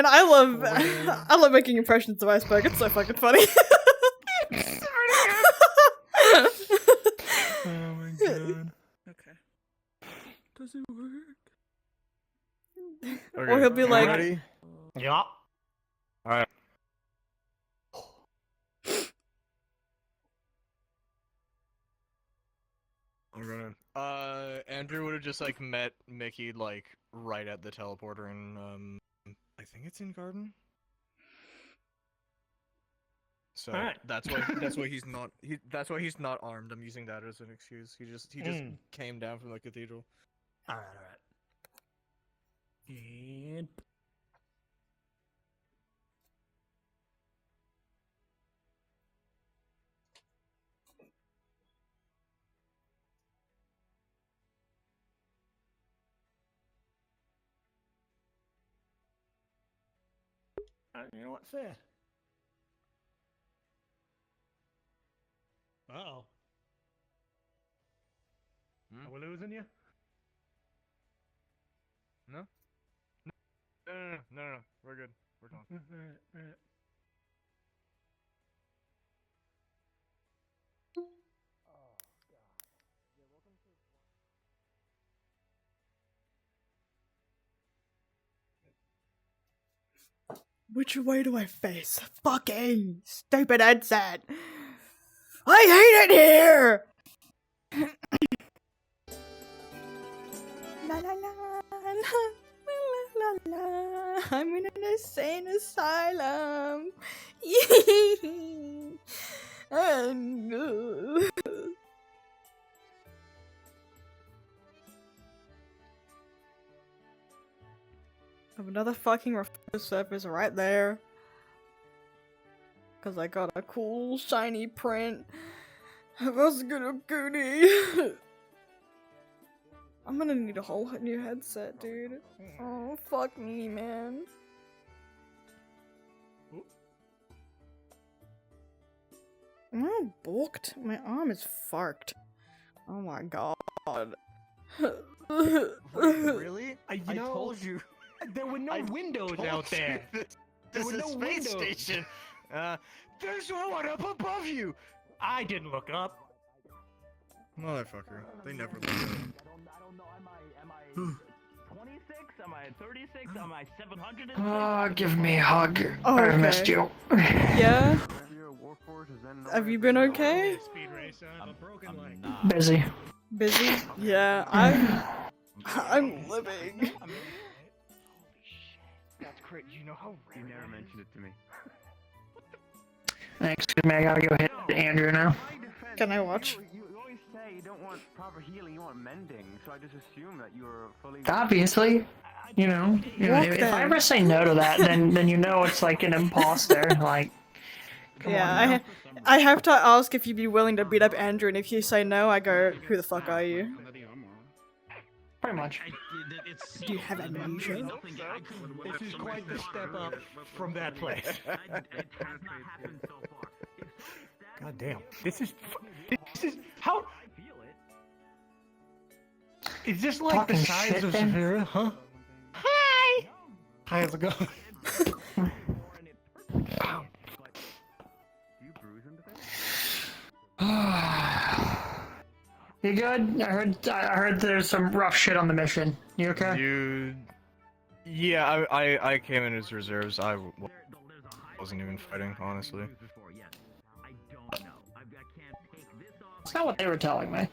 man, I love I love making impressions of Iceberg. It's so fucking funny. Oh my god. Okay. Does it work? Or he'll be like, ready? Yeah. Alright. I'm running. Andrew would have just like met Mickey like right at the teleporter in I think it's in Garden. So Alright. that's why he's not not armed. I'm using that as an excuse. He just came down from the cathedral. Alright. And you know what? Fair. Uh-oh. Are we losing you? No, we're good. We're done. Alright. which way do I face? Fucking stupid headset. I hate it here. La la la la la la. I'm in an insane asylum. I have another fucking reference surface right there. Cause I got a cool shiny print. That's gonna goodie. I'm gonna need a whole new headset, dude. Oh, fuck me, man. I'm all bulked. My arm is farked. Oh my god. Really? I told you. There were no windows out there. This were is no space windows. station. There's one up above you. I didn't look up. Motherfucker. They never look up. I don't know. Am I 26? Am I 36? Am I 700? Give me a hug. Oh, I've okay. missed you. Yeah? Have you been okay? Speed race, I have a broken leg. Busy. Busy? Yeah, I'm living. That's great. You know how rare. You never mentioned it to me. Excuse me, I gotta go hit Andrew now. Can I watch? You always say you don't want proper healing, you want mending. So I just assume that you're fully. Obviously. You know Walk if then. I ever say no to that, then you know it's like an imposter. Like, come on Yeah, now. I have to ask if you'd be willing to beat up Andrew, and if you say no, I go, who the fuck are you? Pretty much. Do you have amnesia? This is quite the step up from that place. God damn. This is how. Is this like Talking the size shit, of then? Severa, huh? Hi! How's it going? You good? I heard there's some rough shit on the mission. You okay? Dude. Yeah, I came in as reserves. I wasn't even fighting, honestly. That's not what they were telling me.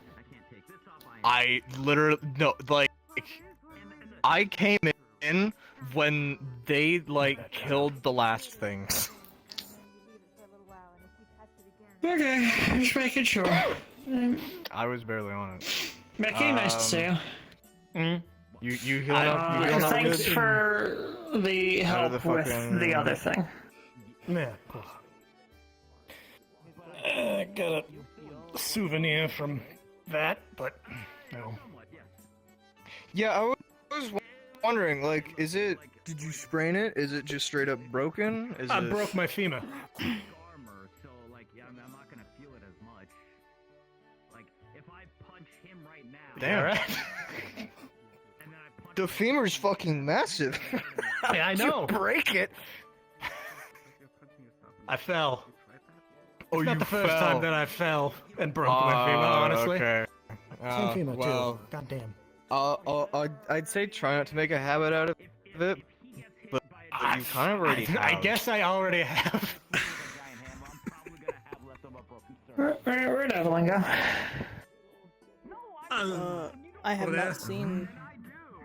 I literally no, like I came in when they like killed the last things. Okay, just making sure. I was barely on it. Mickey, nice to see you. You healing up? You healing up Thanks good? for the Out of help the with fucking- the other thing. Yeah, cool. I got a souvenir from that, but no. Yeah, I was wondering, like, is it? Did you sprain it? Is it just straight up broken? Is I it? broke my femur. Armor, so like, yeah, I'm not gonna feel it as much. Like, if I punch him right now. Damn. Right? And then I punch The femur's fucking massive. Yeah, I You know. break it. I fell. Oh, It's not you the first fell. time that I fell and broke my femur, honestly. Okay. Same femur, well, too. God damn. I'd say try not to make a habit out of it, but you kind of already have. I guess I already have. Where'd Evelyn go? I have not seen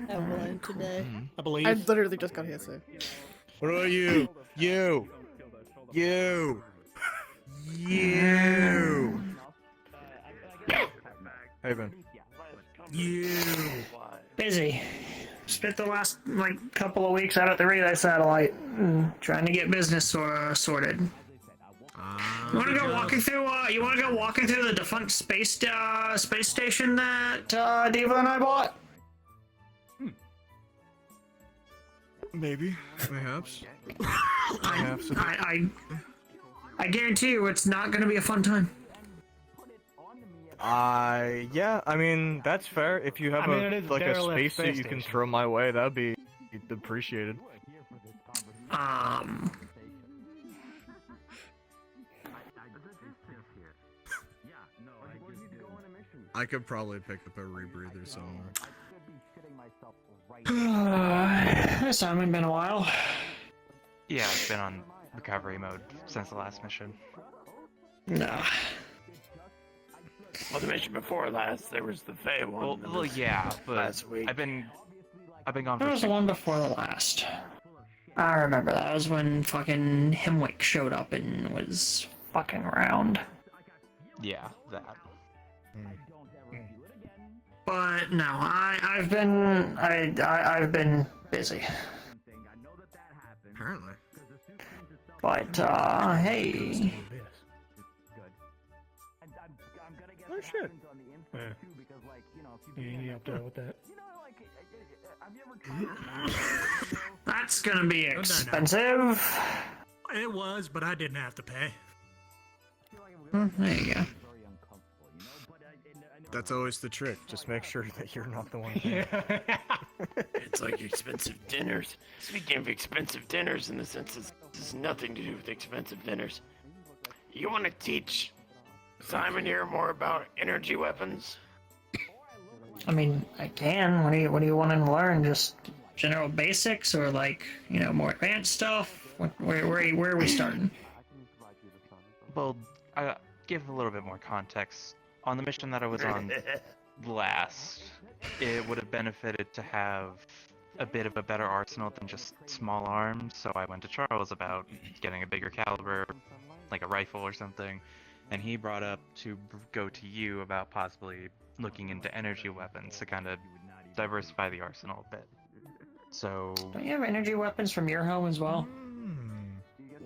Evelyn today. I believe. I literally just got here, so. What about you? You. Hey, Ben. Busy. Spent the last couple of weeks out at the relay satellite, trying to get business sorted. You want to go walking through? You want to go walking through the defunct space station that Diva and I bought? Maybe. Perhaps. I guarantee you, it's not going to be a fun time. Yeah, I mean, that's fair. If you have it is a derelict space suit you can station. throw my way, that'd be appreciated. I could probably pick up a rebreather somewhere. This hasn't been a while. Yeah, I've been on recovery mode since the last mission. No. Well, the mission before last, there was the Fae one. Well, yeah, but last week. I've been gone There for was the one before the last. I remember that. That was when fucking Hemwick showed up and was fucking around. Yeah, that. But no, I've been busy. Apparently. But hey, Oh shit. Yeah, you up there with that? that's gonna be expensive. It was, but I didn't have to pay. There you go. That's always the trick. Just make sure that you're not the one. It's like expensive dinners. Speaking of expensive dinners, in the sense this has nothing to do with expensive dinners. You want to teach Simon here more about energy weapons? I mean, I can. What do you want to learn? Just general basics, or more advanced stuff? Where are we starting? Well, I give a little bit more context. On the mission that I was on last, it would have benefited to have a bit of a better arsenal than just small arms, so I went to Charles about getting a bigger caliber, like a rifle or something, and he brought up to go to you about possibly looking into energy weapons to kind of diversify the arsenal a bit. So... Don't you have energy weapons from your home as well?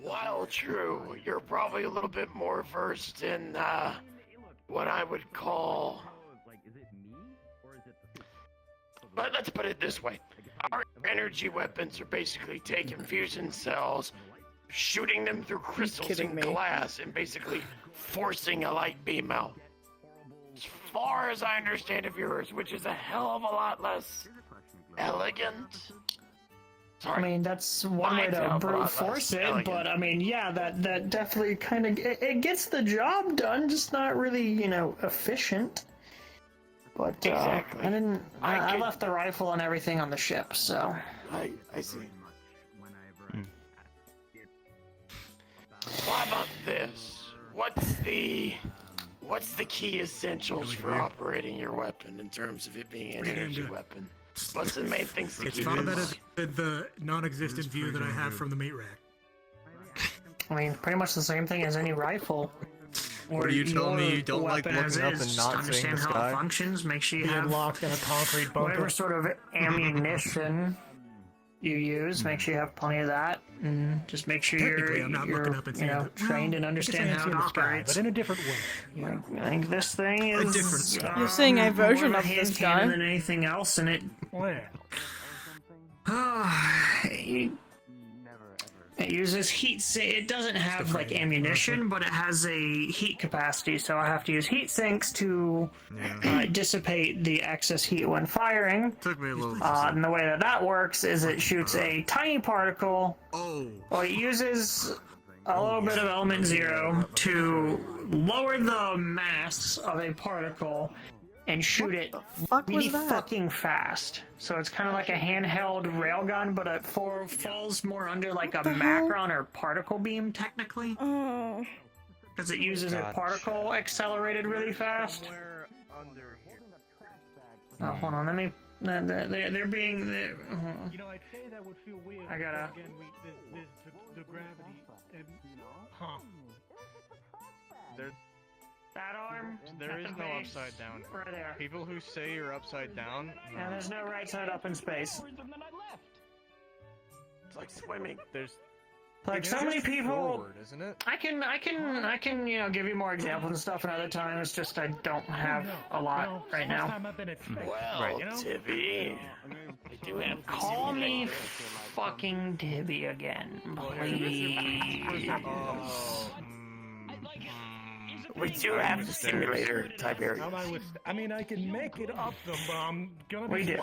While true, you're probably a little bit more versed in, what I would call... But let's put it this way. Our energy weapons are basically taking fusion cells, shooting them through crystals kidding and me? glass, and basically forcing a light beam out. As far as I understand of yours, which is a hell of a lot less elegant. I mean, that's one way to brute force it, but I mean, yeah, that definitely kind of it gets the job done, just not really, efficient. But Exactly. I left the rifle and everything on the ship, so. I see. How about this? What's the key essentials for operating your weapon in terms of it being an energy weapon? What's the main things to It's keep far in better mind? than the non-existent view that I have from the meat rack. I mean, pretty much the same thing as any rifle. What are you telling me you don't like weapon looking as up is, and just not seeing understand the how sky? it functions. Make sure you Being have locked in a concrete bunker. whatever sort of ammunition you use. Make sure you have plenty of that, and just make sure Technically, I'm not looking up and seeing the- trained and I guess I understand am how it seeing the sky, operates. but in a different way. I think this thing is different sky. You're saying a version more of hand this cannon guy? than anything else, and it Where? it It uses heat. It doesn't have like ammunition, but it has a heat capacity, so I have to use heat sinks to dissipate the excess heat when firing. Took me a little. And the way that works is it shoots a tiny particle. Oh. Well, it uses a little bit of element 0 to lower the mass of a particle and shoot it fuck really was that? fucking fast. So it's kind of like a handheld railgun, but it falls more under like a macron or particle beam, technically. Oh. Because it uses a particle accelerated really fast. Oh, hold on, let me... They're being... hold on. You know, I'd say that would feel weird. I gotta... Again, there's the gravity. And, huh. That arm. There is at the no base, upside down. Right there. People who say you're upside down. And there's no right side up in space. It's like swimming. There's Like so many people. forward, isn't it? I can, you know, give you more examples and stuff another time. It's just I don't have a lot right now. Time I've been at space. Well, Tibby, I do have to Call me simulate. fucking Tibby again, please. We do have the simulator, Tiberius. I mean, I can make it up them, but I'm gonna be. We do.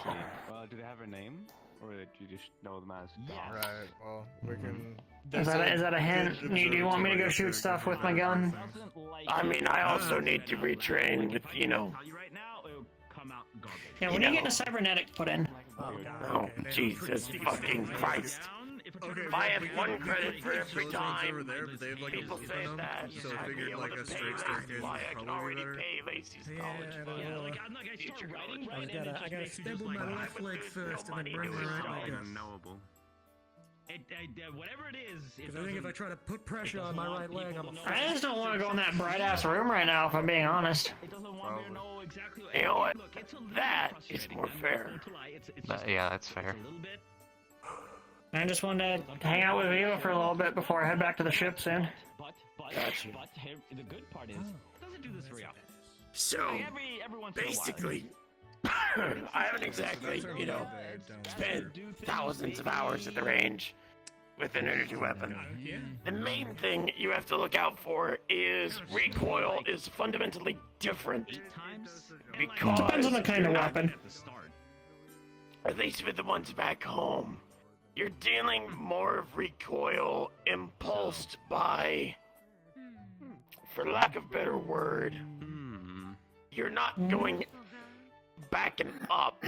Do they have a name? Or do you just know them as dogs? Right. Well, we can. Is that a hint? Do you want me to go shoot stuff with my gun? I mean, I also need to retrain with, you know. Yeah, when you get a cybernetic put in. Oh, Jesus fucking Christ. If I had one credit for every time people say that, so I I'd be figured able like to a pay straight staircase would why I can probably already be better. pay Lacey's college fund. Future college fund. I gotta stable my left leg first and then bring my right leg up. Unknowable. Whatever it is, Because I think if I try to put pressure on my right leg, I'm I just don't want to go in that bright ass room right now, if I'm being honest. it doesn't want me to know exactly. You know what? Look, it's a little That is frustrating. more fair. It's just Yeah, that's fair. a little bit. I just wanted to hang out with Veeva for a little bit before I head back to the ship soon. But Gotcha. here, the good part is, it doesn't do this very often. So, Every once in a while. basically, I haven't exactly, you know, spent thousands of hours at the range with an energy weapon. The main thing you have to look out for is recoil is fundamentally different because Depends on the kind of you're not- weapon. at least with the ones back home, you're dealing more of recoil impulsed by, for lack of a better word, you're not going back and up.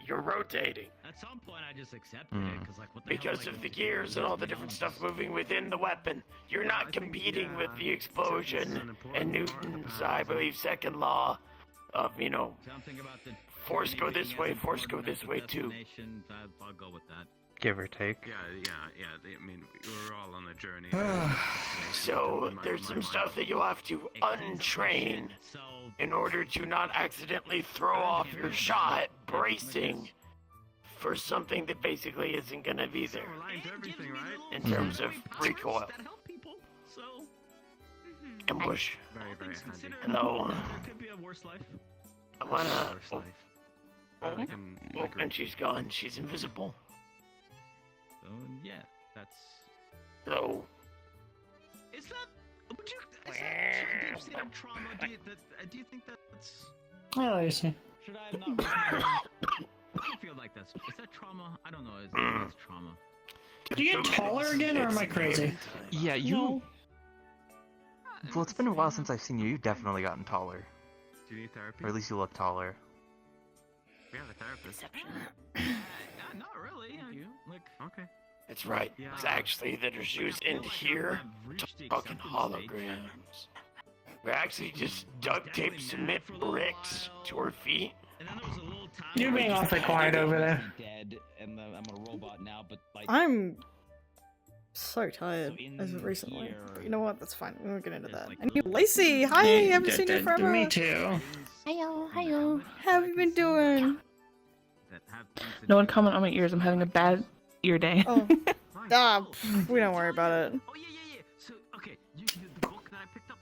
You're rotating. At some point, I just accepted it because, like, what the Because of the gears and all the different stuff moving within the weapon, you're not competing with the explosion and Newton's, I believe, second law of, you know, force go this way too. I'll go with that. Give or take. Yeah. I mean, we're all on a journey. So there's some stuff that you'll have to untrain in order to not accidentally throw off your shot bracing for something that basically isn't gonna be there in terms of recoil. Ambush. Very, very handy. Hello. Could be a worse life. I wanna. I can Oh, agree. and she's gone. She's invisible. So yeah, that's. So Is that? Would you? Is that deep seated trauma? Do you think that's? Oh, you see. Should I not? I don't feel like that's. Is that trauma? I don't know. Is that trauma? Did you get taller again, or am I crazy? Yeah, you. Well, it's been a while since I've seen you. You've definitely gotten taller, Do you need therapy? or at least you look taller. We have a therapist. Not really. Like. Okay. that's right. It's actually that her shoes end here. Fucking holograms. We actually just duct taped cement bricks to her feet. And then there was a little time. You're being awfully quiet over there. Dead, and I'm a robot now, but like. I'm so tired So in as of recently. here, But you know what? That's fine. We won't get into there's that. like And you, little- Lacey, hi! Haven't seen you forever. Me too. Hiyo, hiyo. How have you been doing? That have things to No one do- comment on my ears. I'm having a bad ear day. Oh, we don't worry about it. Oh yeah. So okay, the book that I picked up.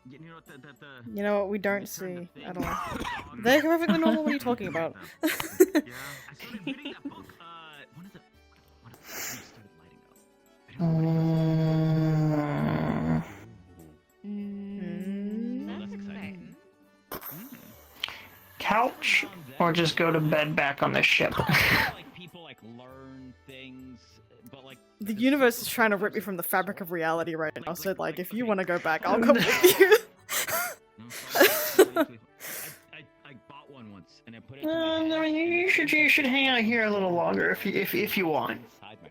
You know what the. You know what? We don't see at all. They're perfectly normal. What are you talking about? I started reading that book. One of the. Mm. That's exciting. Couch, or just go to bed back on the ship. Like people like learn things, but like The universe is trying to rip me from the fabric of reality right now, so like, if you want to go back, I'll come with you. I bought one once and I put it. I mean, you should hang out here a little longer if you want.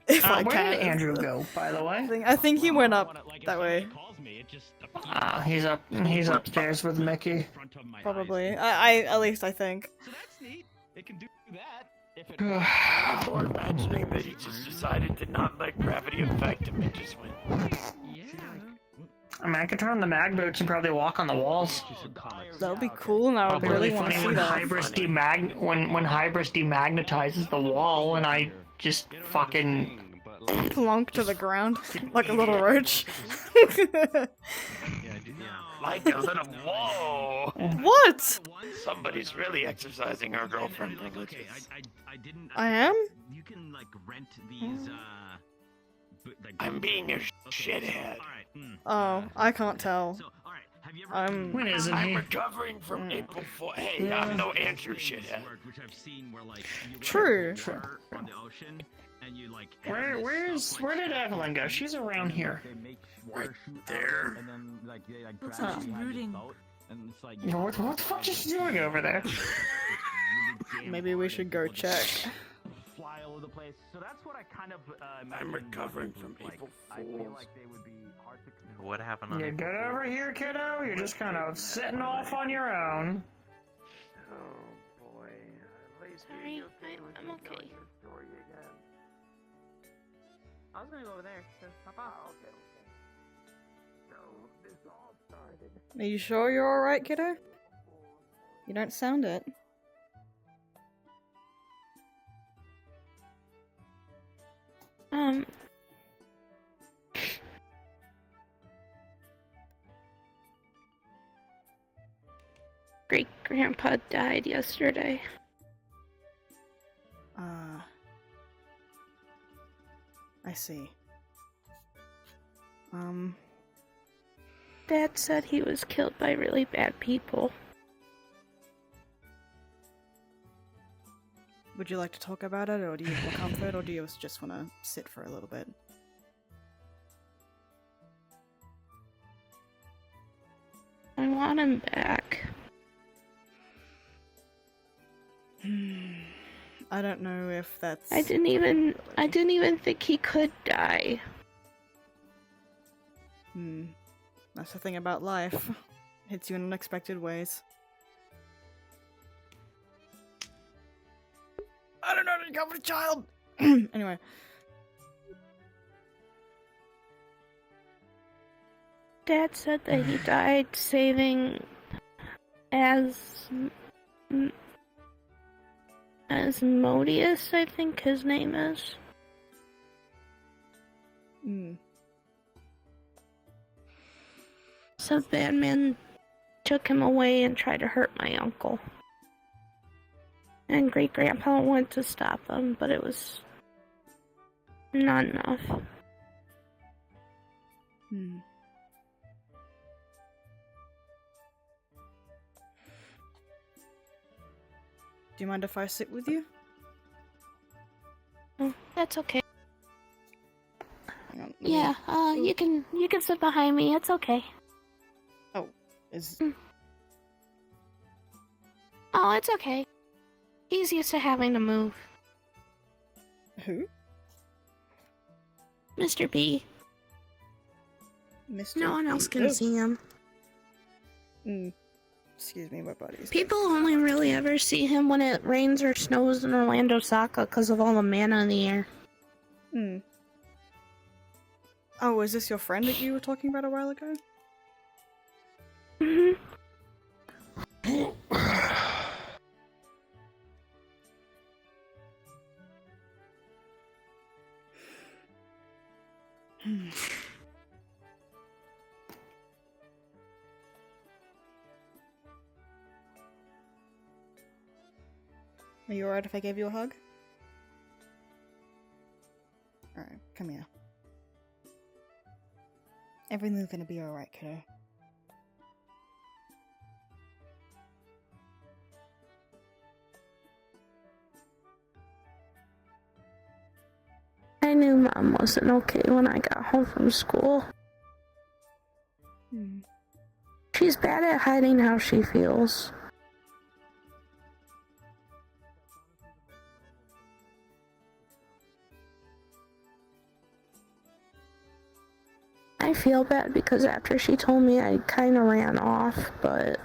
If I Where can. did Andrew go, by the way? I think he went up that way. He's upstairs with Mickey. Probably. I at least I think. So that's neat. It can do that. If it I'm more imagining that he just decided to not let gravity affect him and just went. I mean, I could turn on the mag boots and probably walk on the walls. That would be cool, and I would really want to see when that. Hybris when Hybris demagnetizes the wall, and I just fucking Plonk to the ground like a little roach. Like a little whoa. What? Somebody's really exercising our girlfriend privileges. I am? You can like rent these I'm being a shithead. Oh, I can't tell. When isn't I'm he? recovering from April Fool. Hey, I'm no Andrew shithead. True. On the ocean and you like Where did Evelyn go? She's around here. Right there. and then like they like Looks grab like you she's behind this rooting. boat, and it's like What the fuck is she doing over there? Maybe we should go check. fly all over the place. So that's what I kind of I'm recovering from April I feel Fools. like they would be hard to control. What happened on You get over here, kiddo. You're just kind of sitting off on your own. Oh boy. Lacey, are Sorry, you okay with I'm me okay. telling your story again? I was gonna go over there, so hop off. Okay. So this all started. Are you sure you're alright, kiddo? You don't sound it. Great grandpa died yesterday. I see. Dad said he was killed by really bad people. Would you like to talk about it, or do you want comfort, or do you just want to sit for a little bit? I want him back. I don't know if that's... I didn't even think he could die. That's the thing about life. Hits you in unexpected ways. I don't know how to comfort a child! Anyway. Dad said that he died saving Asmodeus, I think his name is. So bad men took him away and tried to hurt my uncle. And great-grandpa went to stop him, but it was not enough. Do you mind if I sit with you? Oh, that's okay. Hang on, Yeah, you can sit behind me. It's okay. Oh, is... Oh, it's okay. He's used to having to move. Who? Mr. B. Mr. No one else can Oh. see him. Excuse me, my body's... People only really ever see him when it rains or snows in Orlando, Saka, because of all the manna in the air. Oh, is this your friend that you were talking about a while ago? Are you alright if I gave you a hug? Alright, come here. Everything's gonna be alright, kiddo. I knew Mom wasn't okay when I got home from school. She's bad at hiding how she feels. I feel bad because after she told me, I kind of ran off, but...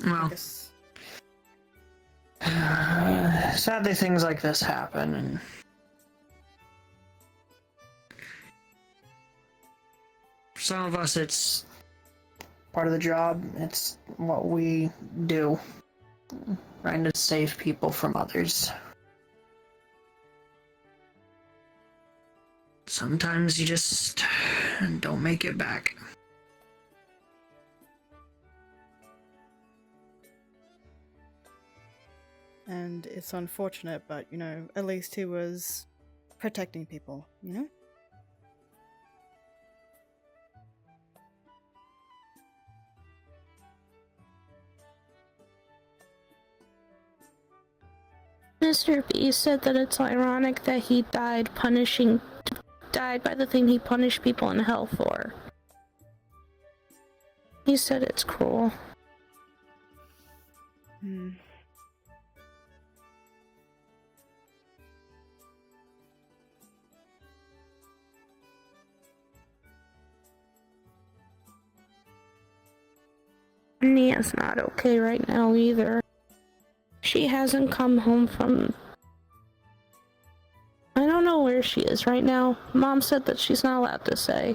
Well, sadly things like this happen, and for some of us it's part of the job, it's what we do, trying to save people from others. Sometimes you just don't make it back. And it's unfortunate, but, you know, at least he was protecting people, you know? Mr. B said that it's ironic that he died by the thing he punished people in hell for. He said it's cruel. Nia's not okay right now either. She hasn't come home from... I don't know where she is right now. Mom said that she's not allowed to say.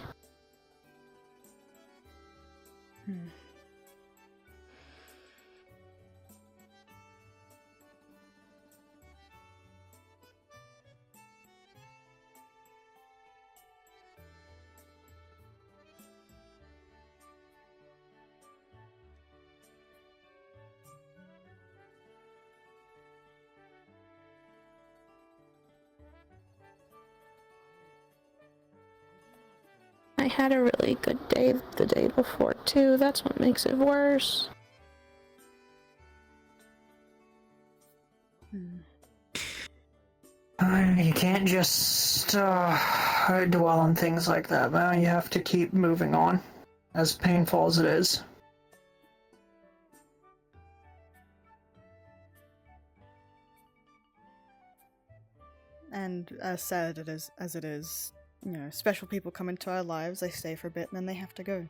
I had a really good day the day before too, that's what makes it worse. You can't just dwell on things like that, man. You have to keep moving on, as painful as it is. And as sad as it is, you know, special people come into our lives, they stay for a bit, and then they have to go.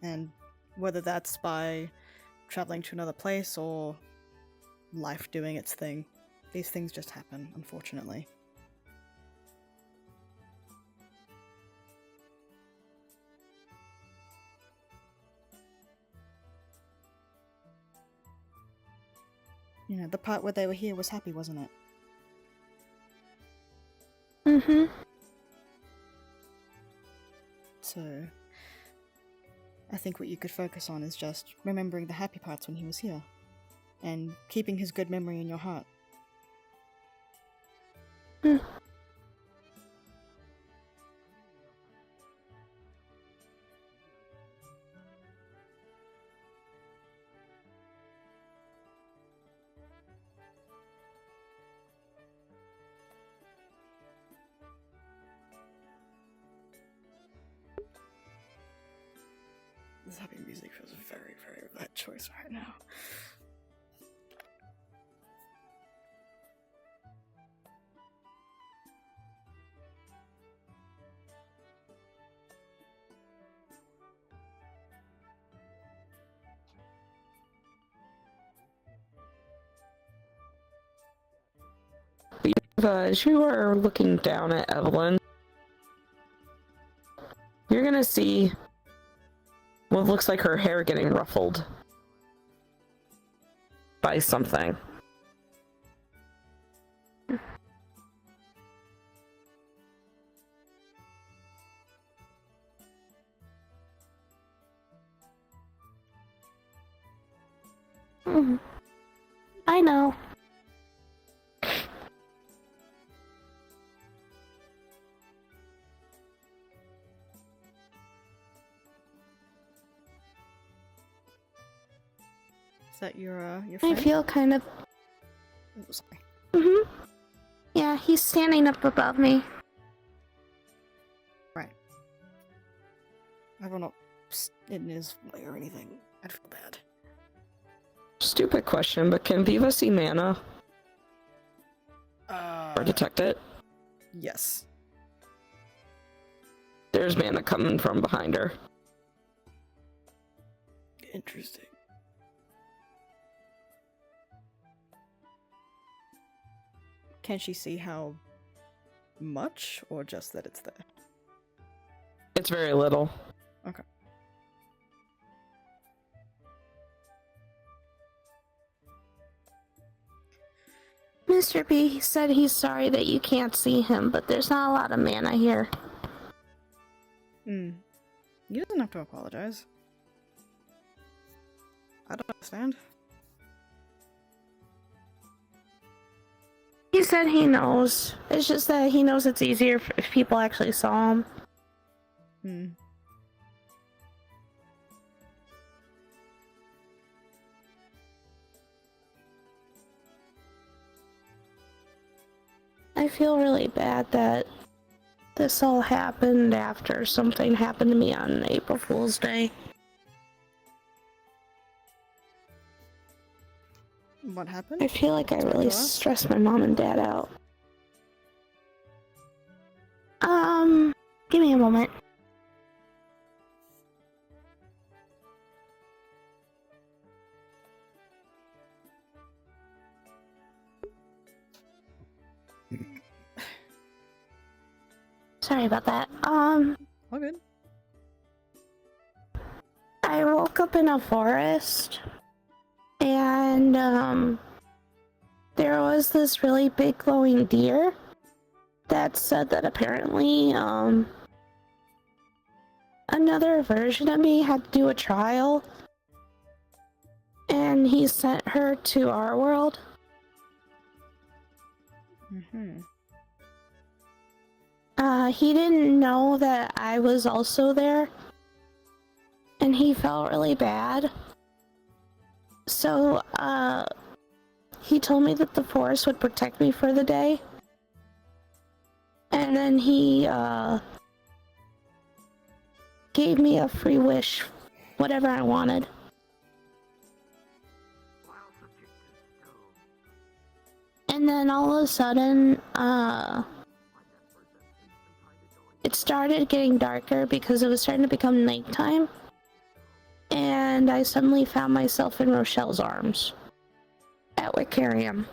And whether that's by traveling to another place or life doing its thing, these things just happen, unfortunately. You know, the part where they were here was happy, wasn't it? So, I think what you could focus on is just remembering the happy parts when he was here, and keeping his good memory in your heart. This happy music feels a very, very bad choice right now. As you are looking down at Evelyn, you're gonna see what looks like her hair getting ruffled by something. I know. Is that your I friend? feel kind of. Oh, sorry. Yeah, he's standing up above me. Right. I will not in his way or anything. I'd feel bad. Stupid question, but can Veeva see mana? Or detect it? Yes. There's mana coming from behind her. Interesting. Can she see how much, or just that it's there? It's very little. Okay. Mr. B said he's sorry that you can't see him, but there's not a lot of mana here. You doesn't have to apologize. I don't understand. He said he knows. It's just that he knows it's easier if people actually saw him. I feel really bad that this all happened after something happened to me on April Fool's Day. What happened? I feel like I really stressed my mom and dad out. Give me a moment. Sorry about that. All good. I woke up in a forest, and, there was this really big glowing deer that said that apparently, another version of me had to do a trial, and he sent her to our world. He didn't know that I was also there, and he felt really bad. So, he told me that the forest would protect me for the day. And then he, gave me a free wish, whatever I wanted. And then all of a sudden, it started getting darker because it was starting to become nighttime. And I suddenly found myself in Rochelle's arms at Wicarium.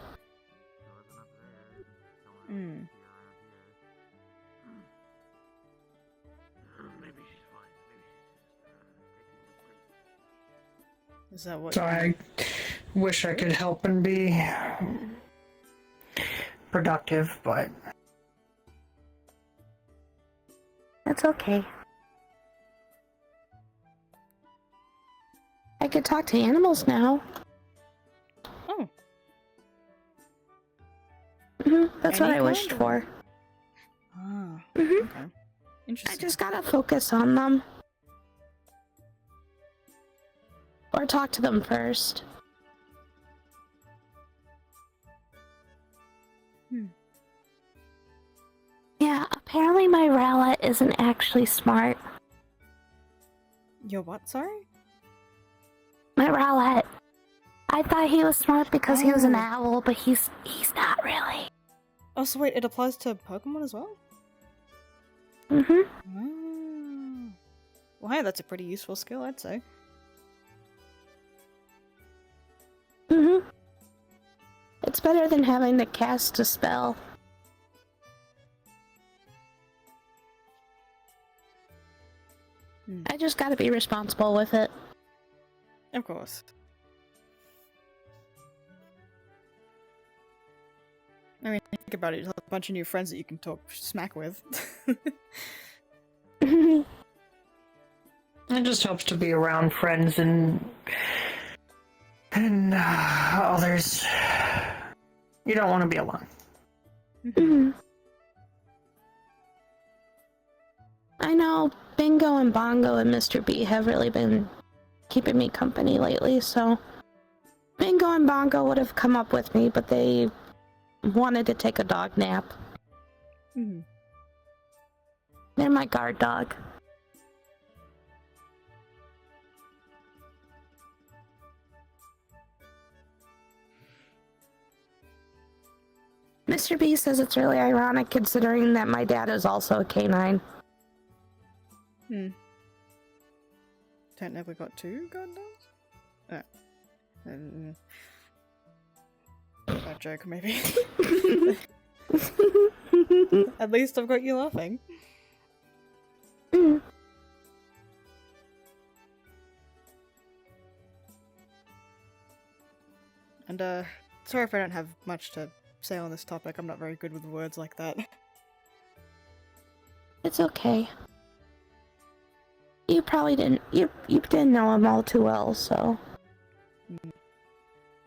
Is that what? So I wish I could help and be productive, but That's okay. I could talk to animals now. Oh. That's what I wished for. Okay. I Interesting. just gotta focus on them. Or talk to them first. Yeah, apparently my Rowlet isn't actually smart. Your what, sorry? My Rowlet. I thought he was smart because he was an owl, but he's not really. Oh, so wait, it applies to Pokemon as well? Well, hey, that's a pretty useful skill, I'd say. It's better than having to cast a spell. I just gotta be responsible with it. Of course. I mean, think about it, you have a bunch of new friends that you can talk smack with. it just helps to be around friends and and others. You don't want to be alone. I know Bingo and Bongo and Mr. B have really been keeping me company lately, so Bingo and Bongo would have come up with me, but they wanted to take a dog nap. They're my guard dog. Mr. B says it's really ironic considering that my dad is also a canine. Technically got 2 guard dogs? Bad joke, maybe. At least I've got you laughing. And, sorry if I don't have much to say on this topic. I'm not very good with words like that. It's okay. You probably didn't. You didn't know him all too well, so.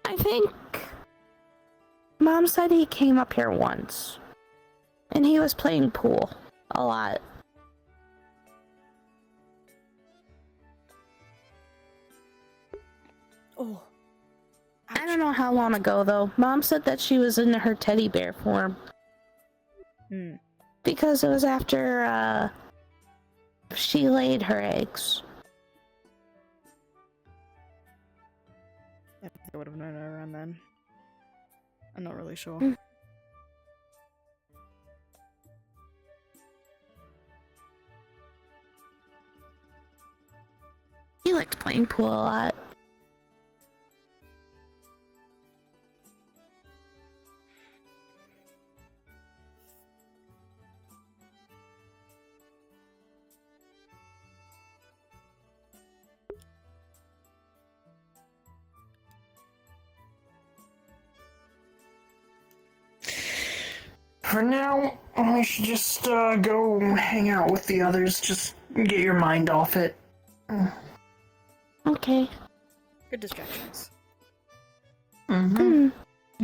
I think Mom said he came up here once, and he was playing pool a lot. Oh. I don't know how long ago though. Mom said that she was in her teddy bear form. Because it was after she laid her eggs. I think I would have known her around then. I'm not really sure. He liked playing pool a lot. For now, we should just go hang out with the others. Just get your mind off it. Okay. Good distractions.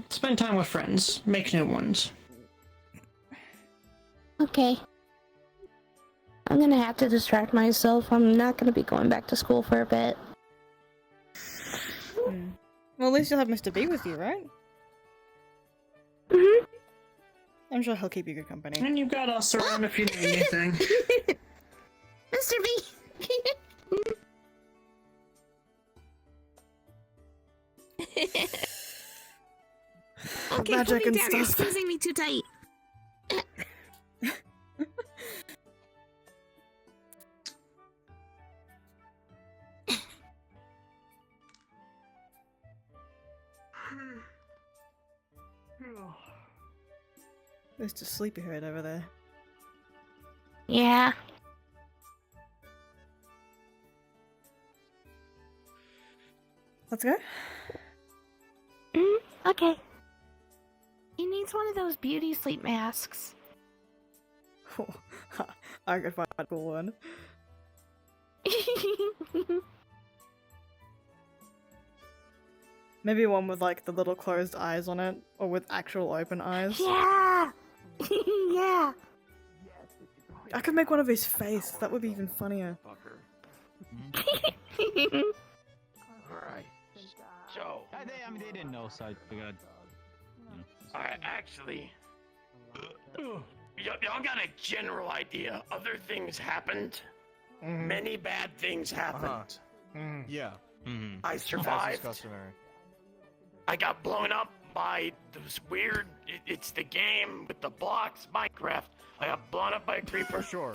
Spend time with friends. Make new ones. Okay. I'm gonna have to distract myself. I'm not gonna be going back to school for a bit. Well, at least you'll have Mr. B with you, right? I'm sure he'll keep you good company. And you've got us around if you need anything. Mr. B! Okay, Magic put me and down. You're stuff. squeezing me too tight. There's just sleepyhead over there. Yeah. Let's go. Okay. He needs one of those beauty sleep masks. I could find a cool one. Maybe one with like the little closed eyes on it, or with actual open eyes. Yeah! Yeah! I could make one of his face, that would be even funnier. Alright. So. I mean, they didn't know, so I figured. Actually. Y'all got a general idea. Other things happened. Many bad things happened. Yeah. I As is survived. customary. I got blown up by those weird. It's the game with the blocks, Minecraft. I got blown up by a creeper. Sure.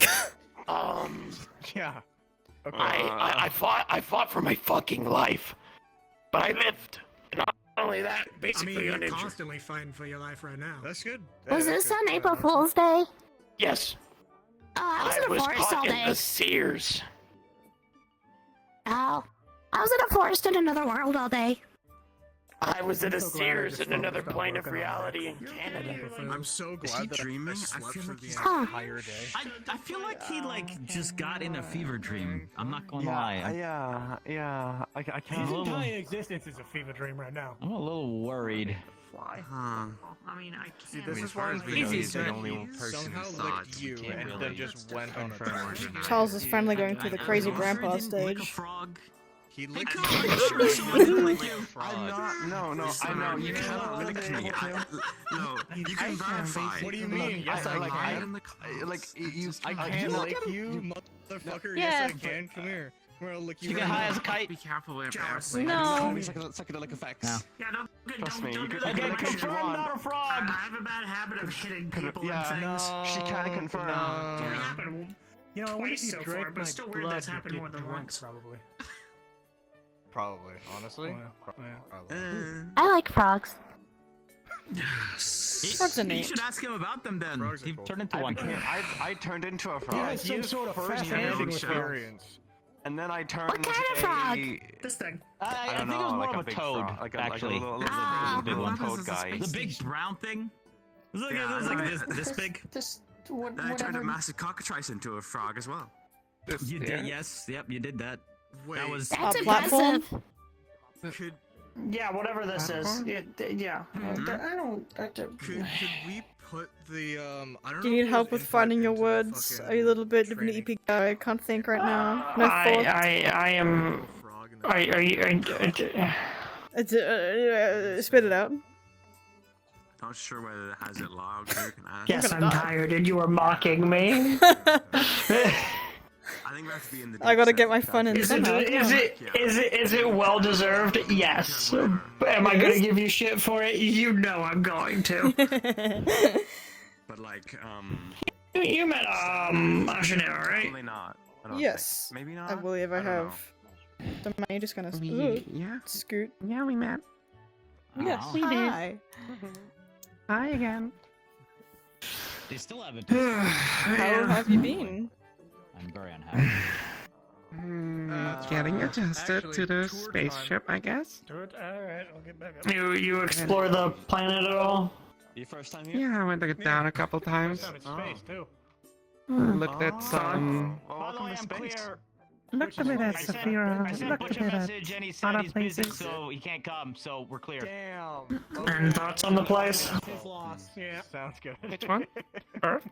Yeah. Okay. I fought for my fucking life, but I lived. And not only that, I basically mean, you're uninjured. constantly fighting for your life right now. That's good. Was this on April Fool's Day? Yes. Oh, I was in a forest caught all in day. the Sears. Oh. I was in a forest in another world all day. I was at a so glad I Sears just in another stopped plane of working on reality in Canada. I'm so Is he glad that dreaming? I I slept feel for like the he's- entire day. I feel like he just got in a fever dream. I'm not gonna lie. I can't. His entire existence is a fever dream right now. I'm a little worried. Fly. Huh. I mean, I See, can't. this as is far why as we know, he's the that only he person who somehow thought. licked We you can't and really then just went on a confirm or tangent. deny. Charles is finally going through the crazy grandpa Lick a stage. frog. He Hey, licked Carl, are you sure someone didn't lick you? I'm not. No. I know you can't lick me. No, you can verify. What do you mean? Yes, I like, can. you. I can lick you, motherfucker. Yeah. Yes, I can. Come here. Come here, I'll lick you. You get right high now. as a kite. Be careful with No. Psychedelic effects. No. Yeah, Trust me, don't you do could- that. okay, Don't confirmed, do that. not a frog. I have a bad habit of hitting people and things. She can confirm. It's only happened You know, I wonder if twice he so drank far, but my it's still weird blood that's to happened get more than drunk, once. Probably. Probably, honestly. I like frogs. Frogs are You neat. should ask him about them then. Frogs are He cool. turned into one. I turned into a He frog. has some sort of First-hand fascination with frogs. experience. And then I turned What kind of frog? This thing. I don't think it was know, more like of a big toad, frog, like a actually. little big one. toad guy. The big brown thing? It was like, Yeah, it was like this big. Then I turned a massive cockatrice into a frog as well. You did, yes. Yep, you did that. Wait, That was. That's platform? impressive. could Yeah, whatever this is. Yeah. I don't. could we put the I don't Do know you if need it help was with input finding your into the words? fucking Are you a little bit of an training EP guy? I can't think right now. No thoughts. I am. frog and Are you? Spit it out. Not sure whether it has it logged. Who can ask? Yes, I'm tired, and you are mocking me. I think we have to be in the. I gotta deep get my set. fun in Is somehow. it well deserved? Yes. Am I It gonna is? give you shit for it? You know I'm going to. But like, You met Ashanera, right? probably not. I don't Yes, think. Maybe not. I believe I don't know. have. Am I just gonna Yeah. scoot? Yeah, we met. Yes, Oh. we did. Hi again. They still haven't. How have you been? I'm very unhappy. Getting adjusted actually, to the tour spaceship, I guess. Alright, I'll get back up. You explore the planet at all? Your first time here? Yeah, I went down a couple times. First time in space, too. Looked at some. By the way, I'm clear. Looked a bit at I sent Saphira. Looked Butch a a bit at message and he said other he's busy, places. so he can't come. So we're clear. Damn. And thoughts on the place? He's lost. Yeah. Sounds good. Which one? Earth?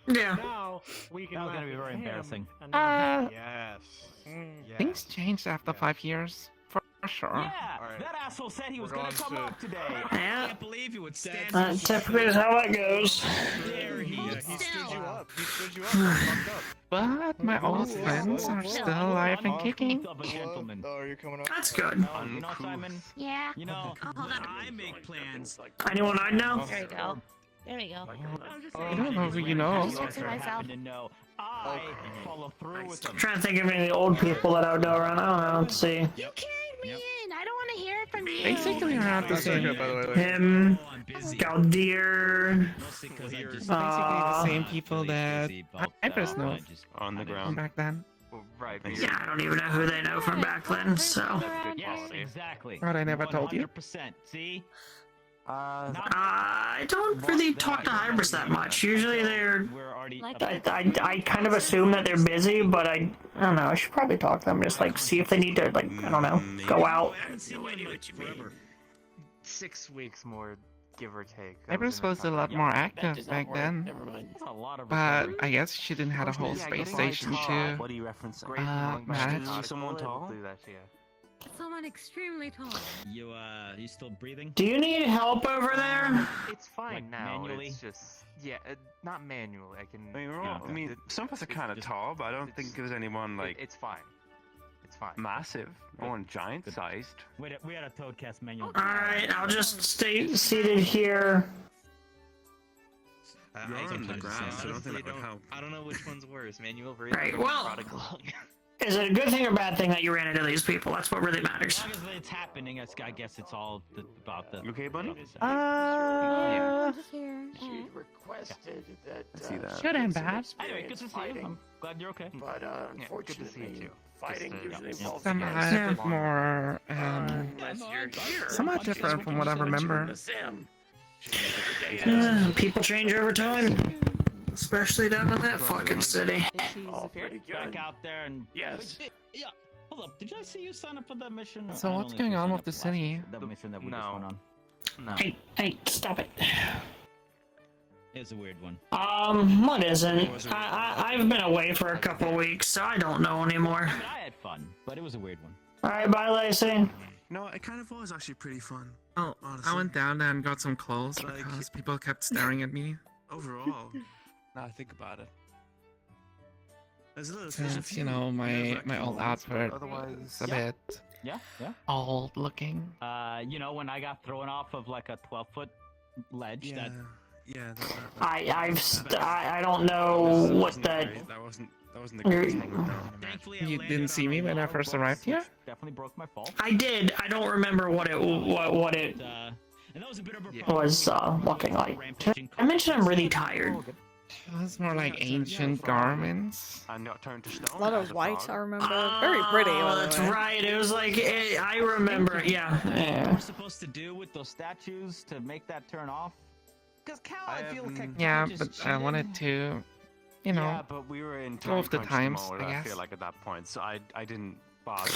Yeah. Now we can. That was laugh gonna be at very him embarrassing. and not Yes. Yes. Things changed after 5 years, for sure. Yeah, Alright. that asshole said he was We're gonna on come to- up today. I Yeah. can't believe you would stand. Typically is how that goes. There he Yeah, is. he stood you up. He stood you up. You fucked up. But my old Ooh, friends are still alive and kicking. Of a gentleman. Oh, you're coming up. That's good. You know, Simon. Yeah. You know. I make plans. Anyone I know? There you go. There we go. I don't know who you know. Just look to myself. To know. I follow through with them. Trying to think of any of the old people that I would know around. I don't know. Let's see. You carried me in. I don't want to hear it from you. Basically around the That's okay, same. by the way. Him, Oh, I'm busy. Galdir. Mostly 'cause I just- Basically the same people really that busy about I first that. know I just- On the I ground. back then. Right. Yeah, I don't even know who they know from back then. So. Yes, exactly. But I never told you. 100%. See? I don't really talk to Hybris that much. Usually they're. We're already. I kind of assume that they're busy, but I don't know. I should probably talk to them. Just like see if they need to like I don't know go out. I haven't seen you in like forever. 6 weeks more, give or take. I was supposed to be a lot more active back then. Never mind. That's a lot of. But I guess she didn't have a whole space station to What are you referencing? manage. Someone tall? Do that to you. Someone extremely tall. You still breathing? Do you need help over there? It's fine Like now. manually? It's just not manually. I can. I mean, we're all, I mean, some of us are kind of tall, but I don't think there's anyone like It's fine. It's fine. massive. No one giant-sized. We had a Toadcast manual. All right, I'll just stay seated here. You're on the ground, so I don't think that would help. I don't know which one's worse, manual versus Right, well- prodigal. Is it a good thing or bad thing that you ran into these people? That's what really matters. As long as it's happening, I guess it's all about the. You okay, buddy? Yeah. She requested that. I see that. Good and bad. Anyway, good to see you. I'm glad you're okay. But Good to see you unfortunately, too. Fighting usually involves Somewhat more, unless you're here. somewhat different from what I remember. People change over time. Especially down in that fucking city. Oh, pretty good. Back out there and yes. Yeah. Hold up. Did I see you sign up for that mission? So what's going on with the city? That mission that we just went on. No. Hey, stop it. It's a weird one. What isn't? I've been away for a couple weeks, so I don't know anymore. I had fun, but it was a weird one. Alright, bye, Lacey. No, it kind of was actually pretty fun. Oh, honestly. I went down there and got some clothes because people kept staring at me. Overall, now I think about it. There's a little Since, you know, my old outfit otherwise is a bit Yeah. old looking. You know, when I got thrown off of like a 12-foot ledge, that. Yeah. I don't know what that. That wasn't the greatest moment though. You didn't see me when I first arrived here? Definitely broke my fall. I did. I don't remember what it And that was a bit of a was looking like. I mentioned I'm really tired. It was more like ancient garments. And got turned to stone. A lot of white, I remember. Very pretty. Oh, that's right. It was like I remember. Yeah. What we're supposed to do with those statues to make that turn off? Because Cal, I feel like Yeah, but I wanted to, you know, Yeah, but we were in go with the crunch times, mode, I I guess. feel like at that point, so I didn't bother.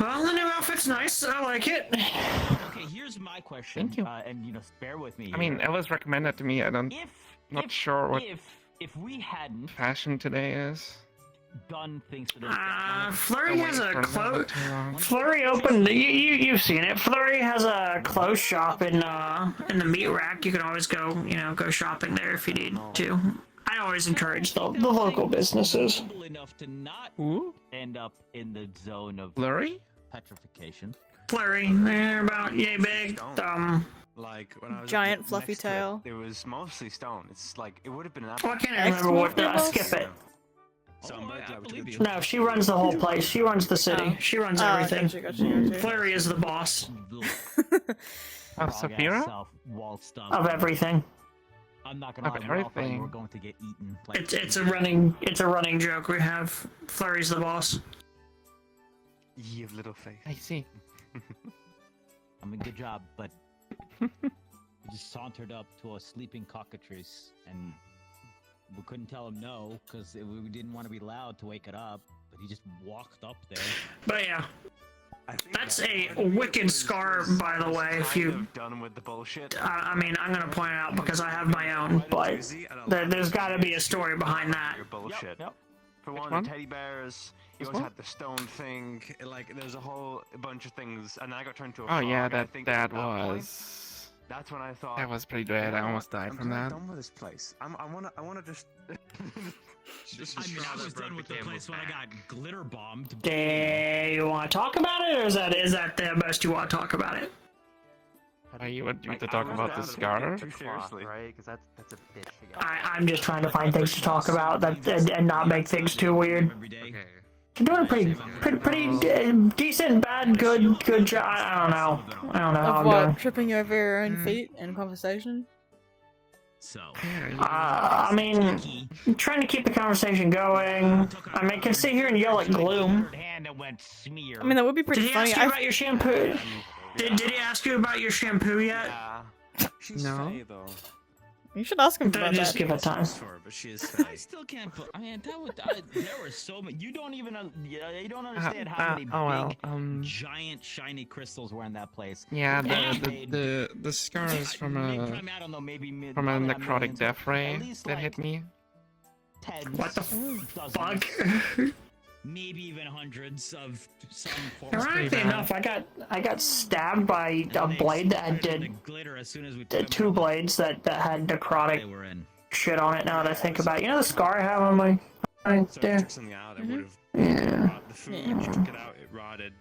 Well, the new outfit's nice. I like it. Okay, here's my question. Thank you. And you know, bear with me. I mean, it was recommended to me. Not sure what if we hadn't fashion today is. done things to this. Flurry has a clothes. Flurry opened. You've seen it. Flurry has a clothes shop in the meat rack. You can always go go shopping there if you need to. I always encourage the local businesses. Enough to not end up in the zone of Flurry? petrification. Flurry, they're about yay big. Like when I was Giant fluffy next to tail. It was mostly stone. It's like it would have been an. Oh, I can't remember what the skip it. So I'm very glad we took a trip. No, she runs the whole place. She runs the city. She runs everything. Gotcha. Flurry is the boss Of Sapphira? of everything. I'm not gonna Of lie, we're all thought everything. we're going to get eaten. Like, It's a running joke we have. Flurry's the boss. Ye of little faith. I see. I mean, good job, but we just sauntered up to a sleeping cockatrice, and we couldn't tell him no because we didn't want to be loud to wake it up. But he just walked up there. But yeah, that's a wicked scar, by the way. If you done with the bullshit. I mean, I'm gonna point it out because I have my own, but there's got to be a story behind that. Your bullshit. Yep. For one, the teddy bears. You always had the stone thing. Like there's a whole bunch of things, and I got turned to a Oh frog. yeah, and I that think at point, was. That's when I thought. That was pretty bad. I almost died from that. I'm done with this place. I wanna just. I mean, I was done with the place when I got glitter bombed. Do you want to talk about it, or is that the best you want to talk about it? You want to talk about the scar? Seriously, right? Because that's a bitch. I'm just trying to find things to talk about and not make things too weird. You're doing a pretty decent, bad, good job. I don't know how Of I'm what? doing. Tripping over your own feet in conversation? So. I mean, I'm trying to keep the conversation going. I mean, I can sit here and yell at Gloom. I mean, that would be pretty Did he funny. ask you about your shampoo? Did he ask you about your shampoo yet? No. You should ask him Don't about just that. give it time. But she is I still can't. I mean, there were so many. You don't even. You don't understand how many big, giant, shiny crystals were in that place. Yeah, the scars from a necrotic death ray that hit me. What the fuck? Maybe even hundreds of some forms. Ironically enough, I got stabbed by a blade that did two blades that had necrotic shit on it. Now that I think about it, you know the scar I have on my right there. Yeah. The food, when you took it out, it rotted.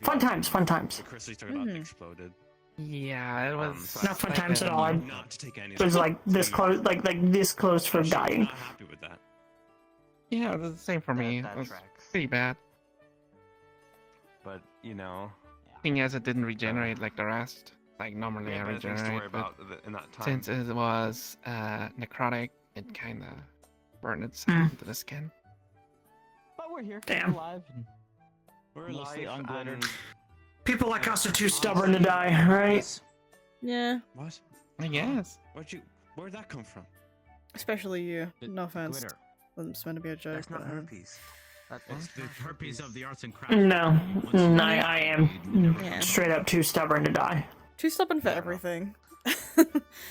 Fun times. The crystal you took it out exploded. Yeah, it was Not fun times at all. Not to take any. It was like this close, like this close from dying. Not happy with that. Yeah, it was the same for me. It was pretty bad. But you know. Thing is, it didn't regenerate like the rest. Like normally I things to worry regenerate, about but in that time. since it was necrotic, it kind of burned itself into the skin. But we're here. Damn. We're alive. And We're mostly alive unglittered. and People like us are too stubborn to die, right? Yeah, what? I guess. Where'd that come from? especially you. No offense. Glitter. Wasn't meant to be a joke. That's not but, herpes. It's the herpes of the arts and crafts. No, I am Yeah. straight up too stubborn to die. Too stubborn for everything.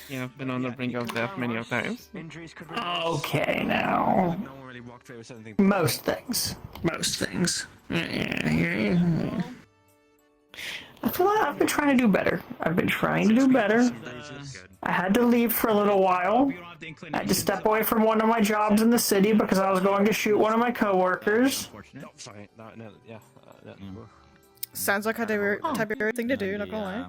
Yeah, I've been on the brink of death many of times. Injuries could Okay, now. No one really walked away with anything. Most things. Most things. I feel like I've been trying to do better. I've been trying to do better. I had to leave for a little while. I had to step away from one of my jobs in the city because I was going to shoot one of my coworkers. No, sorry. No, yeah. Sounds like a type of thing to do, not gonna lie.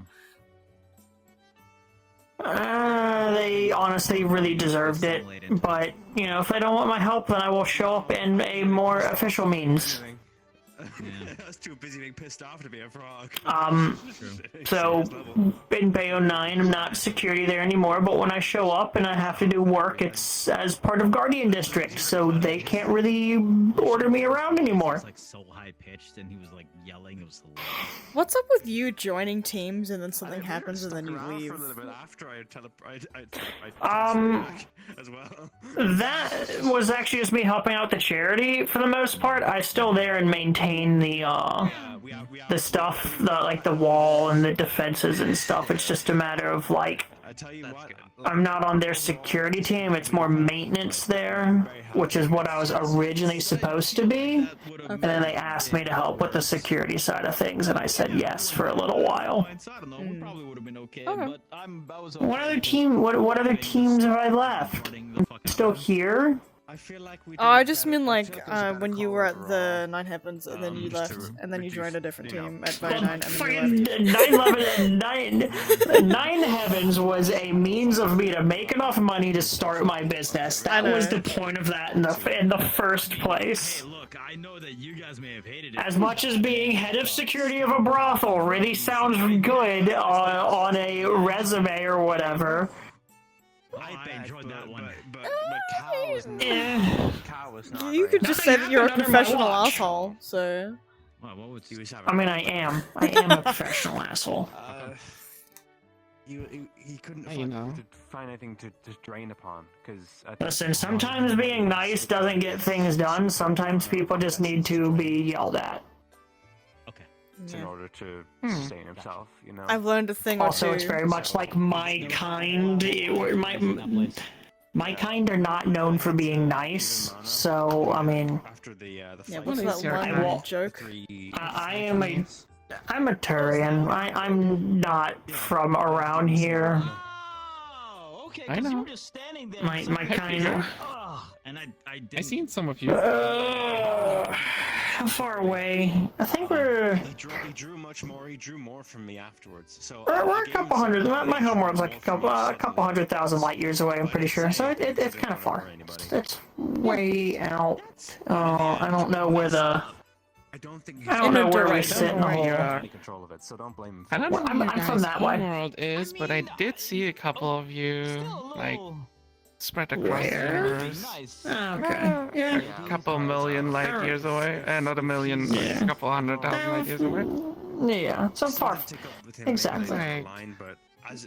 They honestly really deserved it, but, you know, if they don't want my help, then I will show up in a more official means. I was too busy being pissed off to be a frog. So, in Bayo 9, I'm not security there anymore, but when I show up and I have to do work, it's as part of Guardian District, so they can't really order me around anymore. It's like so high pitched, and he was like yelling. It was hilarious. What's up with you joining teams and then something happens and then you leave? For a little bit after I as well. That was actually just me helping out the charity for the most part. I still there and maintain the stuff, like the wall and the defenses and stuff. It's just a matter of like, I'm not on their security team, it's more maintenance there, which is what I was originally supposed to be. And then they asked me to help with the security side of things, and I said yes for a little while. What other team? What other teams have I left? Still here? Oh, I just mean like when you were at the Nine Heavens and then you left and then you joined a different team at Bio 9 and then you left. Nine Heavens was a means of me to make enough money to start my business. That was the point of that in the first place. Hey, look, I know that you guys may have hated it. As much as being head of security of a brothel really sounds good on a resume or whatever. I enjoyed that one. But Cal was not. Cal was not. You could just say that you're a happened under my professional watch. asshole, so... Well, what would you I mean, I am a professional asshole. He couldn't find anything to drain upon, because... Listen, sometimes being nice doesn't get things done. Sometimes people just need to be yelled at. In order to sustain himself, you know. I've learned a thing or two. Also, it's very much like my kind. My kind are not known for being nice, so I mean. Yeah, what's that one joke? I'm a Turian. I'm not from around here. Okay, I because you know. were just standing there. My kind of. And I didn't. I seen some of you. How far away? I think we're. He drew much more. He drew more from me afterwards. So We're a couple hundred. My homeworld's like a couple 100,000 light years away. I'm pretty sure. So it's kind of far. It's way out. I don't know where the. I don't know where we sit in the hole. Control of it, so don't blame him. I don't know I'm where your from guys' that way. homeworld is, but I did see a couple of you, like, spread across the Where? universe. Okay. Yeah. A couple million light years away. Not a million, like a couple 100,000 light years away. Yeah, so far. Exactly.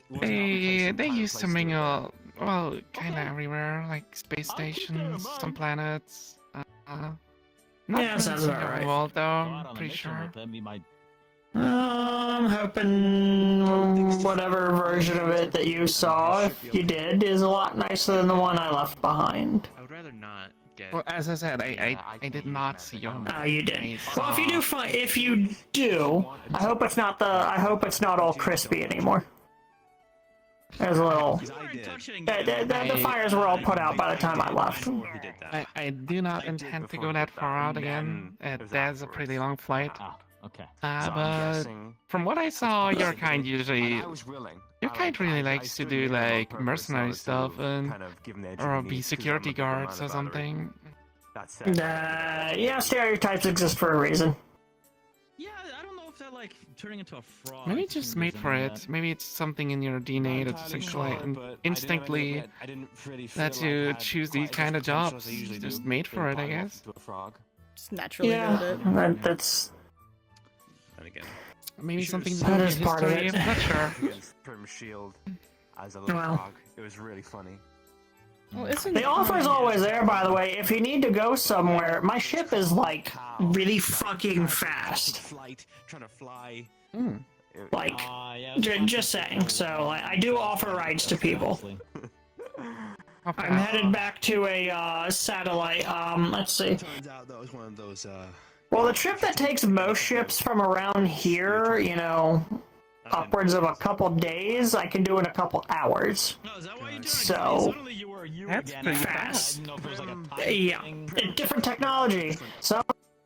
Like, they used to mingle, well, kind of everywhere, like space stations, some planets. Not Yeah, sounds really about right. world though, pretty sure. I'm hoping whatever version of it that you saw, if you did, is a lot nicer than the one I left behind. I would rather not get. Well, as I said, I did not see your. You did. Well, if you do, if you do, I hope it's not all crispy anymore. There's a little. The fires were all put out by the time I left. I do not intend to go that far out again. That's a pretty long flight. Okay. But from what I saw, your kind usually, your kind really likes to do like mercenary stuff and or be security guards or something. Yeah, stereotypes exist for a reason. Yeah, I don't know if that like turning into a frog. Maybe just made for it. Maybe it's something in your DNA that's instinctively that you choose these kind of jobs. Just made for it, I guess. just naturally good at it. That's. And again, Maybe something to do That with is the part of history it. of Fletcher. against Prim Shield as a little frog. It was really funny. Well, isn't The offer's always there, by the way. If you need to go somewhere, my ship is like really fucking fast. Trying to fly. Like, just saying. So I do offer rides to people. I'm headed back to a satellite. Let's see. Turns out that was one of those. Well, the trip that takes most ships from around here, you know, upwards of a couple days, I can do in a couple hours. So That's pretty fast. Like Yeah, different technology. Some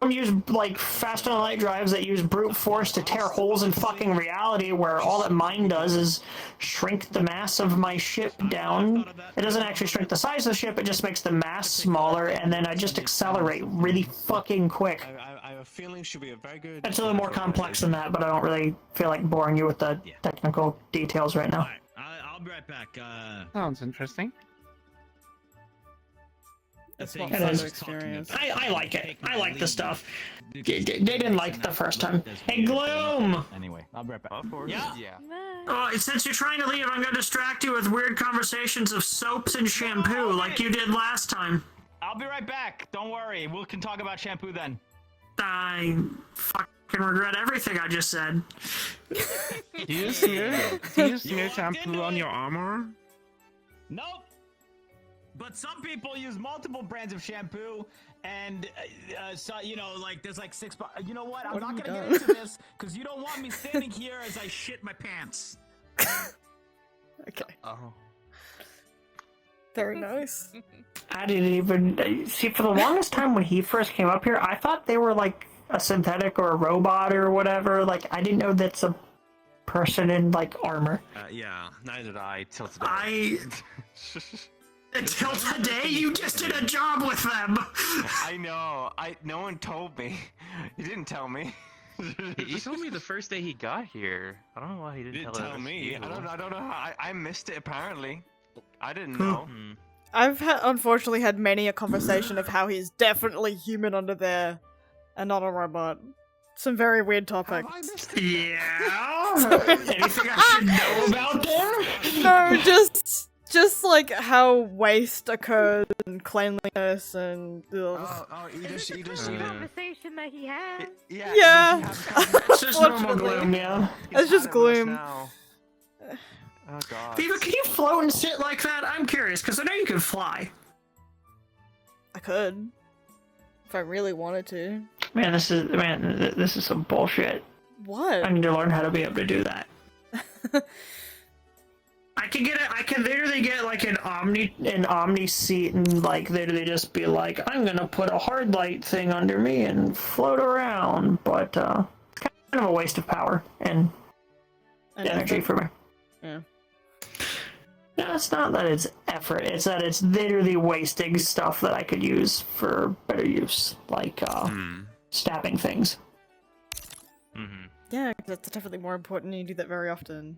use like fast on light drives that use brute force to tear holes in fucking reality, where all that mine does is shrink the mass of my ship down. It doesn't actually shrink the size of the ship, it just makes the mass smaller, and then I just accelerate really fucking quick. I have a feeling she'll be a very good. It's a little more complex than that, but I don't really feel like boring you with the technical details right now. I'll be right back. Sounds interesting. It's not It fun is. to experience. I like it. I like the stuff. They didn't like it the first time. Hey, Gloom! Anyway, I'll be right back. Of course. Yeah. Since you're trying to leave, I'm gonna distract you with weird conversations of soaps and shampoo, like you did last time. I'll be right back. Don't worry. We can talk about shampoo then. I fucking regret everything I just said. Do you smear shampoo on your armor? Nope. But some people use multiple brands of shampoo, and so you know, like there's like 6. You know what? I'm not gonna get into this because you don't want me standing here as I shit my pants. Okay. Oh. Very nice. I didn't even see. For the longest time when he first came up here, I thought they were like a synthetic or a robot or whatever. Like I didn't know that's a person in like armor. Yeah, neither did I till today. Until today, you just did a job with them. I know. No one told me. He didn't tell me. He told me the first day he got here. I don't know why he didn't tell me. you. I don't know how. I missed it apparently. I didn't know. I've unfortunately had many a conversation of how he's definitely human under there and not a robot. Some very weird topics. Yeah? Anything I should know about there? No, just like how waste occurs and cleanliness and conversation that he had. Yeah. It's just normal gloom, yeah. It's just gloom. Oh god. Veeva, can you float and sit like that? I'm curious, because I know you can fly. I could. If I really wanted to. Man, this is some bullshit. What? I need to learn how to be able to do that. I can literally get like an omni seat and like literally just be like, I'm gonna put a hard light thing under me and float around, but it's kind of a waste of power and energy for me. Yeah. No, it's not that it's effort, it's that it's literally wasting stuff that I could use for better use, like stabbing things. Yeah, that's definitely more important. You do that very often.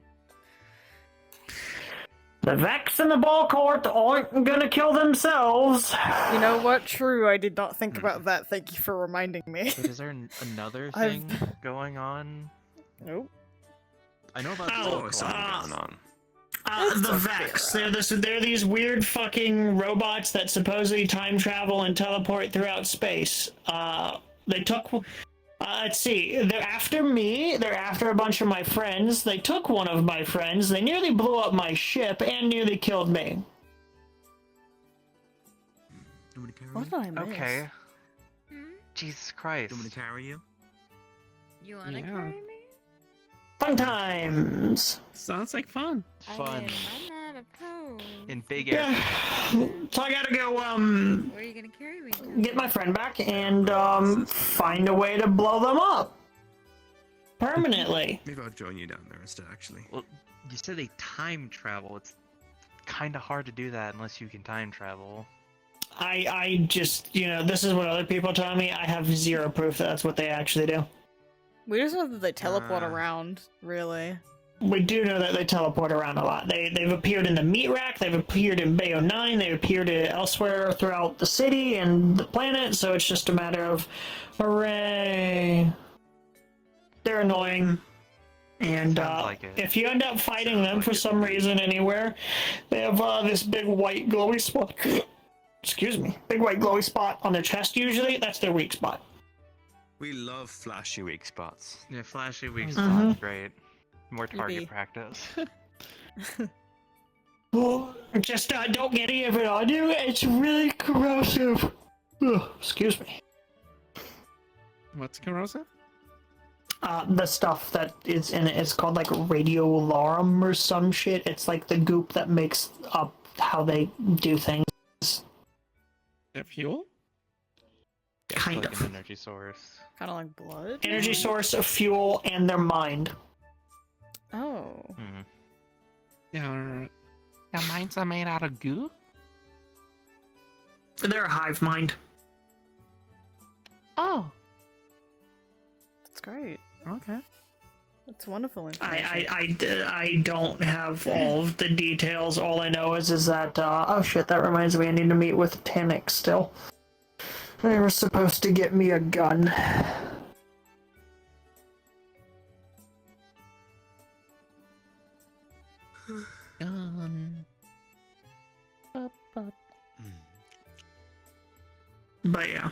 The Vex and the Ball Court aren't gonna kill themselves. You know what? True, I did not think about that. Thank you for reminding me. Wait, is there another thing going on? Nope. I know about something going on. The Vex. They're these weird fucking robots that supposedly time travel and teleport throughout space. They took... let's see. They're after me. They're after a bunch of my friends. They took one of my friends. They nearly blew up my ship and nearly killed me. What did I miss? Okay. Jesus Christ. Do you want me to carry you? You wanna carry me? Fun times. Sounds like fun. Fun. I'm not opposed. In big air. So I gotta go, Where are you gonna carry me to? get my friend back and, find a way to blow them up. Permanently. Maybe I'll join you down there instead, actually. Well, you said they time travel. It's kind of hard to do that unless you can time travel. I just, this is what other people tell me. I have zero proof that that's what they actually do. We just know that they teleport around, really. we do know that they teleport around a lot. They've appeared in the meat rack, they've appeared in Bayo 9, they've appeared elsewhere throughout the city and the planet, so it's just a matter of, hooray. They're annoying. And if you end up fighting them for some reason anywhere, they have this big white glowy spot. Excuse me. Big white glowy spot on their chest usually. That's their weak spot. We love flashy weak spots. Yeah, flashy weak Mhm. spots, great. More target practice. Well, just don't get any of it on you. It's really corrosive. Ugh, excuse me. What's corrosive? The stuff that is in it is called like radiolarum or some shit. It's like the goop that makes up how they do things. The fuel? Kind like of. an energy source. Kind of like blood? Energy source, fuel, and their mind. Oh. Their minds are made out of goo? They're a hive mind. Oh. That's great. Okay. That's wonderful information. I don't have all of the details. All I know is that oh shit, that reminds me, I need to meet with Tannic still. They were supposed to get me a gun. But yeah.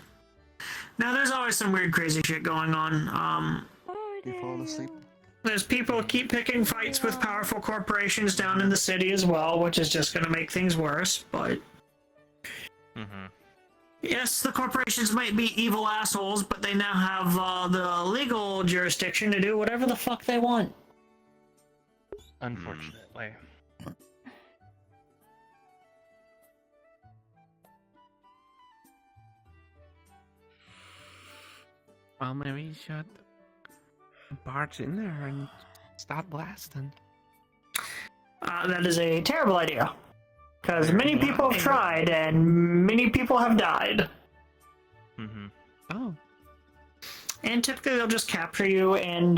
Now there's always some weird crazy shit going on. You falling asleep? There's people keep picking fights with powerful corporations down in the city as well, which is just gonna make things worse, but... Yes, the corporations might be evil assholes, but they now have the legal jurisdiction to do whatever the fuck they want. Unfortunately. Well, maybe you should barge in there and start blasting. That is a terrible idea. Because many people have tried, and many people have died. Oh. And typically they'll just capture you, and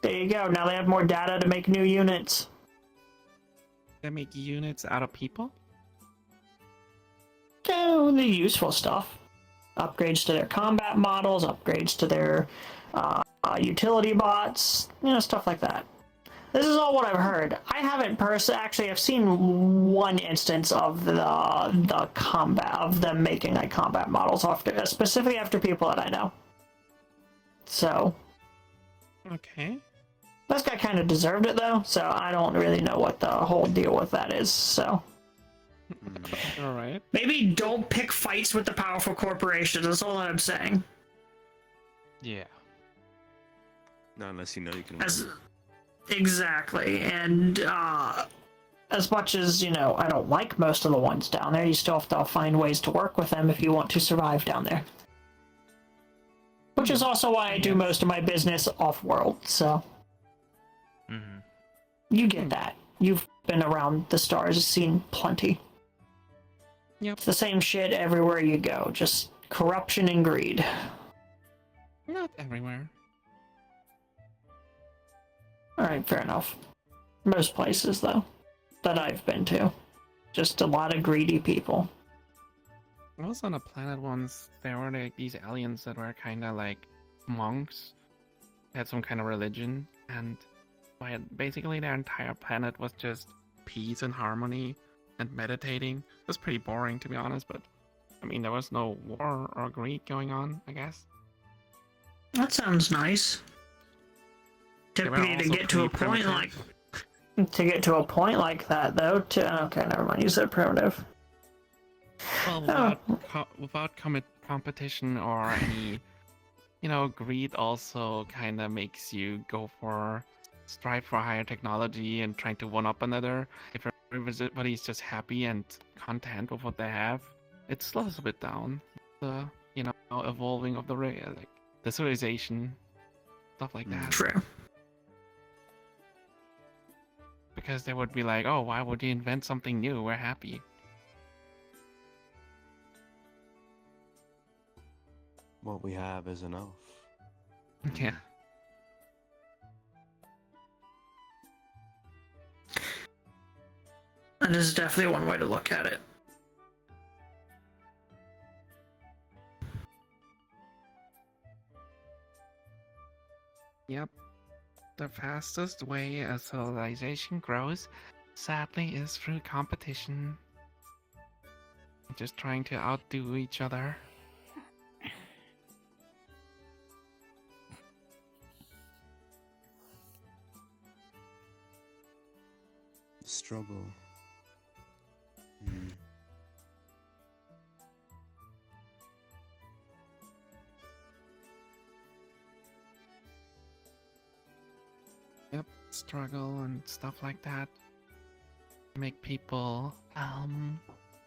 there you go. Now they have more data to make new units. They make units out of people? Oh, the useful stuff. Upgrades to their combat models, upgrades to their utility bots, you know, stuff like that. This is all what I've heard. I haven't actually, I've seen one instance of the combat, of them making like combat models, specifically after people that I know. So. Okay. This guy kind of deserved it though, so I don't really know what the whole deal with that is, so. Alright. Maybe don't pick fights with the powerful corporations, that's all I'm saying. Yeah. Not unless you know you can win. Exactly, and as much as, you know, I don't like most of the ones down there, you still have to find ways to work with them if you want to survive down there. Which is also why I do most of my business off-world, so... You get that. You've been around the stars, seen plenty. Yep. It's the same shit everywhere you go, just corruption and greed. Not everywhere. Alright, fair enough. Most places, though, that I've been to. Just a lot of greedy people. I was on a planet once, there were like these aliens that were kinda like monks. They had some kind of religion, and basically their entire planet was just peace and harmony and meditating. It was pretty boring, to be honest, but I mean, there was no war or greed going on, I guess. That sounds nice. Typically, to get to a point like... To get to a point like that, though, okay, never mind, you said primitive. Well, without competition or any, you know, greed also kind of makes you strive for higher technology and trying to one-up another. If everybody's just happy and content with what they have, it slows a bit down. The, you know, evolving of the civilization, stuff like that. True. Because they would be like, oh, why would you invent something new? We're happy. What we have is enough. Yeah. And this is definitely one way to look at it. Yep. The fastest way a civilization grows, sadly, is through competition. Just trying to outdo each other. Struggle. Yep, struggle and stuff like that. Make people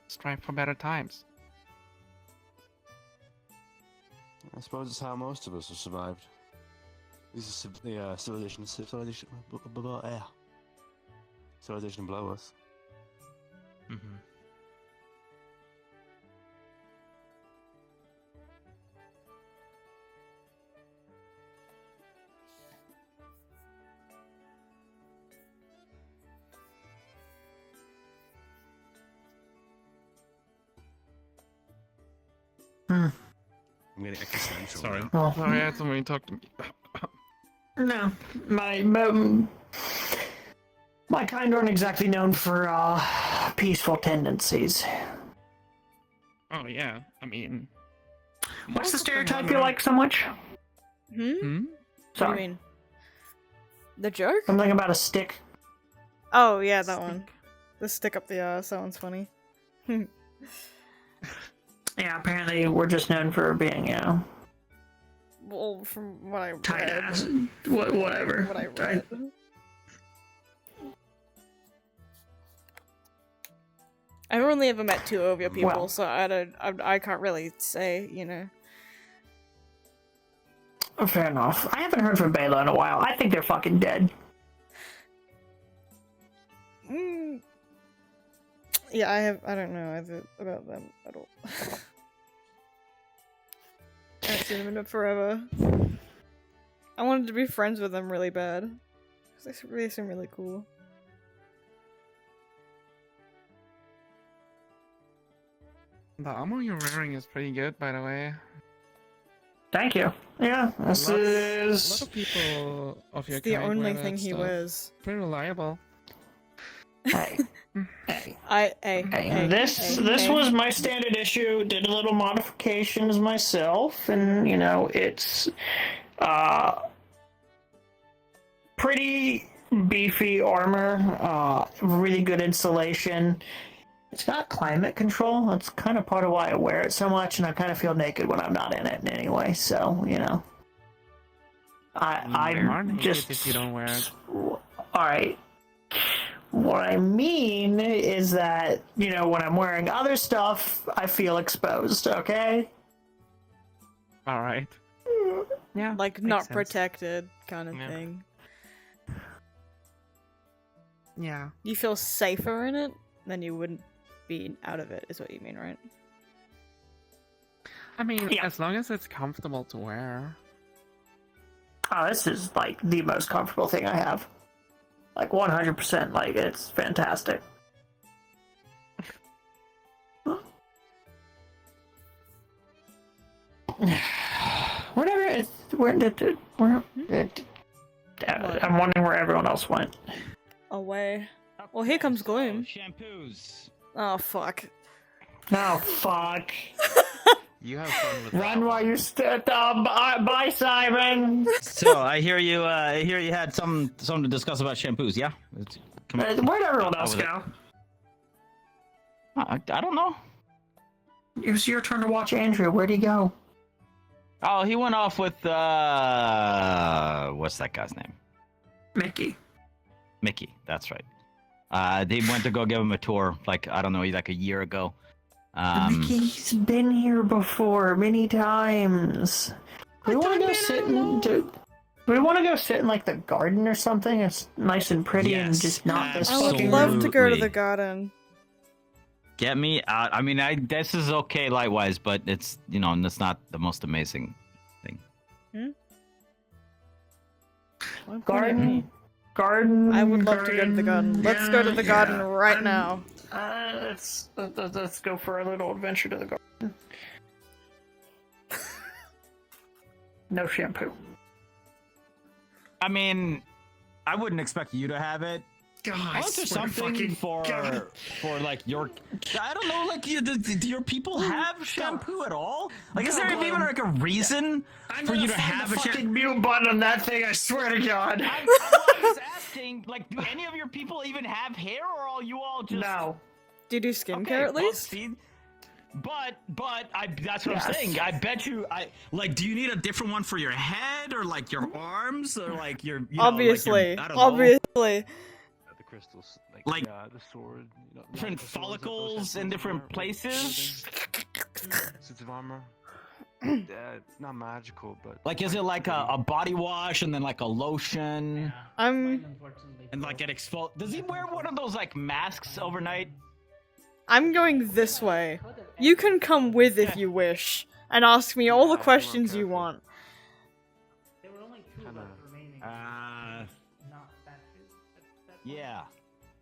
strive for better times. I suppose it's how most of us have survived. This is the civilization below us. Mm-hmm. I'm getting existential. Sorry. now. Sorry, I had somebody talk to me. No, my kind aren't exactly known for peaceful tendencies. Oh yeah, I mean... What's the stereotype you like so much? Hmm? What do Sorry. you mean? The joke? Something about a stick. Oh, yeah, that one. The stick up the ass, that one's funny. Yeah, apparently we're just known for being, Well, from what I read. tight ass. Whatever. What I read. I've only ever met two of your people, Well. so I can't really say, Fair enough. I haven't heard from Bela in a while. I think they're fucking dead. Yeah, I don't know about them at all. I haven't seen them in forever. I wanted to be friends with them really bad. They really seem really cool. The armor you're wearing is pretty good, by the way. Thank you. Yeah, this A is... lot of people of your It's the kind only wear that thing he stuff. wears. Pretty reliable. Hey. This was my standard issue. Did a little modifications myself, and it's pretty beefy armor. Really good insulation. It's got climate control. That's kind of part of why I wear it so much, and I kind of feel naked when I'm not in it anyway. So I'm just if you don't wear it. all right. What I mean is that, when I'm wearing other stuff, I feel exposed, okay? Alright. Yeah. Like, makes not sense. protected kind of thing. Yeah. You feel safer in it than you wouldn't be out of it, is what you mean, right? I mean, as long as it's comfortable to wear. Oh, this is, like, the most comfortable thing I have. Like, 100%, like, it's fantastic. I'm wondering where everyone else went. Away. Well, here comes Gloom. Shampoos. Oh, fuck. Oh, fuck. You have fun with Run while you bye, Simon! So I hear you. I hear you had something to discuss about shampoos. Yeah. Where'd everyone else with go? I don't know. It was your turn to watch Andrew. Where'd he go? Oh, he went off with what's that guy's name? Mickey. Mickey. That's right. They went to go give him a tour, like I don't know, like a year ago. Mickey's been here before many times. Do we want to go sit in? Do we want to go sit in like the garden or something? It's nice and pretty and just not this I would fucking. love to go to the garden. Get me out. I mean, this is okay light-wise, but it's it's not the most amazing thing. Garden. Garden. I would love to go to the garden. Let's go to the garden right now. Let's go for a little adventure to the garden. No shampoo. I mean, I wouldn't expect you to have it. God, Unless there's something for like your, I don't know, like do your people have shampoo at all? Like, is there even like a reason for you to have a fucking mute button on that thing? I swear to God. I was asking, like, do any of your people even have hair, or are you all just? No. Do you do skincare at least? See, but that's what I'm saying. I bet you, do you need a different one for your head, or like your arms, or like your, obviously, like your, I don't know. Obviously. The crystals, Like the sword, different follicles in different places. Suits of armor. It's not magical, but Like, is it like a body wash and then like a lotion? And like an exfol. Does he wear one of those like masks overnight? I'm going this way. You can come with if you wish, and ask me all the questions you want. Yeah.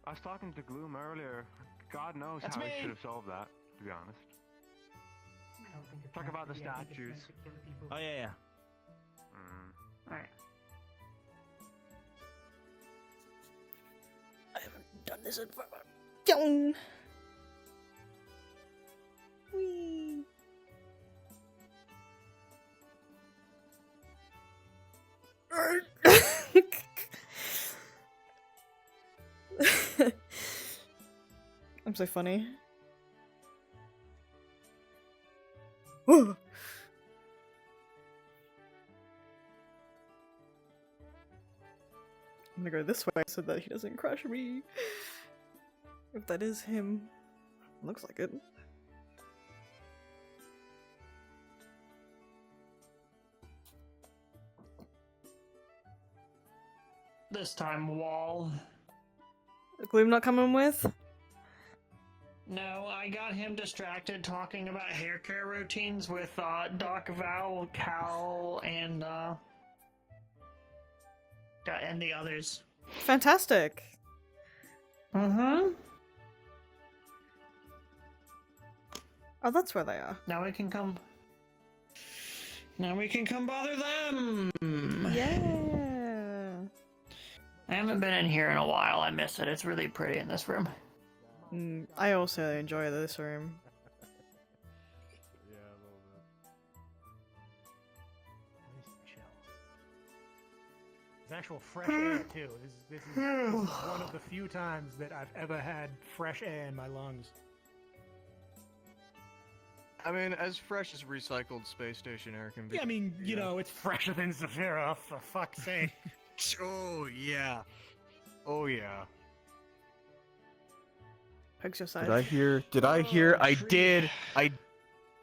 I was talking to Gloom earlier. God knows That's how me. I should have solved that, to be honest. Talk about the statues. Oh yeah. Alright. I haven't done this in forever. Dong. Whee. I'm so funny. I'm gonna go this way so that he doesn't crush me. If that is him. Looks like it. This time, Wall. Gloom not coming with? No, I got him distracted talking about hair care routines with Doc, Val, Cal, and the others. Fantastic. Mm-hmm. Oh, that's where they are. Now we can come bother them. Yeah. I haven't been in here in a while. I miss it. It's really pretty in this room. I also enjoy this room. Yeah, a little bit. Nice and chill. There's actual fresh air too. This is one of the few times that I've ever had fresh air in my lungs. I mean, as fresh as recycled space station air can be. Yeah, I mean, you know, it's fresher than Zafira, for fuck's sake. Oh yeah. Oh yeah. Pokes your side. Did I hear? I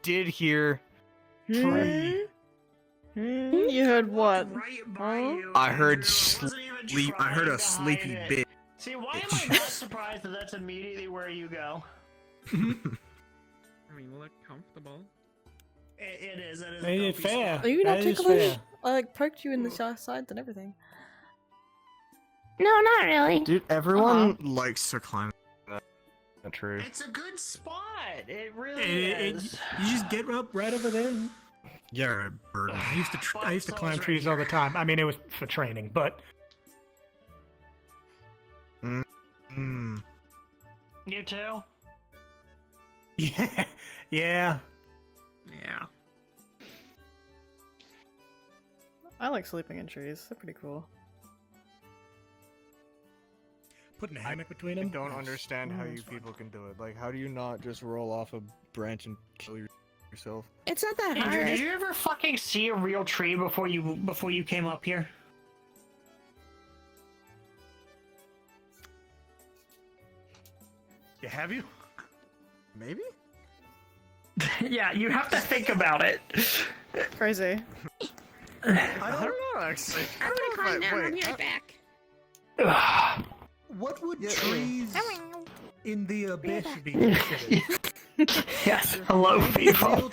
did hear. You heard what? Huh? I heard sleep. I heard a sleepy bitch. See, why am I not surprised that that's immediately where you go? I mean, look comfortable. It is. It is. Hey, a it's fair. Are you not That is ticklish? fair. I like poked you in the sides and everything. No, not really. Dude, everyone likes to climb that tree. It's a good spot. It really is. You just get up right over there. Yeah, bird. I used to climb trees all the time. I mean, it was for training, but You too? yeah, yeah. Yeah. I like sleeping in trees. They're pretty cool. Putting a hammock between I them. don't understand how you people can do it. Like, how do you not just roll off a branch and kill yourself? It's not that Andrew, hard. did you ever fucking see a real tree before you came up here? Yeah, have you? Maybe? Yeah, you have to think about it. Crazy. I don't know, actually. I'm gonna climb down. I'll be right back. What would trees in the abyss be considered? Yes, hello, people.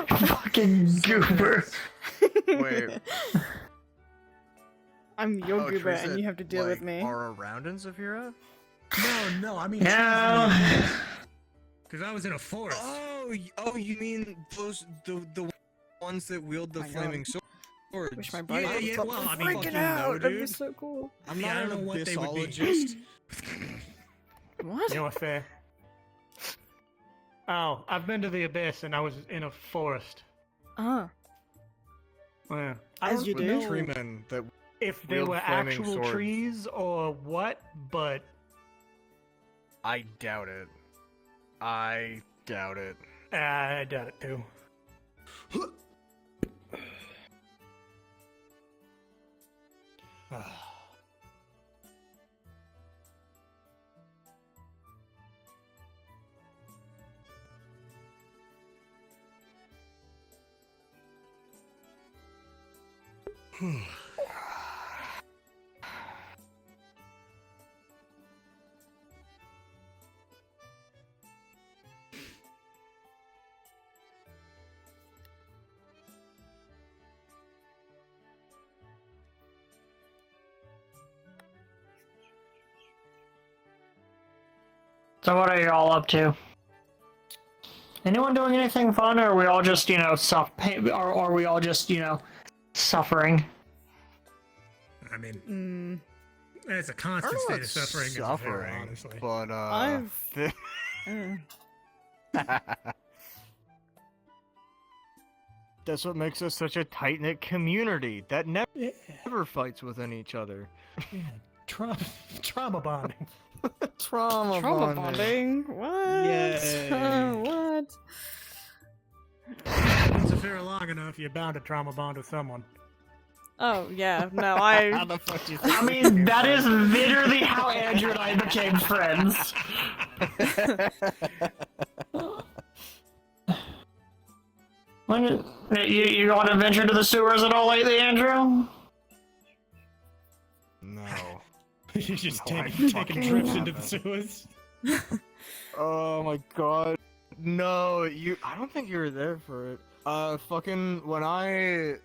Fucking goober. Wait. I'm your Oh, goober Teresa, and you have to deal with me. Are around in Zafira? No, I mean. Yeah. Because I was in a forest. Oh, you mean the ones that wield the My flaming God. swords? Wish my body Yeah, would yeah, stop well, I mean, freaking fucking out. no, That'd be dude. so cool. I'm Yeah, not I an don't know what they would be. abyssologist. What? You know what, fair? Oh, I've been to the abyss and I was in a forest. Ah. Yeah. As don't you With do. the treemen that if they wield were flaming actual swords. trees or what, but I doubt it. I doubt it. I doubt it too. So what are you all up to? Anyone doing anything fun, or are we all just, you know, or are we all just, you know, suffering? I mean, it's a constant state of suffering. Suffering, honestly. but that's what makes us such a tight knit community that never fights within each other. Yeah, trauma bonding. Trauma bonding? What? Yay. What? If you're fair long enough, you're bound to trauma bond with someone. Oh, yeah. No, I... How the fuck do you think I mean, that is literally how Andrew and I became friends. You want to venture to the sewers at all lately, Andrew? No. You're just No, taking trips into the sewers. Oh my god. No, I don't think you were there for it. Fucking when I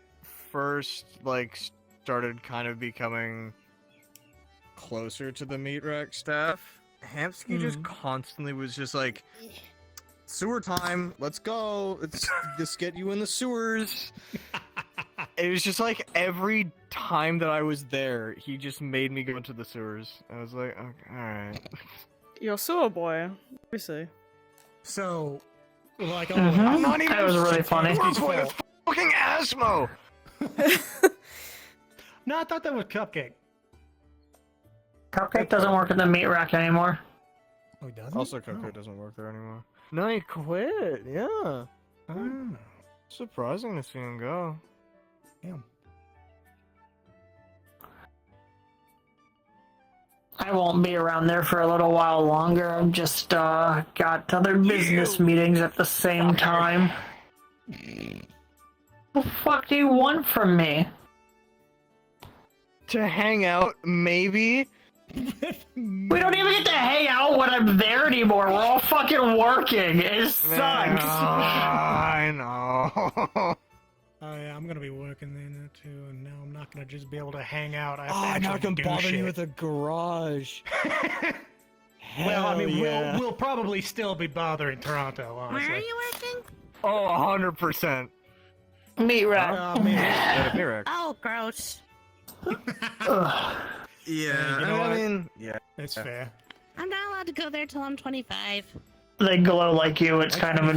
first started kind of becoming closer to the meat rack staff, Hamsky just constantly was just like, sewer time, let's go, let's get you in the sewers. It was just like every time that I was there, he just made me go into the sewers. I was like, okay, alright. You're a sewer boy. Let me see. So, like, I'm not even that was really funny. boy, it's fucking Asmo! No, I thought that was Cupcake. Cupcake doesn't work at the meat rack anymore. Oh, he doesn't? Also, Coco doesn't work there anymore. No, he quit, yeah. Surprising to see him go. Damn. I won't be around there for a little while longer. I've just got other business meetings at the same time. What the fuck do you want from me? To hang out, maybe? We don't even get to hang out when I'm there anymore. We're all fucking working. It sucks. I know. Oh yeah, I'm gonna be working there too, and now I'm not gonna just be able to hang out. I have Oh, to I'm not actually gonna do bother shit. you with a garage. Well, I mean, yeah. we'll probably still be bothering Toronto, honestly. Where are you working? Oh, 100%. Meat rack. Meat rack. Oh, gross. Yeah, you know what? I mean, yeah. It's fair. I'm not allowed to go there till I'm 25. They glow like you. It's kind of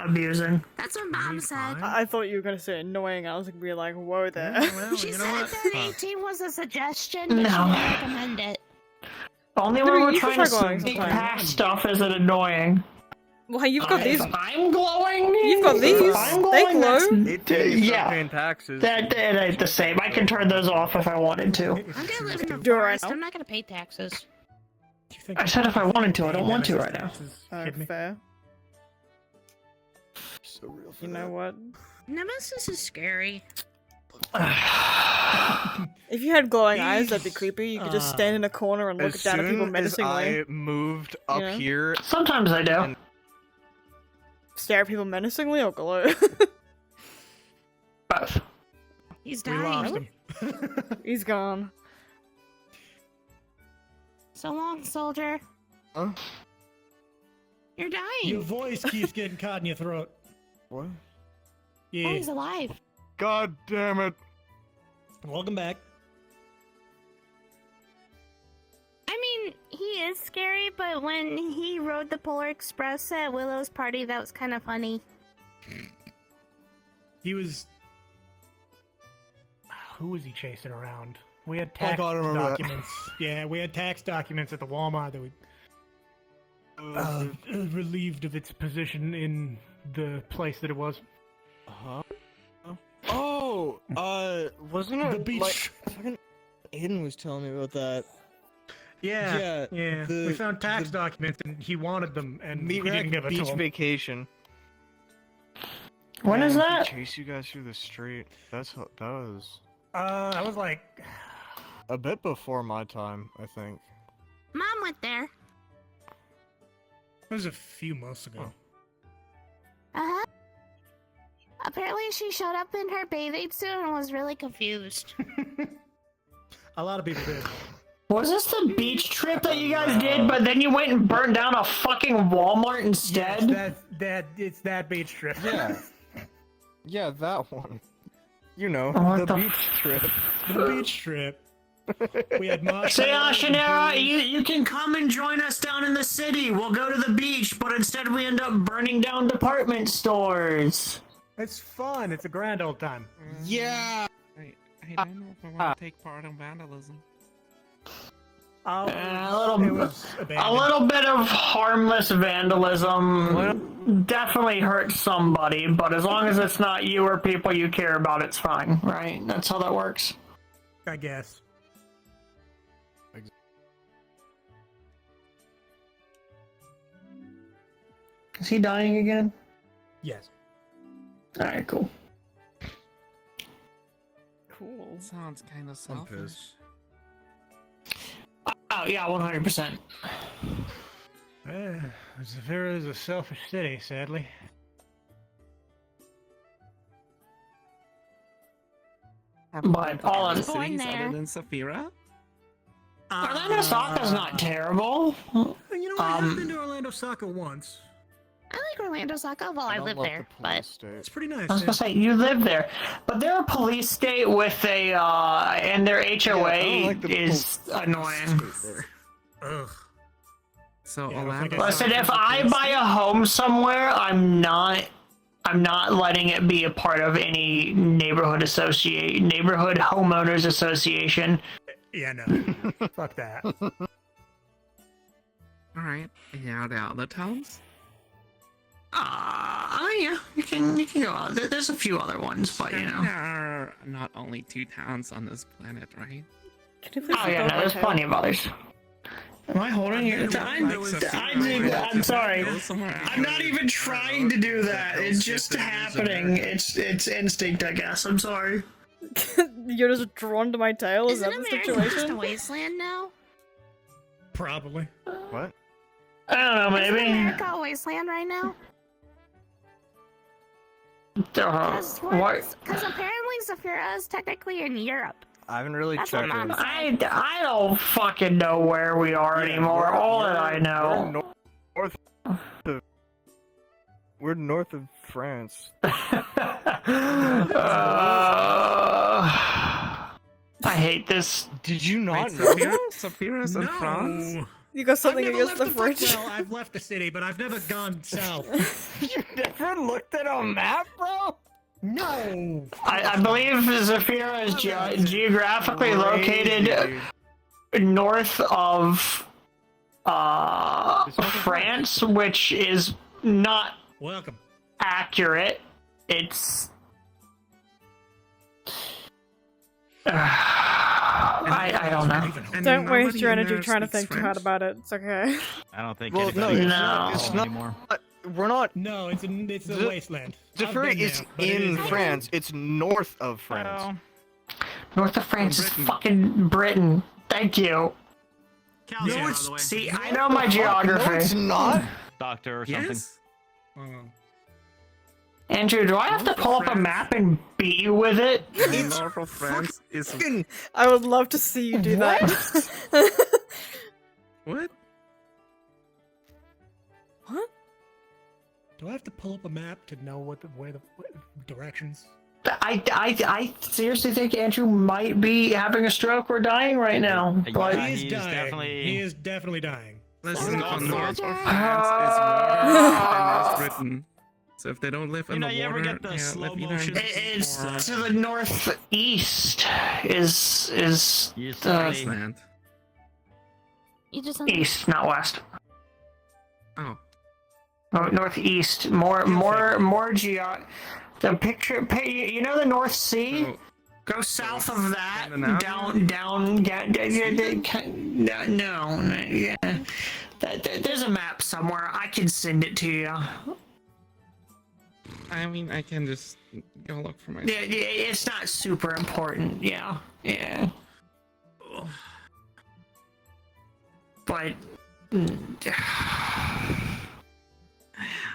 amusing. That's what Mom said. I thought you were gonna say annoying. I was gonna be like, whoa there. She said that 18 was a suggestion, but she No. didn't recommend it. Only Maybe when we're you should trying to try glowing sneak sometime. past stuff is it annoying. Well, you've got these. If I'm glowing. You've got these. If I'm They glowing, glow. yeah. Paying taxes. That ain't the same. I can turn those off if I wanted to. I'm gonna live in a Do it right forest. now. I'm not gonna pay taxes. I said if I wanted to. I don't want to right now. Fair. So real for You know what? Nemesis is scary. If you had glowing eyes, that'd be creepy. You could just stand in a corner and look As down at people soon as menacingly. I moved up Yeah. here, Sometimes I do. Stare at people menacingly or glow? Both. He's We dying. lost him. He's gone. So long, soldier. Huh? You're dying. Your voice keeps getting caught in your throat. What? Yeah. Oh, he's alive. God damn it. Welcome back. I mean, he is scary, but when he rode the Polar Express at Willow's party, that was kind of funny. He was. Who was he chasing around? We had Oh tax God, I remember that. documents. Yeah, we had tax documents at the Walmart that we relieved of its position in the place that it was. Huh? Oh, wasn't it The beach. like fucking Aiden was telling me about that? Yeah. the- We found tax documents and he wanted them, and we Meet didn't give it to beach him. vacation. When is that? Chase you guys through the street. That was I was like, a bit before my time, I think. Mom went there. it was a few months ago. Uh-huh. Apparently she showed up in her bathing suit and was really confused. A lot of people did. Was this the beach trip that you guys did, but then you went and burned down a fucking Walmart instead? Yes, it's that beach trip. Yeah. Yeah, that one. You know, What the the beach trip. The beach trip. We had Say, marshmallows and Shanara, booze. you can come and join us down in the city. We'll go to the beach, but instead we end up burning down department stores. It's fun. It's a grand old time. Yeah. I don't know if I want to take part in vandalism. A It was abandoned. little bit of harmless vandalism definitely hurts somebody, but as long as it's not you or people you care about, it's fine, right? That's how that works. I guess. Is he dying again? Yes. Alright, cool. Cool. Sounds kind of selfish. Oh, yeah, 100%. Zafira is a selfish city, sadly. But all in... cities there. other than Saphira? Orlando Saka's not terrible. You know, I have been to Orlando Saka once. I like Orlando Saka. Well, I live there, but It's pretty nice. I was gonna say, you live there. But they're a police state with a, and their HOA is annoying. Ugh. So Yeah, I don't Orlando. think I Listen, saw if the I police buy state. a home somewhere, I'm not letting it be a part of any neighborhood homeowners association. Yeah, no. Fuck that. Alright, yeah, the other towns? Yeah, you can go out. There's a few other ones, but you know. There are not only 2 towns on this planet, right? Oh yeah, no, there's plenty of others. Am I holding you? I'm sorry. I'm not even trying to do that. It's just happening. It's instinct, I guess. I'm sorry. You're just drawn to my tail? Is isn't that the America just a situation? wasteland now? Probably. What? I don't know, Isn't maybe. America a wasteland right now? Because apparently Zafira is technically in Europe. I haven't really That's checked what Mom it. said. I don't fucking know where we are anymore. All that I know. We're north of France. I hate this. Did you not Wait, know that? Saphira's in France? You got something I've never against the left French? Well, I've left the city, but I've never gone south. You never looked at a map, bro? No. I believe Zafira is geographically located north of France, which is not Welcome. accurate. It's I don't know. Don't waste your nobody in energy there trying to speaks think too hard French? about it. It's okay. I don't think Well, no, anybody it's No. not. It's not. anymore. We're not. No, it's a wasteland. I've Zafira been is there, but it in is a France. It's north of France. North of France is fucking Britain. Thank you. Cal's here, by the way. See, I know my geography. No, it's not. Doctor or something. Yes? Andrew, do I have to pull up a map and beat you with it? North of France is I would love to see you do that. what? What? Do I have to pull up a map to know what directions? I seriously think Andrew might be having a stroke or dying right now. But He is dying. He is definitely dying. Listen, on North of France is water and is Britain. So if they don't live in the water, you ever get the slow motion? it's to the northeast. Is Iceland. You just east, not west. Oh. Northeast. More The picture, you know the North Sea? Go south of that, down, no, yeah. There's a map somewhere. I can send it to you. I mean, I can just go look for myself. Yeah, it's not super important. Yeah. But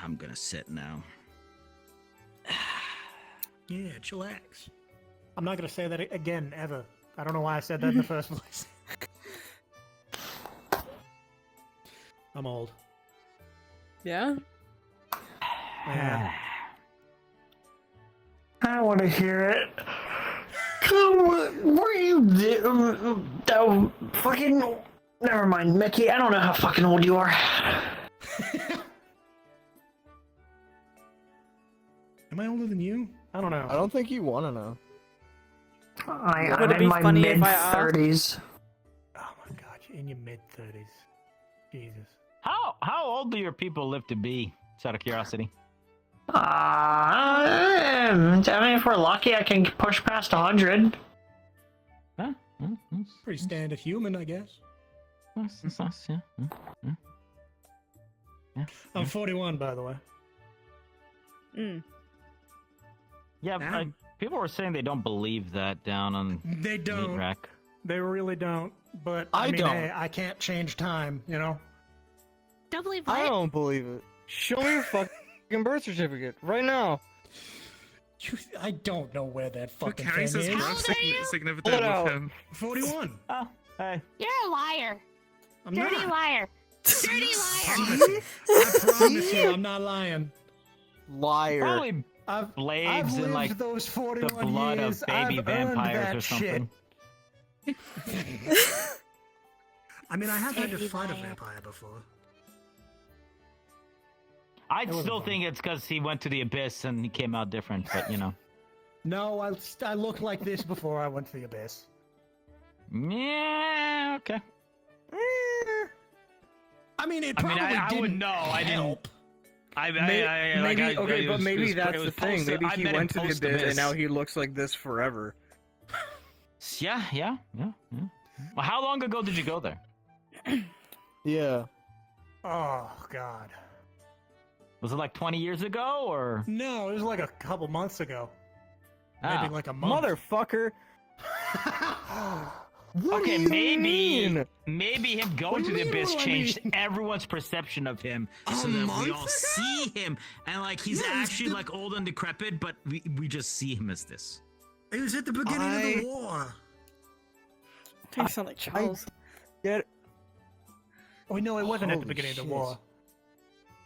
I'm gonna sit now. Yeah, chillax. I'm not gonna say that again, ever. I don't know why I said that in the first place. I'm old. Yeah? Yeah. I don't want to hear it. What are you fucking... Never mind, Mickey. I don't know how fucking old you are. Am I older than you? I don't know. I don't think you want to know. I'm in my mid-30s. Oh my god, you're in your mid-30s. Jesus. How old do your people live to be? Just out of curiosity. I mean, if we're lucky, I can push past 100. Huh? Pretty standard human, I guess. That's nice, yeah. I'm 41, by the way. Yeah, people were saying they don't believe that down on They don't. Meat-Rack. They really don't. But I mean, don't. Hey, I can't change time, you know? Don't believe I don't believe it. Show me your fucking birth certificate right now. I don't know where that Who fucking carries thing his is. birth significant Pull it with out. him? 41. Oh, hey. You're a liar. I'm Dirty not. liar. Dirty liar. I promise you, I'm not lying. Liar. Probably I've blades lived and like those the 41 blood years. of baby I've earned vampires that or something. shit. I mean, I have had to fight a vampire before. I'd still think it's because he went to the abyss and he came out different, but you know. No, I looked like this before I went to the abyss. Yeah, okay. I mean, it probably I would didn't know. I didn't. help. Maybe that's the thing. Maybe he went to the abyss and now he looks like this forever. Yeah. Well, how long ago did you go there? Yeah. Oh, God. Was it like 20 years ago, or? No, it was like a couple months ago. Ah. Maybe like a month. Motherfucker. What Okay, do you maybe mean? him going What to do the you mean, abyss what do I mean? changed everyone's perception of him, A so that we month all ago? see him, and like he's Yeah, it's actually like old and decrepit, but we just see him as this. It was at the beginning of the war. You sound like Charles. Get. Oh, no, it wasn't at the Holy beginning of shit. the war.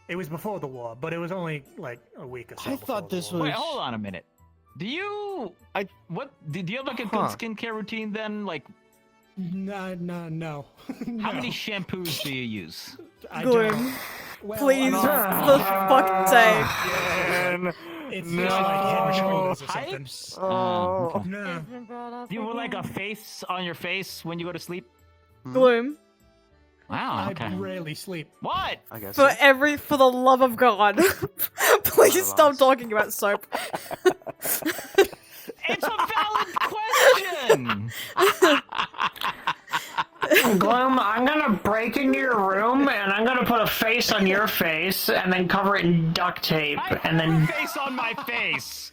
It was before the war, but it was only like a week or so. I thought this was. Wait, hold on a minute. Do you? Do you have like a good skincare routine then? Like, no. how many shampoos do you use? Glim, please, for the fuck's sake. It's just like Head and Shoulders or something. Pipes? Oh. Okay. No. Do you put like a face on your face when you go to sleep? Gloom, Wow. Okay. I rarely sleep. What? I guess. for the love of God, please stop talking about soap. It's a valid question. Gloom, I'm gonna break into your room and I'm gonna put a face on your face and then cover it in duct tape and then. Face on my face.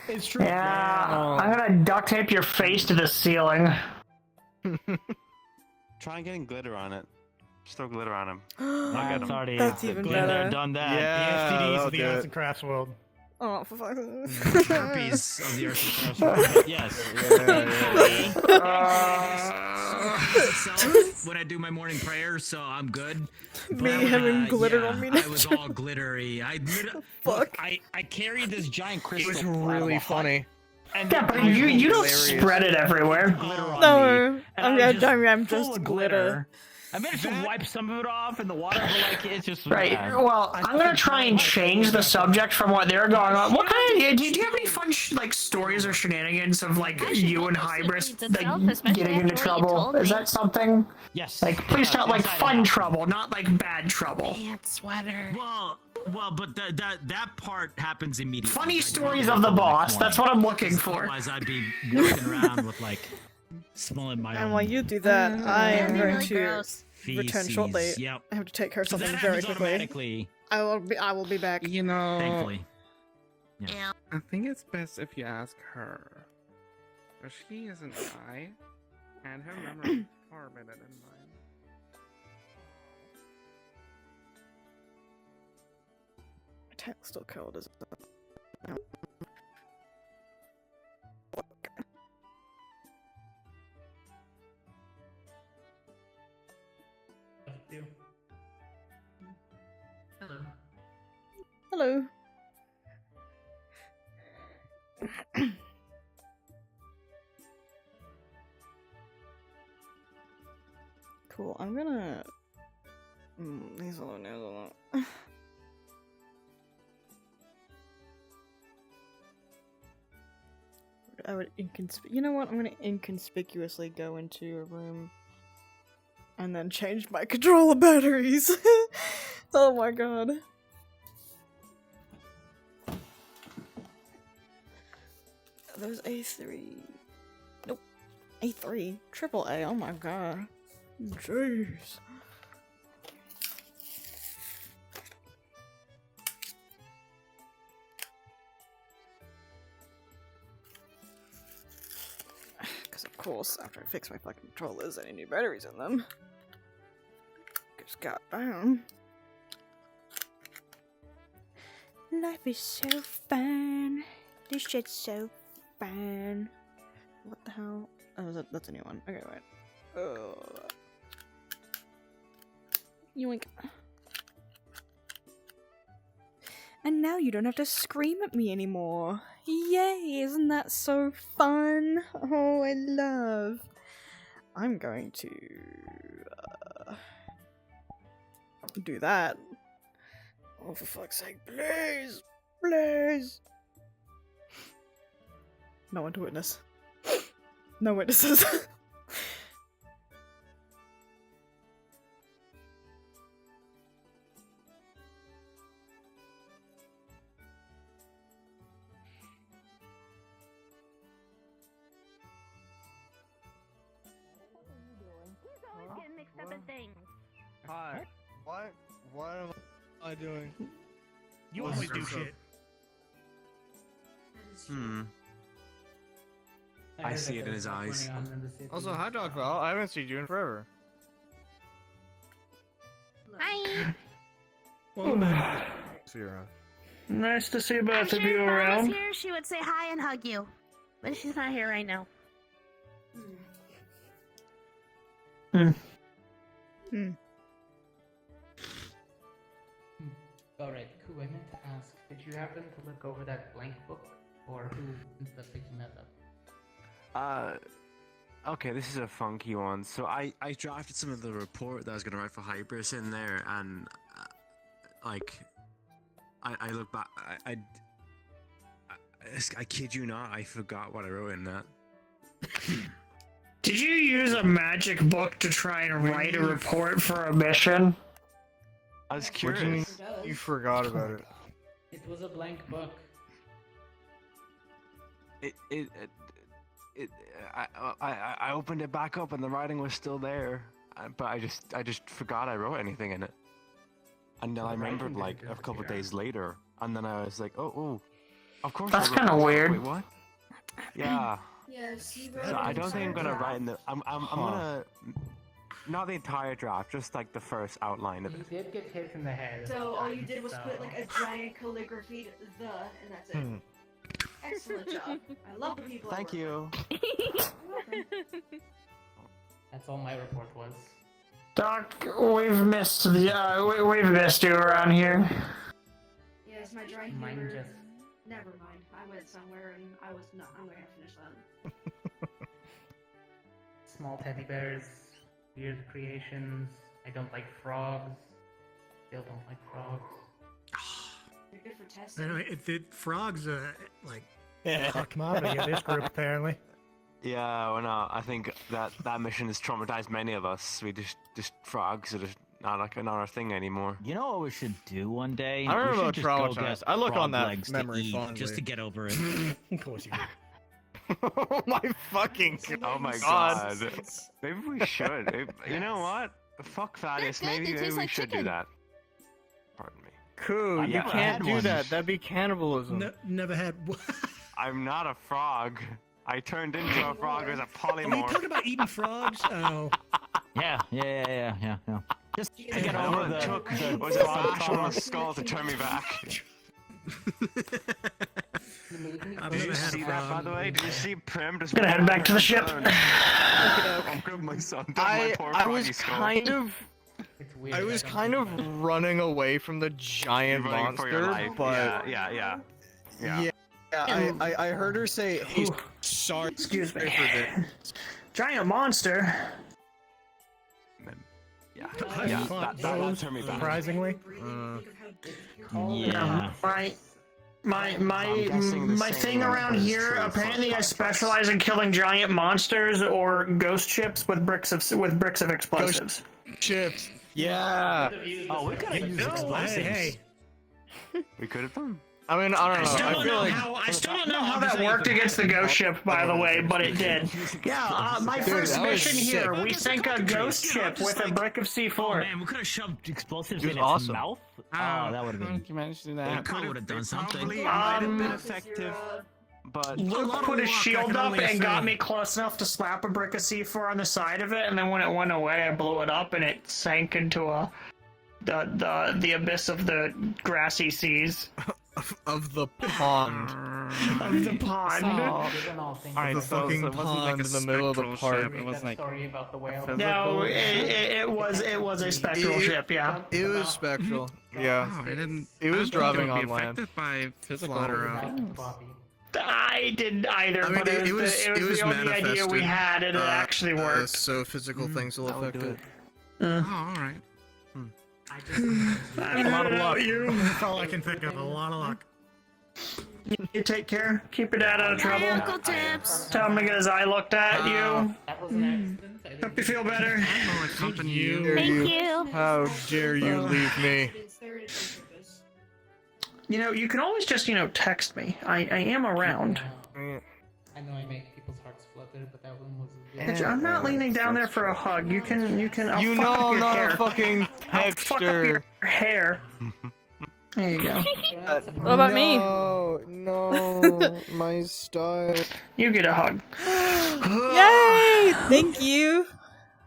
It's true. Yeah, I'm gonna duct tape your face to the ceiling. Try getting glitter on it. Just throw glitter on him. That's already. That's even been better. there, done that. Yeah. The STDs that'll of the do arts it. and crafts world. Oh, for fuck's sake. Herpes of the Earth. Yes. When I do my morning prayer, so I'm good. Me having glitter on me I was all glittery. Fuck. I carried this giant crystal. It was really funny. And yeah, but you don't spread it everywhere. No, I'm just glitter. I managed to wipe some of it off in the water, but like it's just right. Well, I'm gonna try and change the subject from what they're going on. What kind of do you have any fun like stories or shenanigants of like you and Hybris like getting into trouble? Is that something? Yes. Like, please tell like fun trouble, not like bad trouble. Pants sweater. Well, but that part happens immediately. Funny stories of the boss. That's what I'm looking for. Otherwise, I'd be walking around with like smelling my And own. while you do that, I am going really to gross. return shortly. Yep. I have to take care of something that very happens quickly. automatically. I will be back. You know, Thankfully. Yeah. I think it's best if you ask her. But she is an eye, and her memory is far better than mine. My tail's still cold, is it? Hello. Hello. Cool. I'm gonna. These are no. I would you know what? I'm gonna inconspicuously go into a room and then change my controller batteries. Oh my god. Those A3. Nope. A3. Triple A. Oh my god. Jeez. Because of course, after I fix my fucking controllers, I need new batteries in them. Because goddamn. Life is so fun. This shit's so fun. What the hell? Oh, that's a new one. Okay, wait. Oh. Yoink. And now you don't have to scream at me anymore. Yay, isn't that so fun? Oh, I love. I'm going to do that. Oh, for fuck's sake, please! Please! No one to witness. No witnesses. Getting mixed up in things. Hi. What? What am I doing? You always do shit. I see it in his eyes. Also, hi, Dog Val. I haven't seen you in forever. Hi. See you around. Nice to see both I'm of sure you if Mom around. was here, she would say hi and hug you. But she's not here right now. Alright, cool. I meant to ask, did you happen to look over that blank book? Or who ended up picking that up? Okay, this is a funky one. So I drafted some of the report that I was gonna write for Hybris in there, and like I look back, I kid you not, I forgot what I wrote in that. Did you use a magic book to try and write a report for a mission? I was What do you mean curious. you forgot about it? It was a blank book. I opened it back up and the writing was still there, but I just forgot I wrote anything in it. And then I remembered like a couple of days later, and then I was like, oh, of course. That's I wrote kind of this. weird. Wait, what? Yeah. Yes, you So I don't think I'm gonna write in the. I'm gonna. not the entire draft, just like the first outline of He it. did get hit in the head. So all you did was so- put like a giant calligraphy the, and that's it. Excellent job. I love the people. Thank you. That's all my report was. Doc, we've missed we've missed you around here. Yes, my dry Mine humor. just- Never mind. I went somewhere and I was not. I'm gonna finish that. Small teddy bears, weird creations. I don't like frogs. Still don't like frogs. They're good for testing. Anyway, frogs like a commodity of this group apparently. Yeah, well, no, I think that mission has traumatized many of us. We just frogs are just not our thing anymore. You know what we should do one day? I don't We know should about just go traumatized. get I look frog on that legs to memory eat fondly. just to get over it. Of course you do. Oh my fucking Oh my god. god. Maybe we should. You know what? Fuck Thaddeus. They're good, Maybe they taste we like should do chicken. that. Pardon me. Cool, I've you never can't had do one. that. That'd be cannibalism. Never had. I'm not a frog. I turned into a frog as a Are we polymorph. talking about eating frogs? Oh. Yeah. Just to get All over it the took the was a frog flash on trauma. the skull to turn me back. I've Did never you had see a that, by frog. the way? Did you see Prim just... Gonna head back to the ship. I'm good, my son. My poor I was froggy skull. kind of It's weird. I was don't kind do of that. running away from the giant Running for your monster, life. but Yeah. I heard her say, "Hey, sorry." Excuse me. for this." Giant monster. Yeah, I yeah, fought that those, turned me back. surprisingly. Yeah. My I'm guessing the same thing around is here. true for Apparently, I Black specialize in killing giant monsters or ghost ships with bricks of explosives. Chips. Yeah. Oh, we could have used Hey. We could have done. I mean, I don't know. I feel like I still don't know how that worked against the ghost ship, by the way, but it did. Yeah, my Dude, first that was mission sick. here, we sank a ghost ship with a brick of Oh C4. man, we could have shoved explosives It was in its awesome. mouth. Oh, that would have How been. did you manage to do I that? would have done something. Probably might have been effective, but Luke lot of put his luck, I shield can up only and got assume. me close enough to slap a brick of C4 on the side of it, and then when it went away, I blew it up and it sank into the abyss of the grassy seas of the pond. of the pond. Given all things, Alright, the it's fucking it wasn't like pond a in the middle of the spectral park. ship, it was that like story about the whale. No, it was a spectral ship, yeah. It was spectral. Yeah. Oh, I didn't. It was I didn't driving think it would on be land. affected by physical. Bobby. I didn't either, I mean, but it was the only idea we had, and it actually worked. So physical things will affect it. Oh, all right. A lot of luck. That's all I can think of. A lot of luck. You take care. Keep your dad out of trouble. Uncle Tips. Tell him to get his eye looked at. You. That was an accident. I didn't Hope you feel better. I don't accompany you. Thank you. How dare you leave me? You know, you can always just, text me. I am around. I know I make people's hearts flutter, but that one was. I'm not leaning down there for a hug. You can. I'll You fuck know up I'm your not hair. a fucking I'll fuck up your texter. hair. There you go. What about me? No, my style. You get a hug. Yay! Thank you.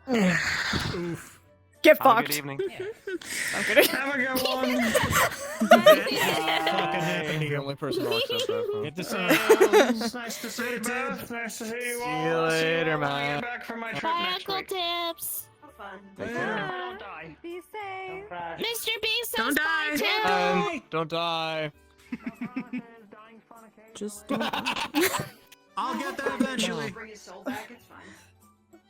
Oof. Get have a good fucked. evening. I'm kidding. Have a good one. Fucking happened to The you. only person who accept that. Get this It's nice to see you both. Nice to see you all. See you I'll later, when I man. get back from my trip Bye, next Uncle week. Tips. Have fun. Take care. Don't die. Be safe. Don't crash. Mr. B says Don't bye die. too. Don't die. Just don't. I'll get there eventually. Bring his soul back. It's fine.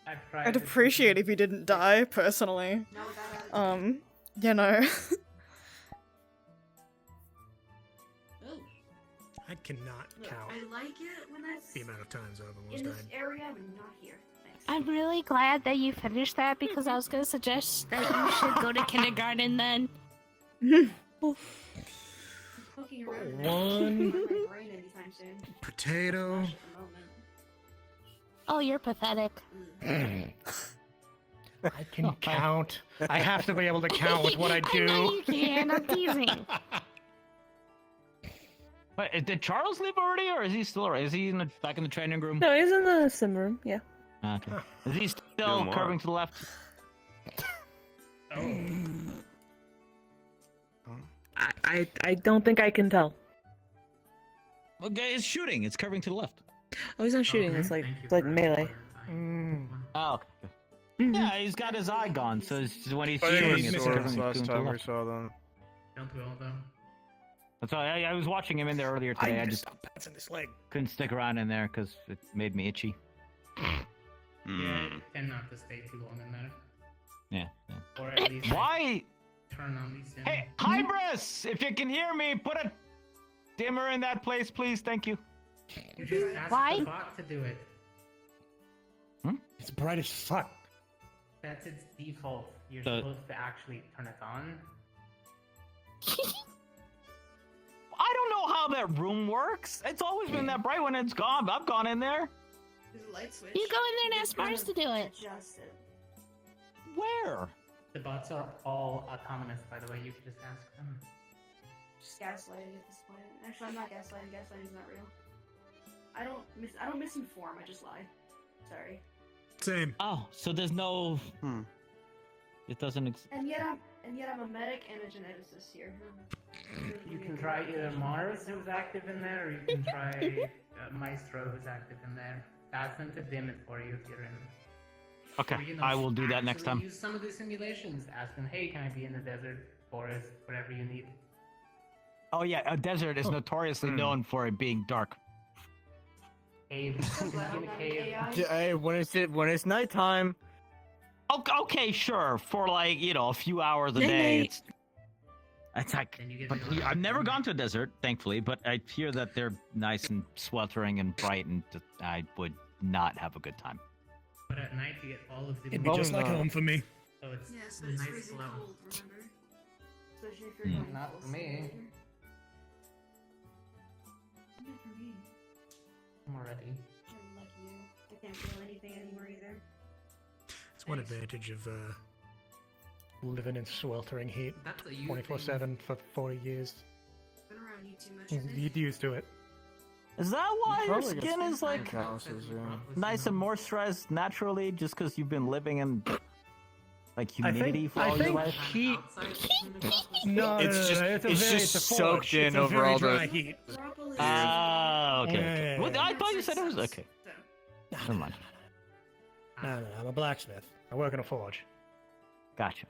I've tried I'd this appreciate if you didn't die, personally. You know. I cannot count I like it when that's the amount of times I've almost in this died. area, but not here. Thanks. I'm really glad that you finished that because I was gonna suggest that you should go to kindergarten then. Looking around. One My brain anytime soon. potato. At the moment. Oh, you're pathetic. I can count. I have to be able to count with what I I know do. you can. I'm teasing. Wait, did Charles leave already, or is he still? Is he back in the training room? No, he's in the sim room. Yeah. Okay. Is he still Doing what? curving to the left? I don't think I can tell. Okay, it's shooting. It's curving to the left. Oh, he's not shooting. It's like melee. Oh, okay. Yeah, he's got his eye gone, so it's, when he's I think shooting, he it's saw curving us to last the time we left. saw them. Don't we all though? That's why I was watching him in there earlier today. I just That's in this leg. couldn't stick around in there because it made me itchy. Yeah, tend not to stay too long in there. Yeah. Or at least Why? turn on these. Hey, Hybris! If you can hear me, put a dimmer in that place, please. Thank you. You just ask the bot to do it. It's bright as fuck. That's its default. You're The- supposed to actually turn it on. I don't know how that room works. It's always been that bright when it's gone. I've gone in there. You go in there and ask Mars to do it. Where? The bots are all autonomous, by the way. You can just ask them. Just gaslighting at this point. Actually, I'm not gaslighting. Gaslighting's not real. I don't misinform. I just lie. Sorry. Same. Oh, so there's no. It doesn't. And yet I'm a medic and a geneticist here. You can try either Mars, who's active in there, or you can try Maestro, who's active in there. Ask them to dim it for you if you're in. Okay, Or, you know, I will do that next actually time. Use some of the simulations. Ask them, hey, can I be in the desert, forest, whatever you need. Oh yeah, a desert is notoriously known for it being dark. Cave. In a cave. Hey, when it's nighttime. Okay, sure. For like a few hours a day. It's like, but I've never gone to a desert, thankfully. But I hear that they're nice and sweltering and bright, and I would not have a good time. But at night you get all of the. It'd be just like home for me. So it's but it's nice freezing glow. cold, remember? Especially if you're going Not full for me. spectator. Not for me. I'm already. Lucky you. I can't feel anything anymore either. It's one advantage of living in sweltering heat That's a you 24/7 for 40 years. Been around you too much. I think. You'd used to it. Is that why your Probably skin gets is like calluses, yeah. nice and moisturized naturally, just because you've been living in like humidity for all your life? heat. No, It's just it's it's a just forge. soaked in It's a over very all dry the. heat. Ah, okay. Yeah. Well, I thought you said it was okay. Never mind. No, I'm a blacksmith. I work in a forge. Gotcha.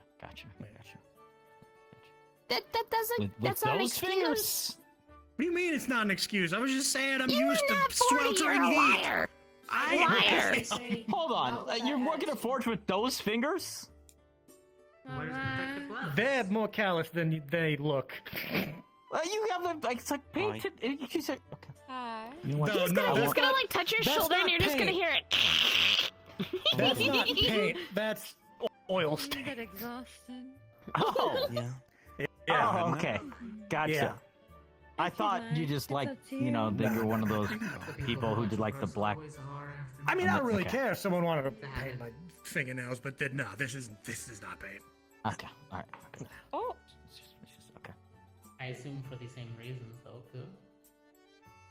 That doesn't. With that's not an those excuse. fingers. What do you mean it's not an excuse? I was just saying I'm You're used to not 40, sweltering you're a heat. liar. I Liar. Hold on. You're working a forge with those fingers? Where's protective glove? They're more callous than they look. You have the like it's like painted. You said okay. You know what? No, He's no, gonna that's not- like touch your that's shoulder and not you're just gonna paint. hear it. That's not paint. That's oil stain. get exhausted. Oh. Yeah. Yeah. Oh, okay. Gotcha. Yeah. I thought you just like, that you're one of those people who did like the black. I mean, I don't really Okay. care if someone wanted to paint my fingernails, but no, this is not paint. Okay, alright. Okay. Oh. It's just okay. I assume for the same reasons, though, too.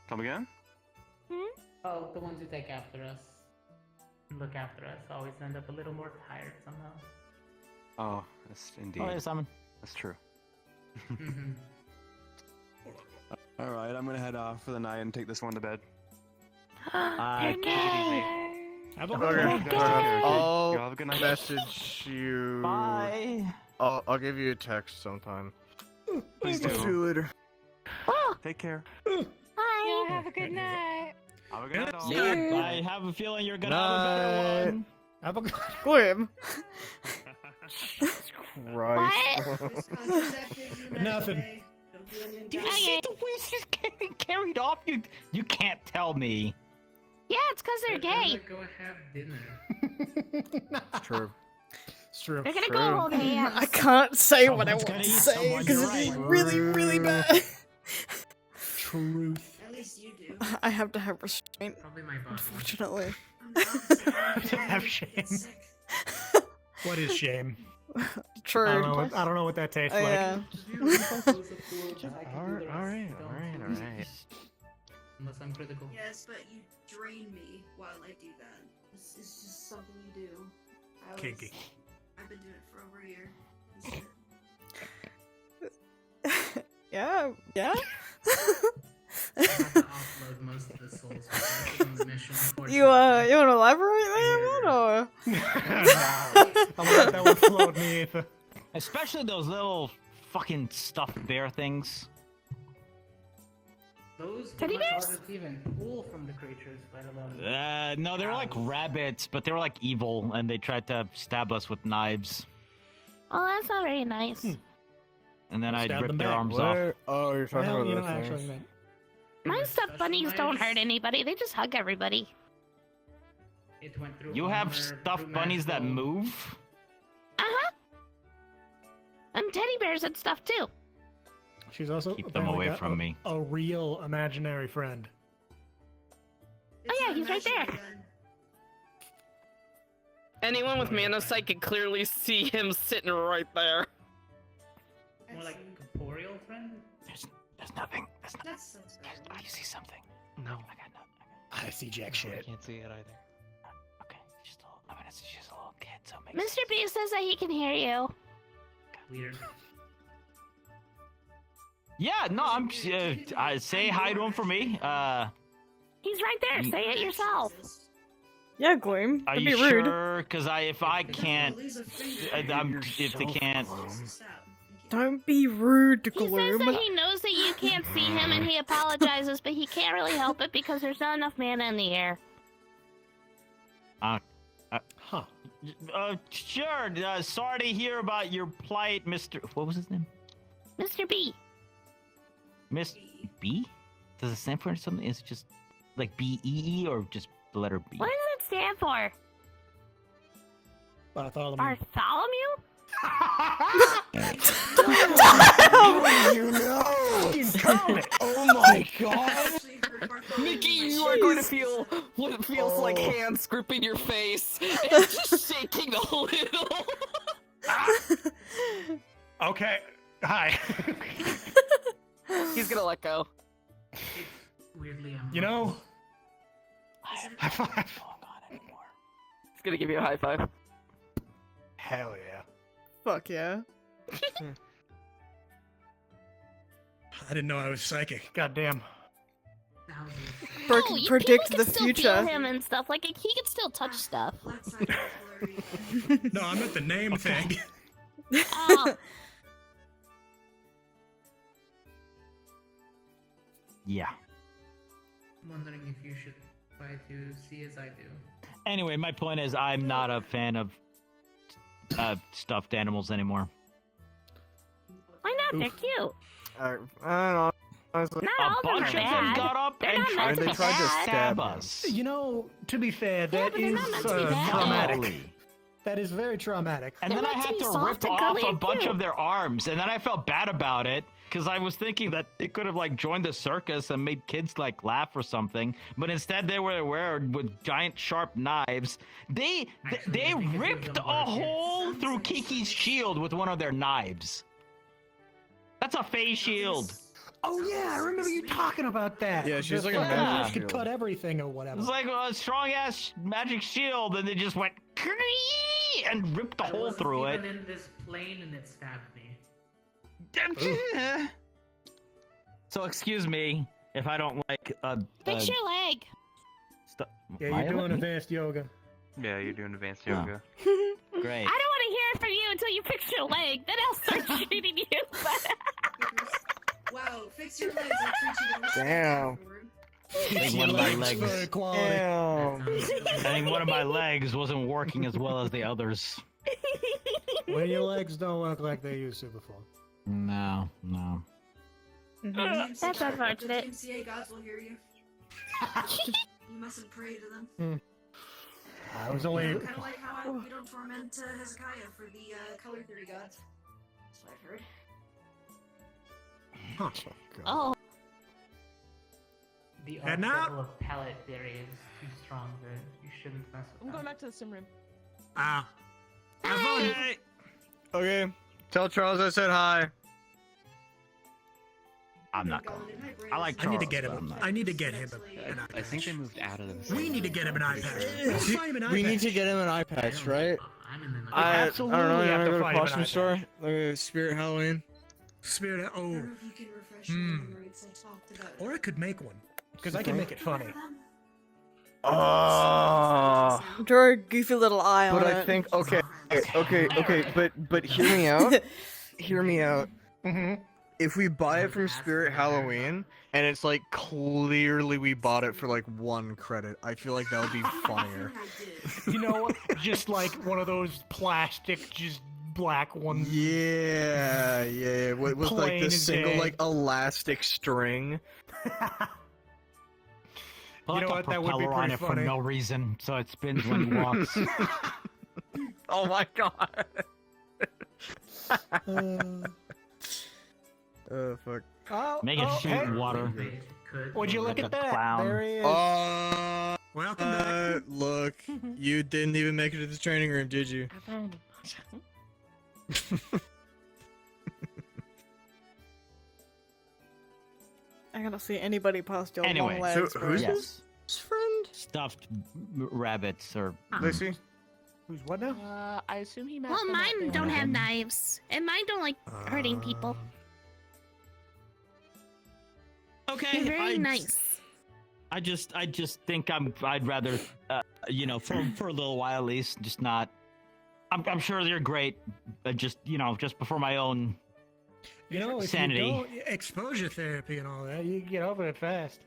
Come again? Oh, the ones who take after us, look after us, always end up a little more tired somehow. Oh, that's indeed. Oh, yeah, Simon. That's true. Mhm. All right, I'm gonna head off for the night and take this one to bed. Good Have a Okay, good Take care. I'll You have a good night. message you. Bye. I'll give you a text sometime. Please I'll see do. you later. Take care. Yeah, have a good night. Have a good night. all. Yeah, I have a feeling you're gonna have a better one. Have a good Glim. Jesus Christ. Nothing. Do you see the way she's getting carried off? You can't tell me. Yeah, it's because they're gay. Go have dinner. It's true. It's true. They're gonna True. go hold hands. I can't say what I Someone's want gonna to eat say someone, because you're it'd be right. really, really bad. Truth. At least you do. I have to have restraint, Probably my boss. unfortunately. Have shame. What is shame? True. I don't know what that tastes like. Yeah. Alright. Unless I'm critical. Yes, but you drain me while I do that. It's just something you do. Kinky. I've been doing it for over a year. Yeah, yeah. I have to offload most of the souls on the mission. You want to elaborate there, or? I'm gonna let that one float me. Especially those little fucking stuffed bear things. Those Teddy were much bears? harder to even pull from the creatures, let alone. No, they were like rabbits, but they were like evil, and they tried to stab us with knives. Oh, that's not very nice. And then I'd Stab rip them their back. arms Where? off. Oh, you're talking Well, about you those know, things. actually, My stuffed bunnies don't hurt anybody. They just hug everybody. It went through You have armor, stuffed through bunnies that magical- move? Uh-huh. And teddy bears and stuff too. She's also Keep them apparently away got from me. A real imaginary friend. Oh yeah, he's right there. Anyone with mana sight can clearly see him sitting right there. More like corporeal friend? There's nothing. Oh, you see something? No. I got nothing. I see jack I shit. can't see it either. Okay, she's just a little kid, so it makes Mr. B says that he can hear you. Weird. Yeah, no, I'm. I say hi to him for me. He's right there. Say it yourself. Yeah, Gloom. Are That'd you be rude. sure? Because if I can't, if they can't. Don't be rude, He says Gloom. that he knows that you can't see him and he apologizes, but he can't really help it because there's not enough mana in the air. Sure. Sorry to hear about your plight, Mr. What was his name? Mr. B. Miss B? Does it stand for something? Is it just like B-E-E or just the letter B? What does it stand for? Bartholomew. Bartholomew? You know! Oh my god! Mickey, you are going to feel what it feels like hands gripping your face and just shaking a little. Okay. Hi. He's gonna let go. Weirdly, You know, high five. He's gonna give you a high five. Hell yeah. Fuck yeah. I didn't know I was psychic. Goddamn. Oh, you predict people the can still future. feel him and stuff. Like, he can still touch stuff. No, I meant the name thing. Oh. Yeah. I'm wondering if you should try to see as I do. Anyway, my point is I'm not a fan of stuffed animals anymore. Why not? They're cute. I don't know. Honestly. Not all of them bunch are of them bad. got up They're and not tried meant they to be tried to bad. stab us. You know, to be fair, that but they're is not meant to be bad. traumatic. Totally. That is very traumatic. And They're then I meant to had be to soft rip and off cuddly a and bunch cute. of their arms, and then I felt bad about it because I was thinking that it could have like joined the circus and made kids like laugh or something, but instead they were with giant sharp knives. They ripped a hole through Kiki's shield with one of their knives. That's a face shield. Oh yeah, I remember you talking about that. Yeah, she's The like a fucking magic knife could shield. cut everything or whatever. It's like a strong ass magic shield, and they just went and ripped a I hole wasn't through even it. in this plane and it stabbed me. So excuse me if I don't like Fix your leg. Yeah, you're doing advanced yoga. Yeah, you're doing advanced Oh. yoga. Great. I don't want to hear it from you until you fix your leg. Then I'll start treating you. Wow, fix your legs. I'll treat you the Damn. I think one of my legs. Damn. I think one of my legs wasn't working as well as the others. When your legs don't work like they used to before. No. That's unfortunate. The DMCA gods will hear you. You mustn't pray to them. I was only. Kind of like how we don't torment Hezekiah for the color theory gods. That's what I've heard. Oh. The And art now- level of palette theory is too strong. You shouldn't mess with I'm that. going back to the sim room. Ah. Okay. Tell Charles I said hi. I'm not going. I like I Charles. need to get him. I need to get him an eye I think patch. they moved out of the. We need to get him an eye patch. Let's buy him an eye We patch. need to get him an eye patch, right? and then I don't know. absolutely You have wanna to go to fight him in costume eye store? patch. Like Spirit Halloween. Spirit. Oh. If you can refresh your memory, 'cause I talked about it. Or I could make one, because I can make it funny. Oh. Draw a goofy little eye on But it. I think okay, but hear me out. Hear me out. If we buy it from Spirit Halloween and it's like clearly we bought it for like 1 credit, I feel like that would be funnier. You know, just like one of those plastic, just black ones. Yeah, with like Plain the as single day. like elastic string. Put You know like what, a that would be propeller on pretty it for funny. no reason, so it spins when he walks. Oh my god. Oh fuck. Oh, Make it shoot hey. water. Would you look Like at a that? clown. There he is. Welcome back. Look, you didn't even make it to the training room, did you? I gotta see anybody past your Anyway, long legs, so bro. who's Yes. this friend? Stuffed rabbits or Lacey? Who's what now? I assume he meant. Well, they're not mine doing don't it. have knives, and mine don't like hurting people. Okay, They're very nice. I just think I'd rather, you know, for a little while at least, just not. I'm sure they're great, but just before my own. You know, if sanity. you don't exposure therapy and all that, you can get over it fast.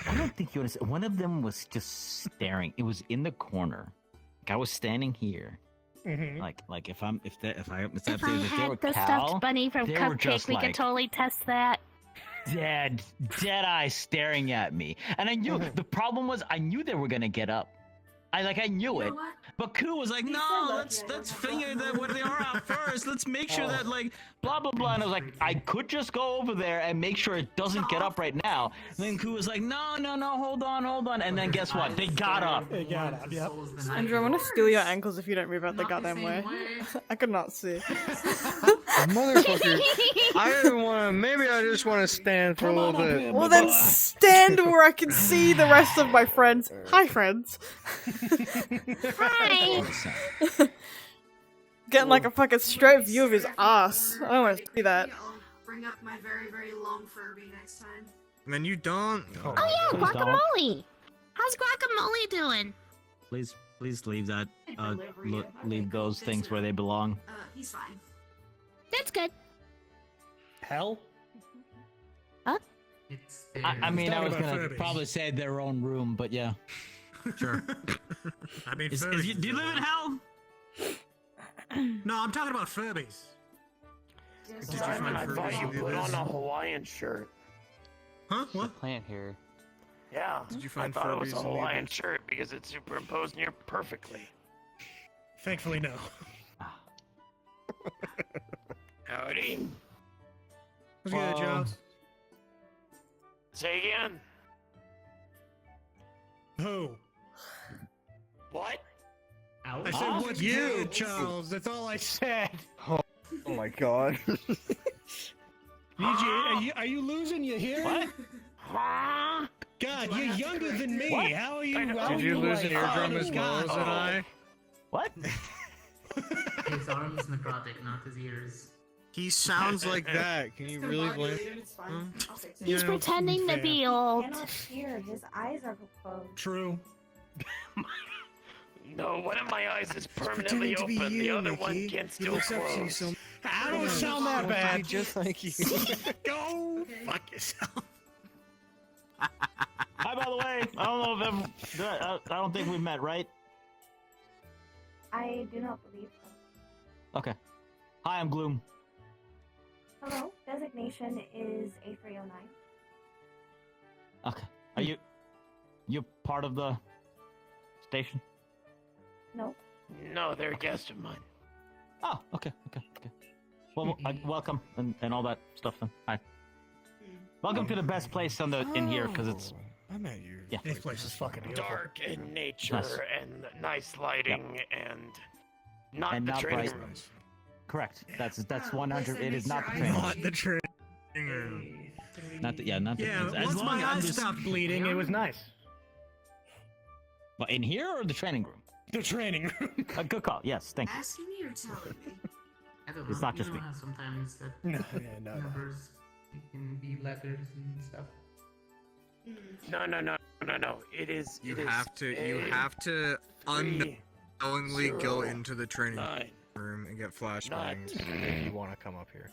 I don't think you understand. One of them was just staring. It was in the corner. Like I was standing here. Mhm. Like if I If I they had were the Cal, stuffed bunny from they were Cupcake, just we like could totally test that. dead eye staring at me, and I knew the problem was I knew they were gonna get up. I knew it, but Ku was like, no, let's figure that what they are out first. Let's make sure that like blah blah blah. And I was like, I could just go over there and make sure it doesn't get up right now. And then Ku was like, no, hold on. And then guess what? They got up. They got up. Yep. Andrew, I want to steal your ankles if you don't move out the goddamn way. I could not see. Motherfucker. I didn't want to. Maybe I just want to stand for a little bit. Well then stand where I can see the rest of my friends. Hi friends. Hi. Getting like a fucking straight view of his ass. I don't want to see that. I'll bring up my very, very long Furby next time. Man, you don't. Oh yeah, Please don't. guacamole. How's guacamole doing? Please leave that. Leave those things where they belong. He's fine. That's good. Hell? Huh? I mean, I talking was about gonna Furbies. probably say their own room, but yeah, sure. I mean, do Furbies. you live in hell? No, I'm talking about Furbies. Simon, I thought you put on a Hawaiian shirt. Huh? What? Plant here. Yeah. Did you find I thought it was Furbies a in the Hawaiian image? shirt because it's superimposed near perfectly. Thankfully, no. Howdy. What's good, Jones? Say again. Who? What? I said, what's good, Charles? That's all I said. Oh my god. Are you losing your hearing? What? God, you're younger than me. What? How are you? Did you lose an eardrum as well as an eye? What? His arm's necrotic, not his ears. He sounds like that. Can you really blame him? He's pretending to be old. cannot hear. His eyes are closed. True. No, one of my eyes is Pretending permanently to be open. The you, other one Mickey. can't He still looks up to you close. so I don't sound that bad. Just like you. Go fuck yourself. Hi, by the way, I don't know if I don't think we've met, right? I do not believe so. Okay. Hi, I'm Gloom. Hello, designation is A309. Okay. Are you part of the station? No. No, they're a guest of mine. Oh, okay. Well, welcome and all that stuff then. Hi. Welcome to the best place in here because it's. I met you. Yeah. This place is fucking beautiful. Dark in nature Nice. and nice lighting and not And the not training bright. room. Correct. That's 100. It is not the training. Not the training room. Not the not the. Yeah, as once long my I'm eyes just- stopped bleeding, it was nice. But in here or the training room? The training room. A good call. Yes, thank you. Asking me or telling me? I don't know. It's not you just know me. how sometimes that No, yeah, no. numbers can be letters and stuff. No. It is. You it is have to. You a have to unknowingly go 3, into the training 9. room and get flashbangs if you want to come up here.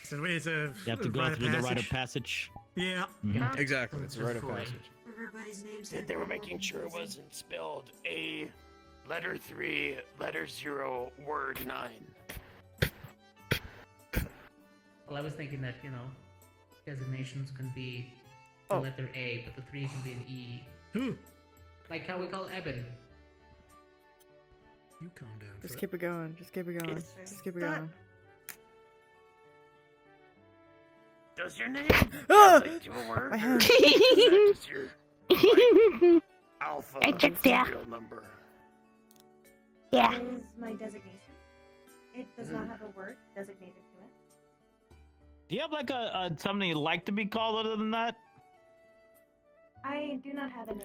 So it's a. You have to go through the rite of passage. Yeah. Mhm. Exactly. It's a rite of passage. Everybody's names. They were making sure it wasn't spelled a letter 3, letter 0, word 9. Well, I was thinking that, designations can be the letter A, but the 3 can be an E. Like how we call Eben. You calm down. Just keep it going. Just keep it going. Just keep it going. Does your name Ah! like do a word? My or hand. is that just your like, alpha I checked, yeah. serial number? Yeah. That is my designation. It does not have a word designated to it. Do you have like a something you'd like to be called other than that? I do not have a name.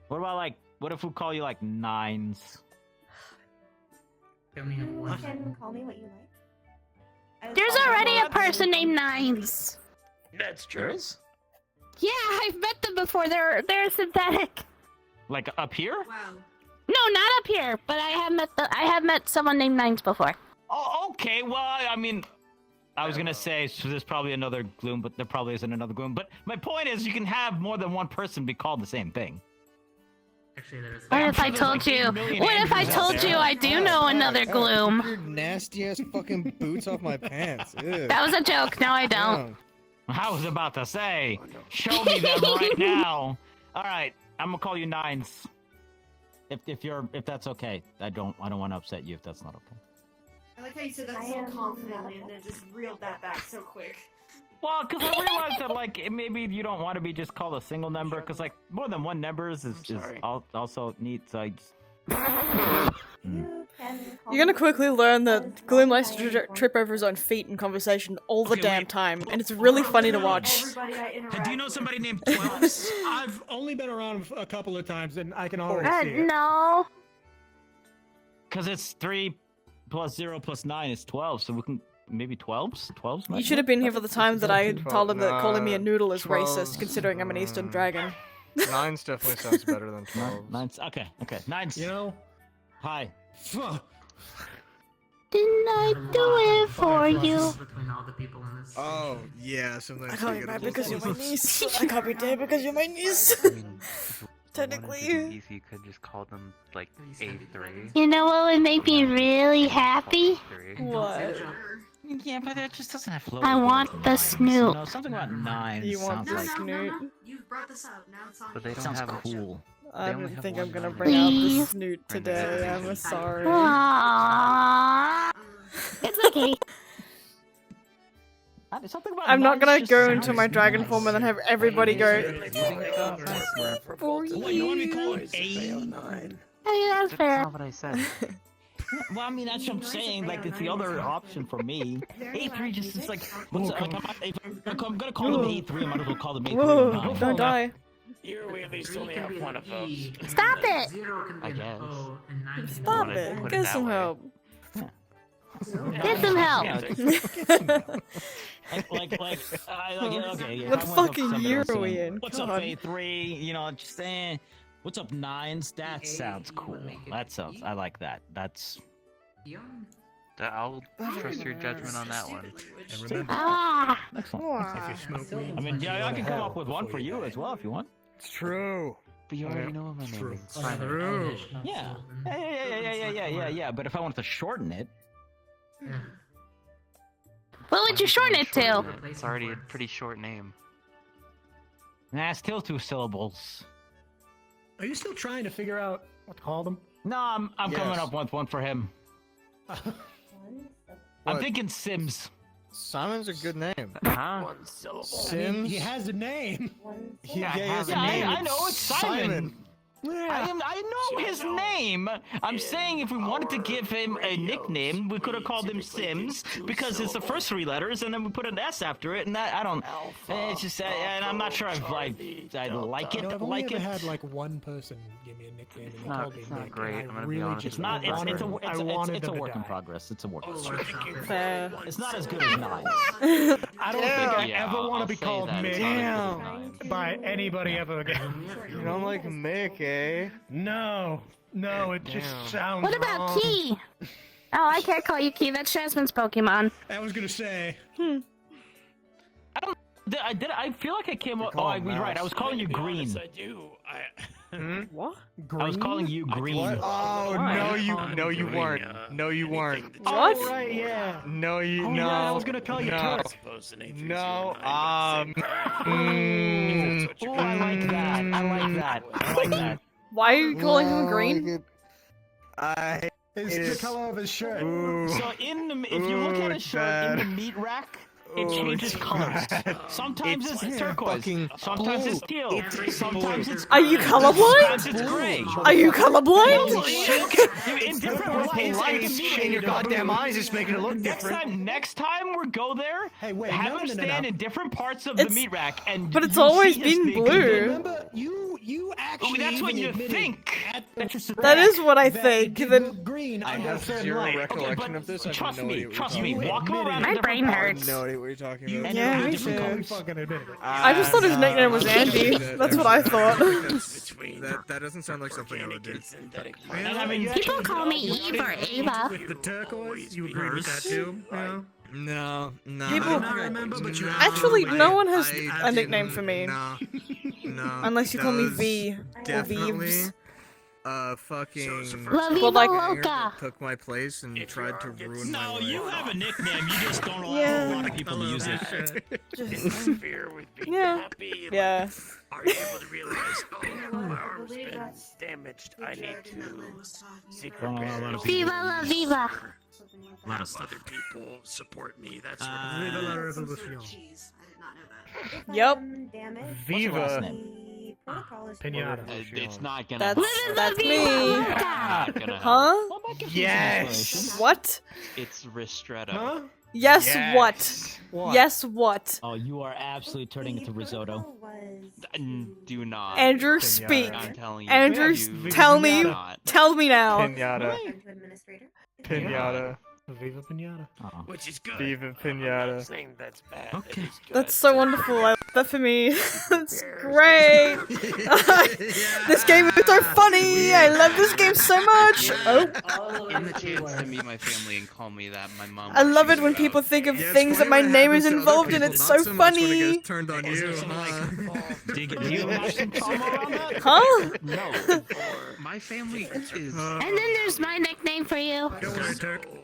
What about like, what if we call you like Nines? Tell me You one. can call me what you like. There's already a person named Nines. That's true. Yeah, I've met them before. They're synthetic. Like up here? Wow. No, not up here, but I have met someone named Nines before. Oh, okay. Well, I mean, I was gonna say so there's probably another Gloom, but there probably isn't another Gloom. But my point is, you can have more than one person be called the same thing. Actually, there's. What if I told you? What if I told you I do know another Gloom? Your nasty ass fucking boots off my pants. Ew. That was a joke. No, I don't. I was about to say, show me them right now. All right, I'm gonna call you Nines. If that's okay. I don't want to upset you if that's not okay. I like how you said that so confidently and then just reeled that back so quick. Well, because I realized that like maybe you don't want to be just called a single number, because like more than one numbers is also neat. So I just... You're gonna quickly learn that Gloom likes to trip over his own feet in conversation all the damn time, and it's really funny to watch. Do you know somebody named 12? I've only been around a couple of times, and I can already see it. No. Because it's 3 plus 0 plus 9 is 12, so we can maybe 12s. 12s. You should have been here for the time that I told him that calling me a noodle is racist, considering I'm an Eastern dragon. 9's definitely sounds better than 12. 9's okay. 9's. You know. Hi. Didn't I do it for you? Between all the people in this. Oh yeah, sometimes I can't you be get a mad little because you're my close. niece. I can't be dead because you're my niece. Technically. Easy, you could just call them like A3. You know what would make me really happy? What? Yeah, but it just doesn't have flow. I want the Snoop. No, something about 9 You want sounds the like Snoot? You've brought this up. Now it's on But they you. don't sounds have cool. I only don't have think one I'm gonna line. bring out the Please. Snoot today. I'm sorry. Aww. It's okay. Something about I'm not 9's gonna just go sounds into my dragon form and then have everybody go. What, you want me to call it A? I mean, that's fair. That's not what I said. Well, I mean, that's what I'm saying. Like, it's the other option for me. A3 just is like, what's, like if I'm gonna call them A3, I might as well call them A3. Whoa! Don't die. Here we at least only have one of those. Stop it! 0 can be I an guess. O and 9 can be Stop Put it. it Get that some way. help. Get some help. Okay. What if I went up to fucking somebody year and are we saying, in? What's God. up, A3? You know, just saying, what's up, 9s? That sounds cool. That sounds, I like that. That's... I'll trust your judgment on that one. And remember, Ah. Excellent. if you smoke weed, I mean, yeah, I can come hell up with one for before you die. as well if you want. It's true. But you already know what my name is. Oh, they're True. Elvish, not Yeah. Sylvan. Yeah. But if I wanted to shorten it, Yeah. What would you shorten it to? It's already a pretty short name. nah, still 2 syllables. Are you still trying to figure out what to call them? No, I'm coming Yes. up with one for him. I'm What? thinking Sims. Simon's a good name. Huh? One syllable. I mean, Sims. he has a name. He Yeah, I has a Yeah, name. I know, it's Simon. I know his name. I'm saying if we wanted to give him a nickname, we could have called him Sims because it's the first 3 letters, and then we put an S after it, and that I don't. It's just, and I'm not sure I like it. I've only ever had like one person give me a nickname and they called me Nick. great, And I'm I gonna be really honest just It's not. It's a work in die. progress. It's a work in progress. Fair. It's not as good as 9. I don't think I Yeah, ever want I'll to be say called that. Mick It's not as good as 9. by anybody ever again. You don't like Mick, eh? No, it just sounds What about wrong. Key? Oh, I can't call you Key. That's Jasmine's Pokemon. I was gonna say. I feel like I came up. Oh, I was right. I was calling you Green. I do. What? I was calling you Green. Oh no, you weren't. No, you weren't. What? Oh, right, yeah. No, you Oh, no. yeah, I was gonna call you no. Turk. No, Oh, I like that. I like that. I like that. Why are you calling him green? It's the color of his shirt. So if you look at a shirt in the meat rack, it changes colors. Sometimes it's turquoise. Sometimes it's teal. Sometimes it's. Are you colorblind? Sometimes it's gray. Are you colorblind? In different Lights in your goddamn eyes is making it look different. Next time we go there, Hey, wait, have no, him no, no, stand no. in different parts of It's- the meat rack, and but it's you'll always see his been thing. blue. Remember, you actually. That's what even you admitted think. at the That is what I that think. it Then looked green I under a have certain zero light. recollection of this. I have Trust no me, idea what trust you're me. talking Walk admitted around it. in My brain different about. I hurts. have no idea what you're talking You, about. Yeah, you me totally too. fucking admitted it. I just thought his nickname was Andy. That's what I thought. That doesn't sound like something I would do. And I mean, People call me Eve or Ava. With the turquoise, you agree with that too? Yeah. No. People- I don't remember, but you Actually, no one has I a nickname didn't- for me. No. Unless you call me Those V or Definitely. Veeves. Fucking. La Viva Well, like- Loca. Took my place and tried to ruin my No, life. you have a nickname. You just don't allow Yeah. a lot of people to use it. Interfere with being Yeah. happy. Like, Yeah. are you able to realize, my arm's been damaged. I need to seek repairs. Viva la Viva. A lot of other people support me. That's sort of Viva la revolution. Jeez, I did not know that. Yep. Damage. Viva. The protocol is Pinata. It's not gonna. That's me. Not gonna help. Huh? Yes. What? It's Ristretto. Huh? Yes, Yes. what? Yes, what? Oh, you are absolutely turning into risotto. Do not. Andrew, Pinata. speak. I'm telling you. Andrew, you tell me. do not. Tell me now. Pinata. Administrator. Pinata. Viva Pinata. which is good. Viva I'm not Pinata. saying that's bad. Okay. It is good. That's so wonderful. I love that for me. That's great. This game is so funny. I love this game so much. Oh, In the chance to meet my family and call me that, my mom. I love would it when shoot people out. think of Yeah, it's things that funny my what name is happens to other involved in. people, It's not so so much when it funny. gets turned on you. Do you have some trauma around that? Huh? No. My family is. And then there's my nickname for you.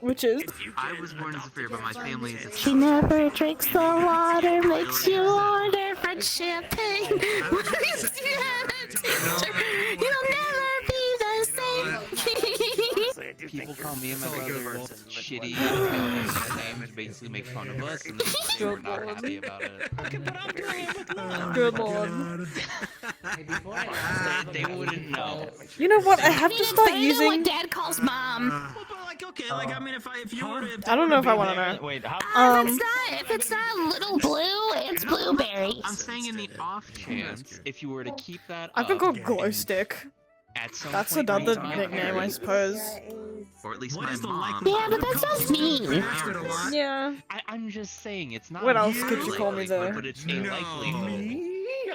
Which is? I was born as a fairy, but my family is. She never drinks the water, makes you order French champagne. You'll never be the same. People call me and my brother shitty names, basically make fun of us, and then we're not happy about it. Good lord. They wouldn't know. You know what? I have to start What using. Dad calls Mom. Like, okay, like, I mean, if you were to. I don't know if I want to know. Wait, how? If it's not little blue, it's blueberries. I'm saying in the off chance, if you were to keep that I've been up, called Glow Stick. at some That's point in another time, nickname, I suppose. or at least my mom. Yeah, but that sounds mean. Yeah. I'm just saying it's not. What else a could you call me, likelihood, though? But it's a likelihood.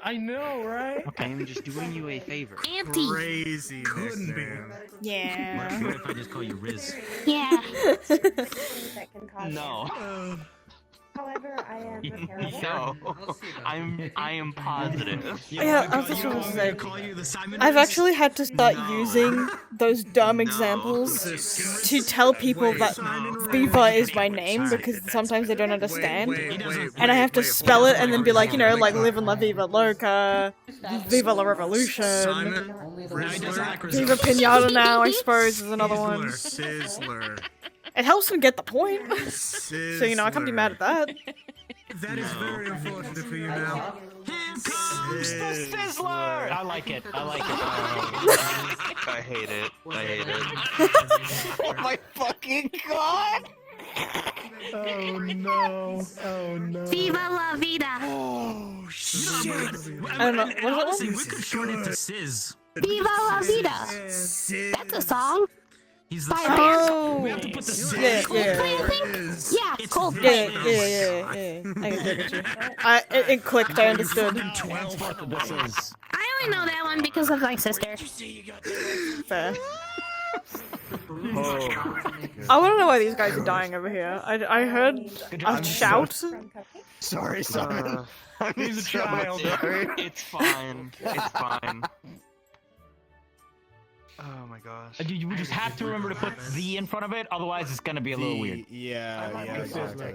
I know, right? I am just doing you a favor. Auntie. Crazy. Couldn't be. Yeah. What if I just call you Riz? Yeah. That can cause No. However, I am repairable. No, I am positive. Yeah, I was just gonna say. I've actually had to start using those dumb examples to tell people that Viva is my name because sometimes they don't understand. And I have to spell it and then be like, you know, like live in La Viva Loca, Viva la Revolution, Viva Pinata now, I suppose, is another one. Sizzler. It helps them get the point. So, you know, I can't be mad at that. That is very unfortunate for you now. Here's the Sizzler! I like it. I like it. I hate it. I hate it. Oh my fucking god! Oh no! Oh no! Viva la vida! Oh shit! I don't know. And What was that honestly, one? we could shorten it to Sizz. Viva la vida! That's a song. He's the By a Sizz. band. We have to put the Sizz. Yeah, Coldplay, yeah. I think? Yeah, It's Coldplay. I get you. It clicked. I understood. 12 of this is. I only know that one because of my sister. Fair. I want to know why these guys are dying over here. I heard a shout. Sorry. He's a child. It's fine. It's fine. Oh my gosh. You just have to remember to put the in front of it, otherwise it's gonna be a little weird. Yeah, exactly.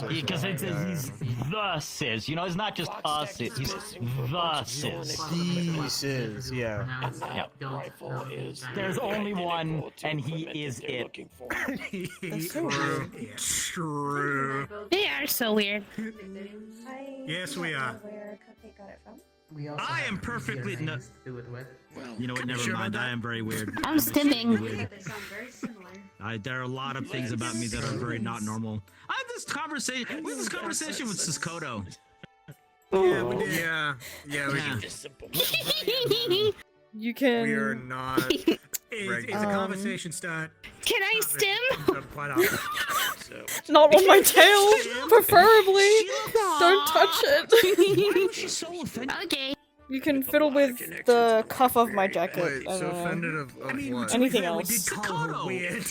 Because it says he's the Sizz. You know, it's not just a Sizz. He's the Sizz. The Sizz, yeah. Yep. Rifle is There's only one, and he is it. That's so weird. True. They are so weird. Yes, we are. Where Cupcake got it from? We also I am have perfectly easier no. names to do it with. You know what? Never mind. I am very weird. I'm stimming. They sound very similar. There are a lot of things about me that are very not normal. I had this conversation. We had this conversation with Siskoto. Yeah, we did. Yeah, we did. You can. We are not. It's a conversation start. Can I stim? Quite often. Not on my tail, preferably. Don't touch it. She's so offended. Okay. You can fiddle with the cuff of my jacket. Wait, I so don't know. offended of what? Anything We else. did call her weird.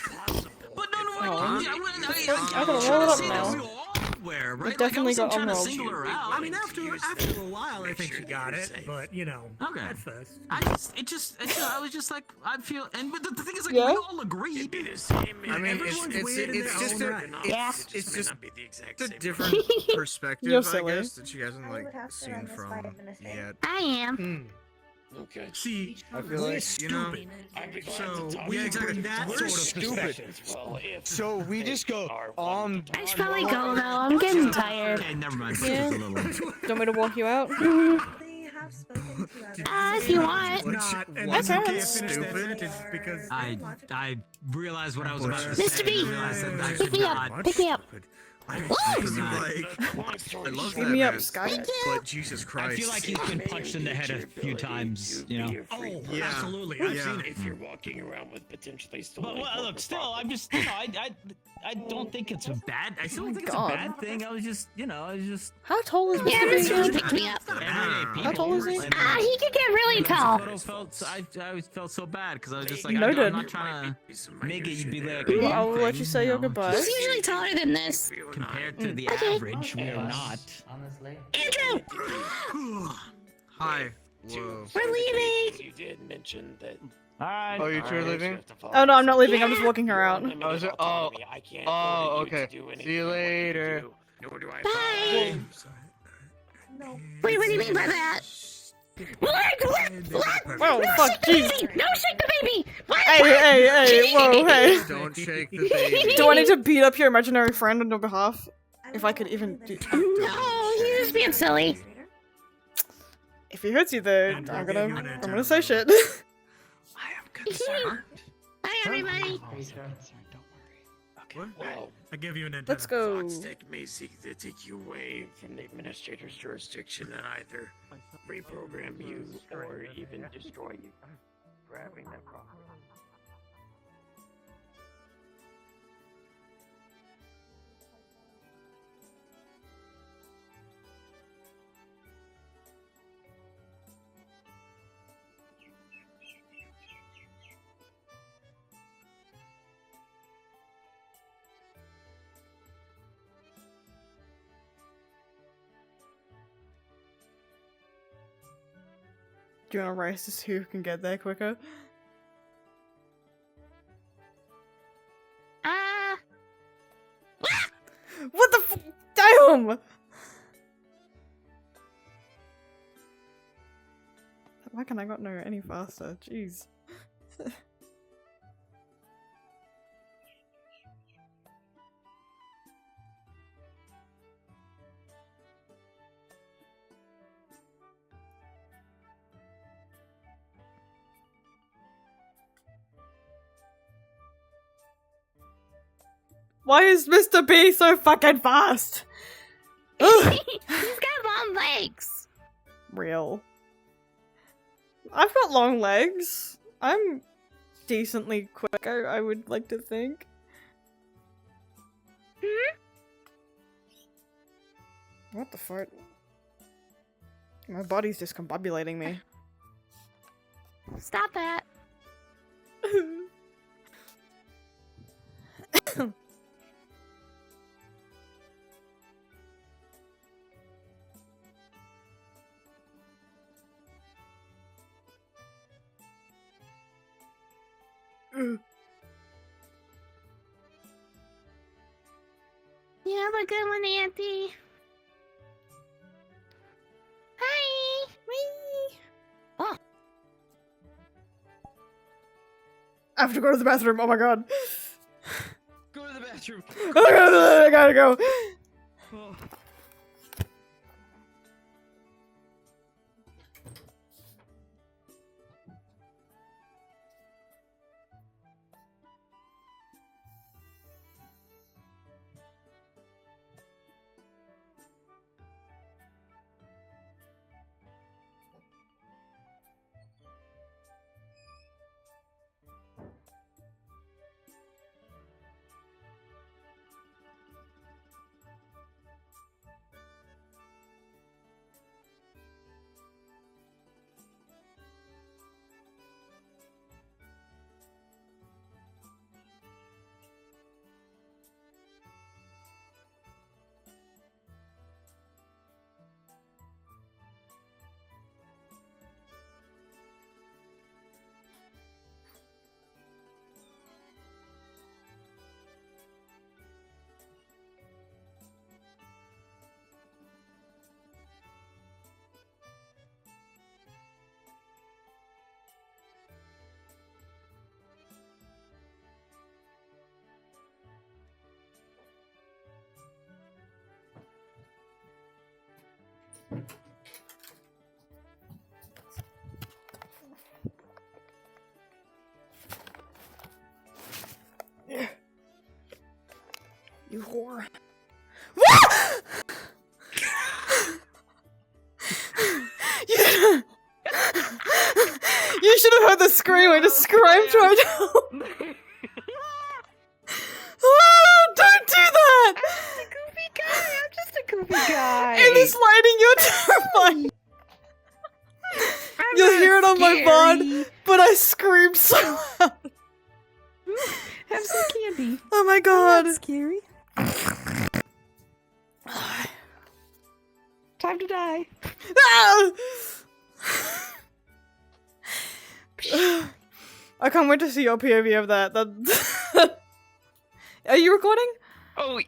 But no, Oh. I gotta roll it up now. Where, We right? definitely like, I wasn't got trying to unrolled. single her out. I mean, after a while, I think she got it, but you know, Okay. at first. I was just like, I feel, and but the thing is, like, Yeah? we all agreed. I mean, Everyone's it's weird in it's their just own a right. it's just a different perspective, You're I silly. guess, that she hasn't like seen from yet. I am. Okay. See, I feel like, you know, so we we bring that we're sort of stupid. perspective. Well, if So we just go I should probably go though. I'm getting tired. Okay, never mind. Yeah. Just a little. Do you want me to walk you out? They have spoken to others. If you want. Not, and What's then you that can't finish that stupid? sentence because I realized what I was about to Mr. say. B, I realized that I pick could me not. up. Pick me up. I'm Woo! like, long story I love short, that me up, man, Sky. but Jesus Christ. I feel like he's been punched in the head a few times, you know. oh, Yeah. absolutely, I've Yeah. seen it. if you're walking around with potentially But stolen well, look, corporate still, I'm just, you know, I don't think it's a bad. I still don't think it's a God. bad thing. I was just, you know, I was just. How tall is Yeah, Mr. Mr. Bacon? B picked me up. Everyday people. How tall is he? Ah, he could get really tall. I always felt so bad because I was just like, Noted. I'm not trying to make it be like. Well, a I will let thing, you say your know, goodbyes. He's usually taller than this. Compared to the Okay. average, we are not. Honestly. Andrew! Hi. Whoa. We're leaving! You did mention that. Alright. Oh, you're two Alright, leaving? you have to follow Oh no, I'm not leaving. Yeah. I'm just walking her out. Oh, is it? Oh, I can't oh, order you okay. to do See anything you I want you to later. do, Nor do I Bye! No. Wait, what do you mean by that? Whoa, No, fuck, shake the jeez. baby! No, shake the baby! What? Hey, whoa, hey. Don't shake the baby. Do I need to beat up your imaginary friend on your behalf? If I could even do. No, he's just being silly. If he hurts you, though, I'm gonna say shit. Hi, everybody. Well, I give you an antenna. Let's go. Foxtech may seek to take you away from the administrator's jurisdiction and either reprogram you or even destroy you for having that problem. Do you want to race to see who can get there quicker? What the f- Damn! Why can I not know any faster? Jeez. Why is Mr. B so fucking fast? Ugh. He's got long legs. Real. I've got long legs. I'm decently quick, I would like to think. What the fuck? My body's discombobulating me. Stop that. You have a good one, Auntie. Hi. Wee. Oh. I have to go to the bathroom. Oh my god. Go to the bathroom. I gotta go. Oh. You whore. You should have heard the scream. I just screamed right now. Oh, don't do that! I'm just a goofy guy. In this lighting, you're terrifying. You'll hear it on my VOD, but I screamed so loud. Have some candy. Oh my god. That's scary. Time to die. Ah! I can't wait to see your POV of that. Are you recording? Oh,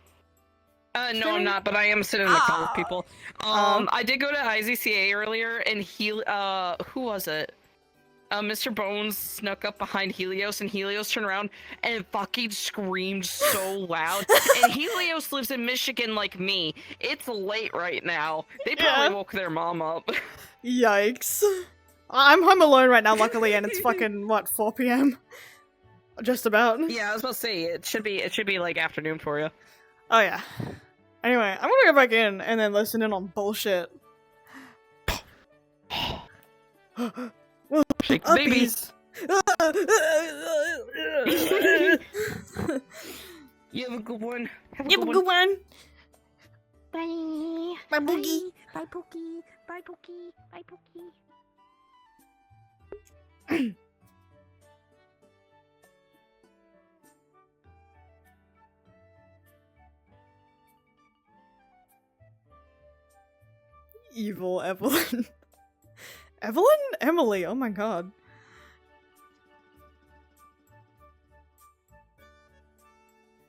no, I'm not, but I am sitting in the call with people. I did go to IZCA earlier, and who was it? Mr. Bones snuck up behind Helios, and Helios turned around and fucking screamed so loud. And Helios lives in Michigan like me. It's late right now. They probably woke their mom up. Yikes. I'm home alone right now, luckily, and it's fucking, what, 4 p.m.? Just about. Yeah, I was about to say, it should be like afternoon for you. Oh yeah. Anyway, I'm gonna go back in and then listen in on bullshit. Shake the baby. You have a good one. You have a good one. Bye. Bye, Boogie. Bye, Pookie. Bye, Pookie. Bye, Pookie. Evil Evelyn. Evelyn? Emily, oh my god.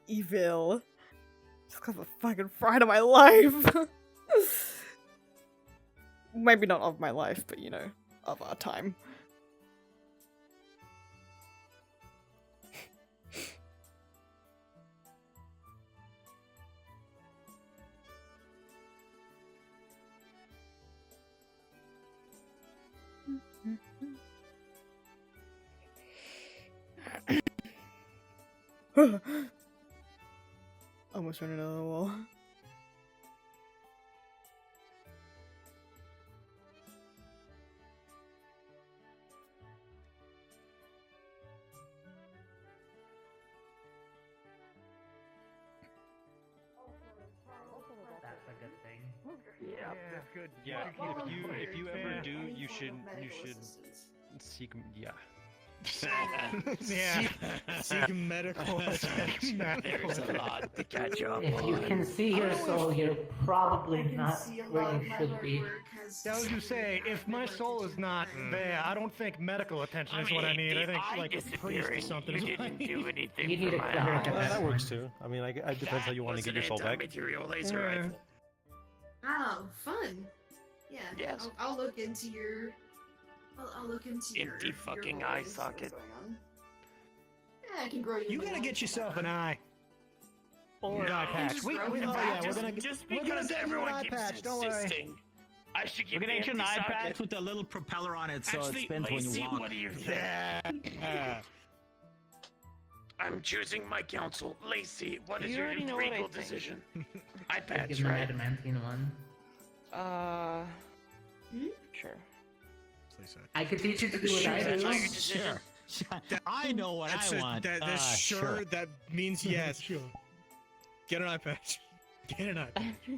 Evil. Just got the fucking fright of my life. Maybe not of my life, but you know, of our time. almost ran into the wall. That's a good thing. Yeah. That's good. Yeah, if you ever Yeah. do, you should seek. Yeah. Yeah. Seek medical attention. There's a lot to catch up If you on. can see your soul, you're probably not see a where lot of you my should hard be. work has That was you say, if my soul is not there, I don't think medical attention is what I need. I think like a priest or something is You what I didn't need. do anything You need for a my cleric eyes. at That works too. I mean, it depends how you want to get your soul back. Material laser Yeah. rifle. Oh, fun. Yeah. Yes. I'll look into your. I'll look into your. Empty your fucking role eye and see what's socket. going on. Yeah, I can grow you. You a gotta new get one. yourself an eye. Or an No, eye patch. just We, grow oh it yeah, back. we're gonna Just we're gonna because get you an everyone eye keeps patch. Don't worry. insisting, I should We're get gonna get you an empty eye socket. patch with a little propeller on it, so Actually, it spins when Lacey, you walk. what do you think? Yeah. I'm choosing my counsel. Lacey, what is You your already know what I regal think. decision? Eye Give patch, him an right? adamantine one. Sure. I could teach you to do what I That's do. all your decision. I know what That's I want. That's Sure. sure. That means yes. Sure. Get an eye patch. Get an eye patch.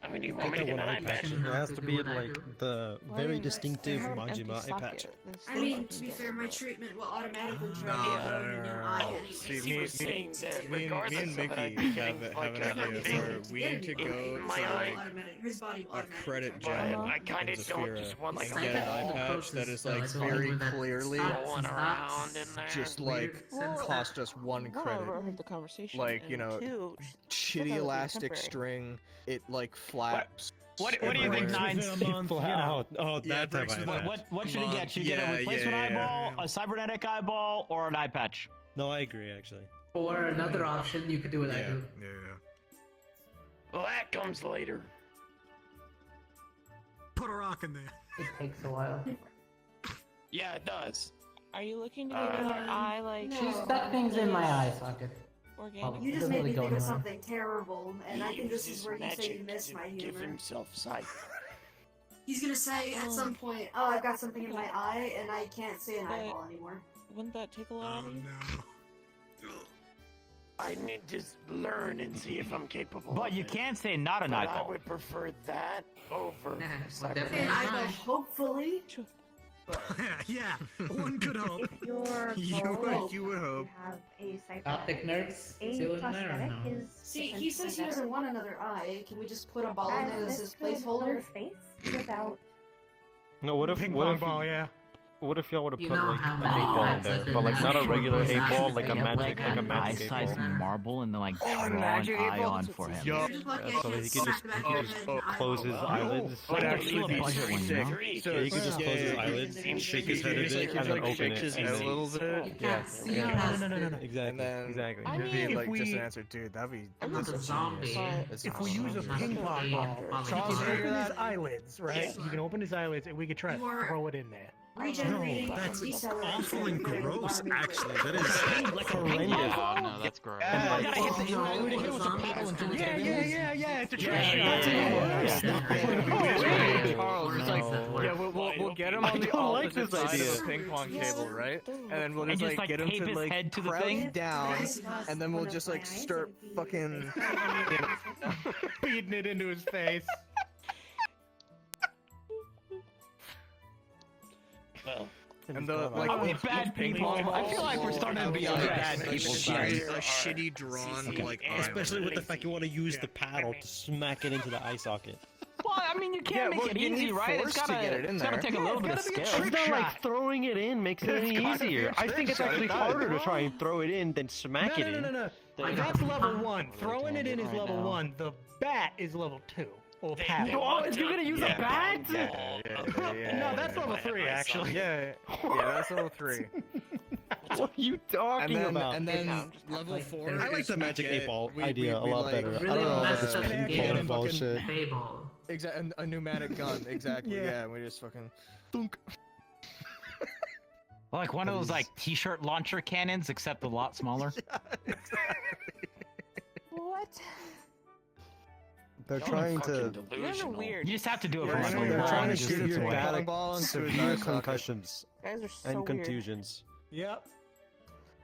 I mean, you I want me to think get that an one eye eye patch patch? has to be like the very distinctive Majima eye patch. I mean, to be fair, my treatment will automatically No, try to grow you a new eye anyway. See, He was saying that me regardless and of it, Mickey I'm have, getting have like an a idea big where we need to go in my to eye. His body a credit But gem I kinda in don't Zafira just want, like, and get an eye patch that is like very clearly rolling around in there. just like cost us 1 credit. overheard the conversation. Like, you and know, two, shitty elastic string, it like flaps. What do you think, everywhere. Nines? Oh, Yeah, that type of eye patch. What should he get? Should he get Yeah, a replacement yeah, yeah. eyeball, a cybernetic eyeball, or an eye patch? No, I agree actually. Or another option, you could do what I do. Yeah. Well, that comes later. Put a rock in there. It takes a while. Yeah, it does. Are you looking to get another eye like? She stuck things in my eye socket. Organic. You just Doesn't made really me go think of anywhere. something terrible, and I think this is uses where you say you magic miss to my give humor. himself sight. He's gonna say at some point, "Oh, I've got something in my eye, and I can't say an But- eyeball anymore." Wouldn't that take a lot out of you? I need to learn and see if I'm capable. But of you it. can't say not an But I eyeball. would prefer that over. definitely An eyeball, hopefully. Yeah, one could hope. Your You goal would- you would hope. to have a cyber Optic nerves a still in there or prosthetic no? is See, he says he doesn't want another eye. Can we just put a ball in it as his This could placeholder? hold space without No, what if Ping what pong if ball, yeah. what if y'all would have You put know like how an many 8-ball in times there, I've but been like not a asked regular for 8-ball, those like a things, magic, like a an magic eye-sized 8-ball. marble and then like draw an magic eye 8-ball? on for him. Yup. Just lucky I So can't he could just smack the back of your head and close his eyeball. eyelids. Would Like, actually feel a be budget pretty one, you sick. know? So Yeah, you could just close his yeah, eyelids, shake his head a Just bit, like, and then like open shake it. his and head a then- little bit. Yeah, see yeah. past No. And Exactly, then exactly. I it'd mean, be if like just we- an answer, dude. That'd be. I'm not a zombie. If we use a ping pong ball, Charles, he can figure open his that- eyelids, right? You can open his eyelids, and we could try to You are throw it in there. Regenerating No, and that's decelerating awful and very gross, rapidly. actually. That is horrendous. Oh no, that's gross. I gotta hit the Oh, hit it with a zombies paddle until we Yeah, get yeah, it. yeah, yeah. It's a Yeah, trash. yeah, That's even yeah, worse. yeah. Charles, it's like, No. yeah, we'll get him on the don't like opposite this side idea. of the ping pong table, right? And then we'll And just just, like like, get him tape to his like head to the crouch thing? down, Nice. and then we'll just like start fucking. Beating it into his face. Well, And the like Are we each bad ping people? pong I feel like we're will starting to have, be on the like, bad a people shitty- side. a shitty drawn like Especially eye. with the fact you want to use the paddle to smack it into the eye socket. Well, I mean, you Yeah, can't well, make it you easy, need right? It's force to gotta, get it in it's gotta there. take a Yeah, little it's bit of gotta be a skill. trick It's not shot. like throwing it in makes it It's any gotta be a easier. I trick think it's shot, actually it does. harder to try and throw it in than smack it in. No. That's level 1. Throwing it in is level 1. The bat is level 2. Or paddle. Oh, you're gonna use a bat? Yeah. No, that's level 3 actually. Yeah, that's level 3. What are you talking about? And then level 4. I like is the we magic get- 8-ball we- idea we a lot like- better. I Really don't know about messed this up ping game. pong bullshit. Table. Exactly, a pneumatic gun. Exactly. Yeah. Yeah, we just fucking thunk. Like one of those like t-shirt launcher cannons, except a lot smaller. What? They're Y'all are trying fucking to. delusional. Weird. You just have to do it for They're like a trying long to shoot your distance dad away. ball into his severe eye socket. concussions You guys are so and weird. contusions. Yep.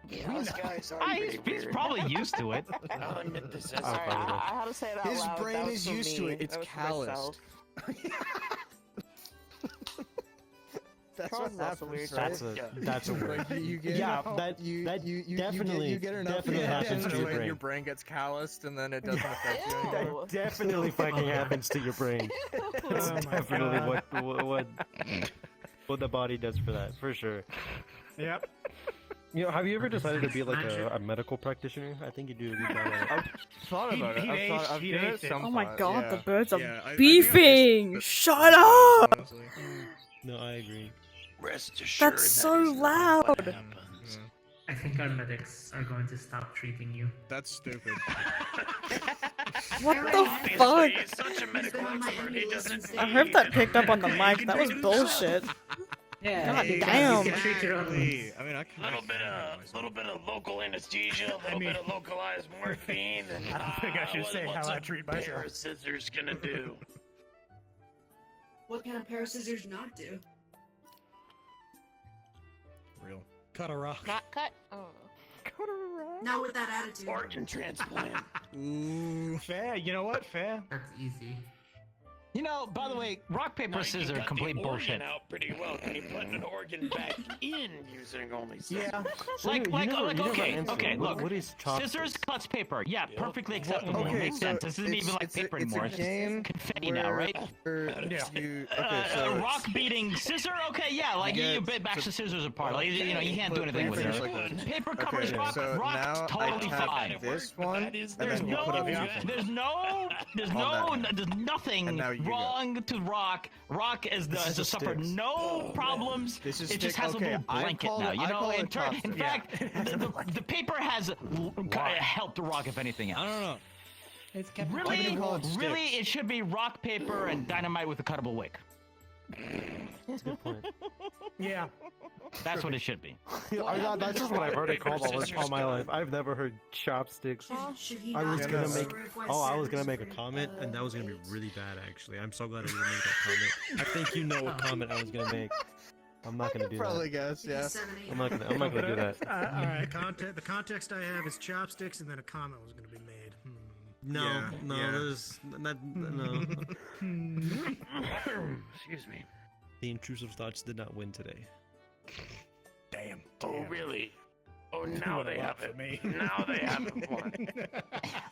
Yeah, those guys are He's pretty weird. probably used to it. I'll admit this as Alright, I had to say it out His loud. brain That was is for used to me. it. It's That was for calloused. myself. That's Charles what is also happens, weird. right? That's a word. Like you get Yeah, enough, that definitely you get enough definitely happens to your and brain. your brain gets calloused and then it doesn't affect you Ew. anymore. That definitely fucking happens to your brain. That's Oh my definitely God. what the body does for that, for sure. Yep. You know, have you ever decided to be like a medical practitioner? I think you do a good job at it. I've thought about it. I've given it some Oh my thought, god, yeah. the birds are Yeah, I think beefing! I've Shut up! honestly. No, I agree. Rest assured, That's that so is not loud. what happens. I think our medics are going to stop treating you. That's stupid. What the Obviously, fuck? he's such a medical expert. He doesn't I hope that picked up on the mic. That was bullshit. Yeah, God you damn. can treat your own I mean, I little bit of local anesthesia, a little bit of localized morphine, and I don't think I should say what's how I a treat pair myself. of scissors gonna do? What can a pair of scissors not do? Real. Cut a rock. Not cut? Oh. Not with that attitude. Organ transplant. Ooh. Fair. You know what? Fair. That's easy. You know, by the way, rock, paper, No, scissors, you cut complete the bullshit. organ out pretty well. Can you put an organ back in using only scissors? Yeah. Okay, look. What is chopsticks? Scissors cuts paper. Yeah, perfectly acceptable. Okay, Makes so sense. This isn't even like paper anymore. It's a game confetti now, right? Yeah. Okay, so Rock beating scissor. Okay, yeah, like you bit back the scissors apart. Like you know, you can't do anything with finish it. like this. Paper covers Okay, rock. so now Rock's totally I tap fine. this one, and There's then you put up there's nothing And now you go. wrong to rock. Rock has suffered no problems. This is it just stick- has okay, a little I blanket call now. it- You I know, call it in chopstick. fact, the paper has helped Rock, if anything else. I don't know. It's kept Really, call it really, sticks? it should be rock, paper, and dynamite with a cuttable wick. That's a good point. Yeah. That's what it should be. That's just what I've heard it called all my life. I've never heard chopsticks. Should he I was not gonna use make. the request Oh, I was gonna scissors make a for comment, the- and that was gonna be really bad. Actually, I'm so glad I didn't make that comment. I think you know what comment I was gonna make. I'm not gonna do probably that. guess, yeah. I'm not gonna do that. All right. The context I have is chopsticks, and then a comment was going to be made. No, Yeah. there's no. Excuse me. The intrusive thoughts did not win today. Damn. Oh, really? Oh, now they What have for it. me? Now they haven't won.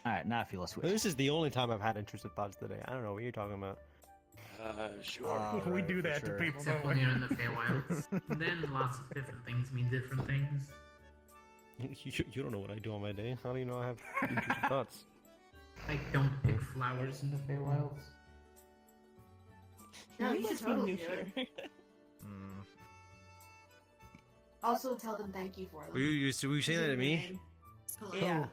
All right, now I feel less weird. This is the only time I've had intrusive thoughts today. I don't know what you're talking about. Sure. We right, do for that sure. to people, Except don't when we? you're in the Feywilds. Then lots of different things mean different things. You don't know what I do on my day. How do you know I have intrusive thoughts? I don't pick flowers in the Feywilds. No, you should totally do it. Also, tell them thank you for them. Were you saying that to me? Yeah.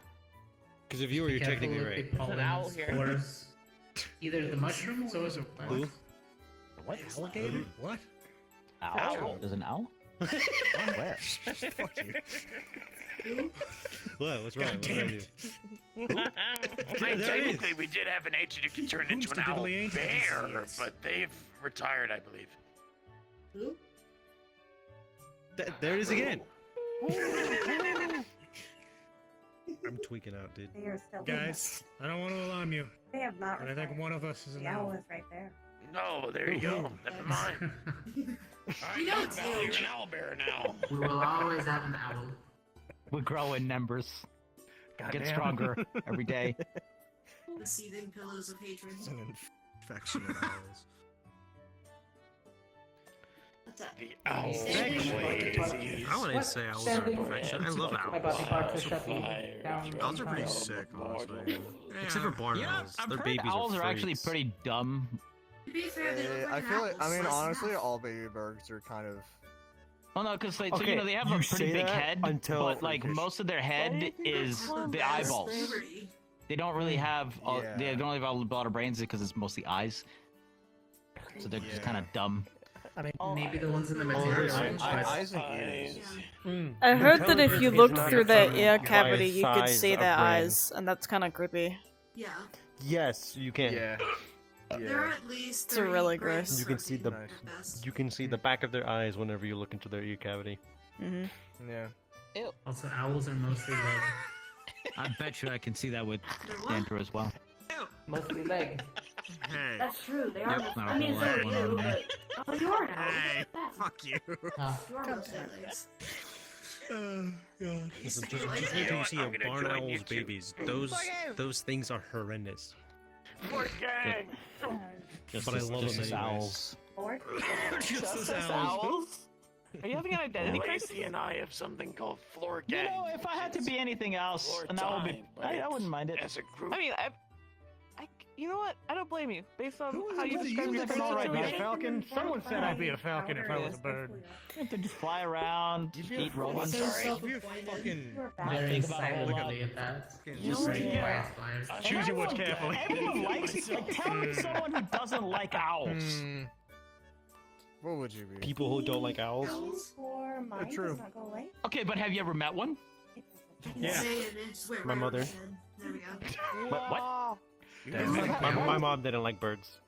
Because if you were, you're Be careful technically with right. big pollen owl here. spores. Either the mushrooms or the plants. Who? What? Alligator? What? Owl? There's an owl? Where? Fuck you. What? What's wrong? What did I do? Technically, we did have an agent who could turn into an the owl diddly angel? bear, Yes. but they've retired, I believe. Who? There it is again. I'm tweaking out, dude. They are still Guys, I don't want to alarm you, They have not. but I think one of us is an The owl owl. is right there. No, there you go. Never mind. We know it's Val, you're huge. an owl bear now. We will always have an owl. We grow in numbers. Get Goddamn. stronger every day. The seething pillows of hatred. It's an infection of owls. What's up? The owl Standing crazy. I want to say owls are perfection. I love My owls. body parts are shutting down. Owls are pretty sick, honestly. Except for barn You know, owls. I've Their heard babies owls are actually freaks. pretty dumb. To be fair, they look I like an feel like, apple I mean, sliced in honestly, half. all baby birds are kind of. Well, no, because so, Okay, you know they have you a pretty say big that head, until- but like most of their head is the That's eyeballs. puberty. They don't really have they Yeah. don't really have a lot of brains because it's mostly eyes. So they're just kind of dumb. I mean, maybe the ones in the Oh, material. Isaac Eyes. is. I heard that if you looked through their ear by cavity, you could size see of their brain. eyes, and that's kind of creepy. Yeah. Yes, you can. Yeah. They're at least It's really 30 gross. grams You can see the at best. you can see the back of their eyes whenever you look into their ear cavity. Mm-hmm. Yeah. Also, owls are mostly leg. I bet you I can see that with what? Andrew as well. Mostly leg. Hey. That's true. They are. Yep, not a I mean, whole so lot are going you, on there. but oh, you are now. Hey, fuck you. You are mostly legs. Listen, just wait till you see a barn owl's babies. Those things are horrendous. But I love them anyways. Owls. Just as owls. Are you having an identity crisis? Lacey and I have something called floor You gang. know, if I had to be anything else, Floor and that would be, time, but I wouldn't mind it. As a group. I mean, you know what? I don't blame you. Based on how you You describe your think I'm alright being a situation. falcon? Someone said I'd be a falcon if I was a bird. You have to just fly around, eat robots. Very silently at that. Just Quiet spires. Choose your words carefully. Everyone likes, like, tell me someone who doesn't like owls. What would you be? People who don't like owls. For mine true. does not go away. Okay, but have you ever met one? Yeah. Say it, it just went My right mother. over my head. There we go. What? My mom didn't like birds.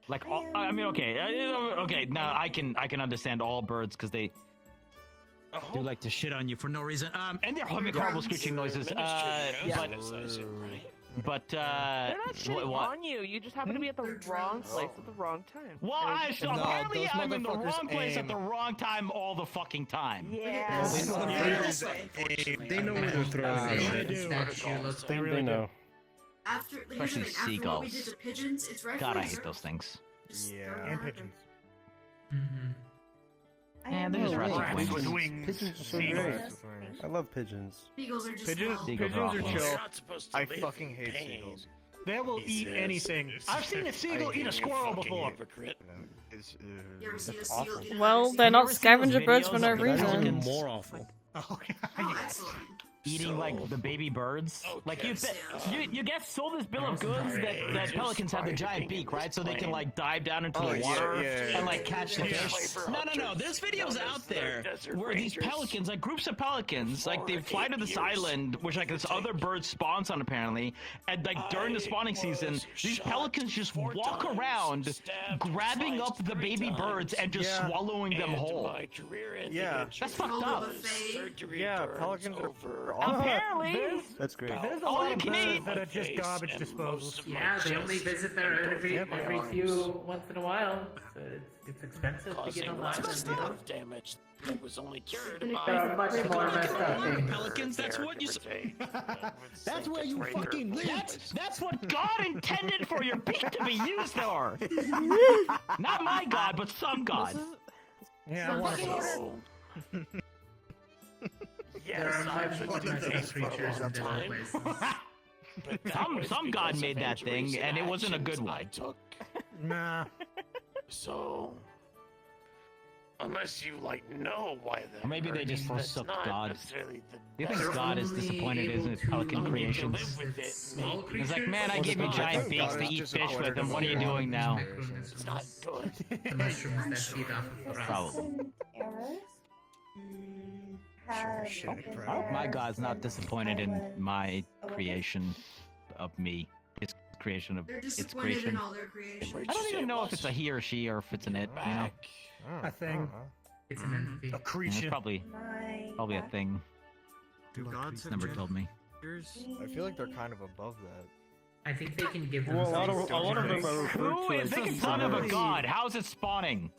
Like, I mean, okay, okay. Now I can understand all birds because they do like to shit on you for no reason. And they're having horrible screeching noises. But They're not shitting what? on you. You just happen to be at the wrong place at the wrong time. Well, apparently I'm in the wrong place at the wrong time all the fucking time. Yeah. They know where they're throwing They They really know. After, Especially here's the thing, after what we did seagulls. to pigeons, it's right God, for I a hate circle. those things. Just Yeah. throw it And out. pigeons. And there's rats with wings. Pigeons are so great. I love pigeons. Seagulls are just Pigeons, hell. Seagulls pigeons are are awful. chill. You're not supposed to I live fucking in hate pain. seagulls. They will He eat says. anything. I've seen a seagull eat a squirrel before. Hypocrite. It's, You ever seen a it's seagull awful. eat Well, another they're seagull? not scavenger birds for no videos of reason. pelicans? More awful. Oh, Oh, excellent. Eating like the baby birds, like you get sold this bill of goods that pelicans have the giant beak, right? So they can like dive down into the water and like catch the fish. No. There's videos out there where these pelicans, like groups of pelicans, like they fly to this island, which like this other bird spawns on apparently, and like during the spawning season, these pelicans just walk around, grabbing up the baby birds and just swallowing them whole. Yeah. That's fucked up. Yeah, pelicans are awful. Apparently, That's great. There's a All lot you of can birds eat. that are just garbage disposals. Yeah, they only visit there every few once in a while. So it's expensive to get Causing on lots of land, you know? stuff damage that was only cured There by are much more messed up things. pelicans, that's what you. That's where you fucking live. That's what God intended for your beak to be used for. Not my God, but some God. Yeah, wonderful. There are much more messed up creatures in different places. Some God made that thing, and it wasn't a good one. Nah. So, unless you like know why that. Or maybe they just that's forsook not God. necessarily the Do you think God is disappointed in his pelican creations? live with it. Small maybe. He's like, man, I gave you giant beaks to eat fish with, and what are you doing now? It's not good. The mushrooms that feed off of the rocks. Probably. Errors. Have been I hope my there God's not since disappointed I in was my a little creation of me. Its creation of They're its disappointed creation. in all their creation. I don't even know if it's a he or she or if it's an it, you know? A thing. It's an entity. A It's creature. probably a thing. Do gods It's have never told me. genders? I feel like they're kind of above that. I think they can give them Well, a lot of them are referred Who to is as the son of a god? How's it spawning?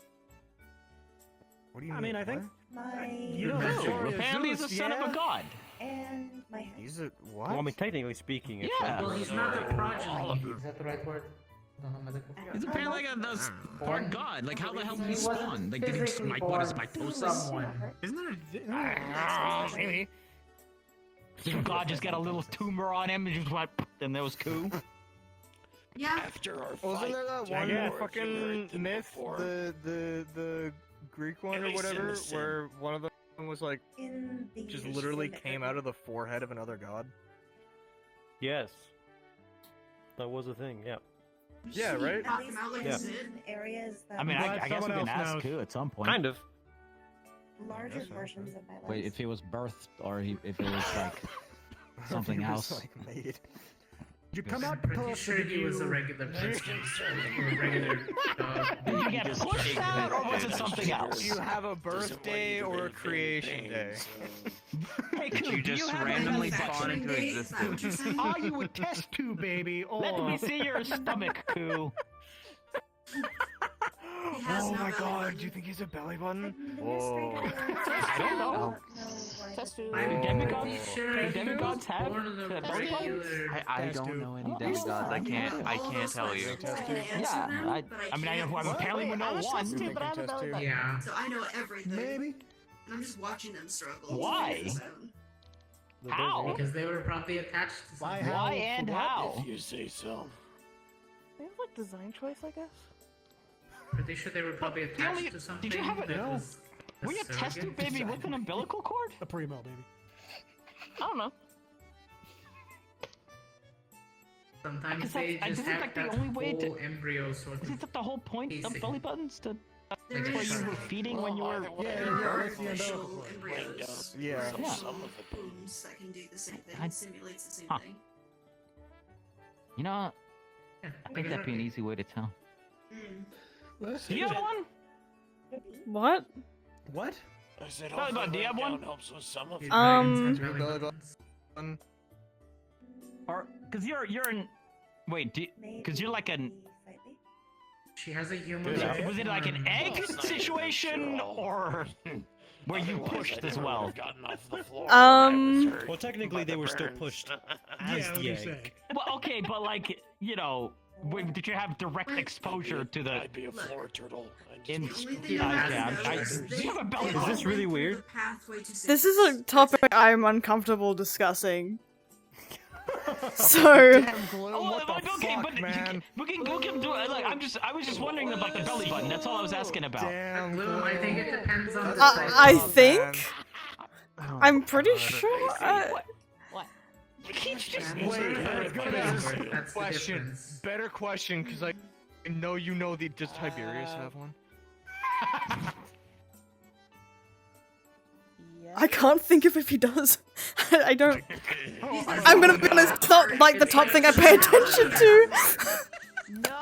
What do you I mean, I think. my Who? Apparently he's the son of a god. and my head. He's a what? Well, I mean, technically speaking, it's Yeah. Well, he's not the progeny. Is that the right word? I don't know, medical. He's apparently like a part god. Like, how the hell did he wasn't spawn? Like, did he physically like what is born mitosis? from one. Isn't that maybe? Did God just get a little tumor on him and just went, and there was coup? Yeah. After our Wasn't fight, there that one Yeah. fucking myth, the Greek one At or least in whatever, the sin. where one of them was like In the just literally sin came out of the forehead of another god? Yes. That was a thing, yeah. Yeah, right? At least Yeah. in areas that I mean, I guess we can ask too at some point. Kind of. larger guess so. portions of my life. Wait, if he was birthed or if it was like something He was, else. like, made. You come I'm out pretty close sure to he was a regular person or a regular dog. Did you get pushed out or was it something else? Do you have a birthday or a creation day? Hey, Did Coop, you do just have randomly any- spawn into existence? Are you a test tube baby? Or... Let me see your stomach, Koo. Oh my god, do you think he's a belly button? Whoa. I don't know. Do demigods have belly buttons? I don't know any demigods. I can't tell you. Yeah, I mean, I know who apparently we know one. Yeah. So I know everything. Maybe. And I'm just watching them struggle. Why? How? Because they were probably attached to something. Why and how? If you say so. They have like design choice, I guess. Pretty sure they were probably attached to something. Did you have that a was Were you a test tube baby with an umbilical cord? A primo, baby. I don't know. Sometimes Because they just isn't have like the that only way full to embryo sort of. Isn't that the whole point of casing. belly buttons? To There where is you were feeding when you were. Artificial embryos. Yeah. From Yeah. some of the boons that can do the same thing. I- It simulates the same Huh. thing. You know, Yeah, I think that'd be an easy way to tell. Mm. Do you have one? What? What? I said Belly button, do you have one? helps with some of Belly button. Or because you're in. Wait, because you're like an. She has a human. Good. leg Was it like an arm. egg situation or were you pushed as well? Well, technically they were still pushed as Yeah, the what do egg. Well, okay, but like did you have direct exposure to the? I'd be a floor turtle. In, The only thing do you I have a belly Is button? this really weird? This is a topic I'm uncomfortable discussing. So. Damn, Gloom, what the okay, fuck, but man? we can do it. Like, I was just wondering about the belly button. That's all I was asking about. Damn, Gloom, I think it depends on the I size. think. I'm pretty sure. What? He's just. Wait, That's the question. difference. Better question, because I know you know the. Does Tiberius have one? I can't think of if he does. I don't. I'm gonna be honest. It's not like the top thing I pay attention to. No.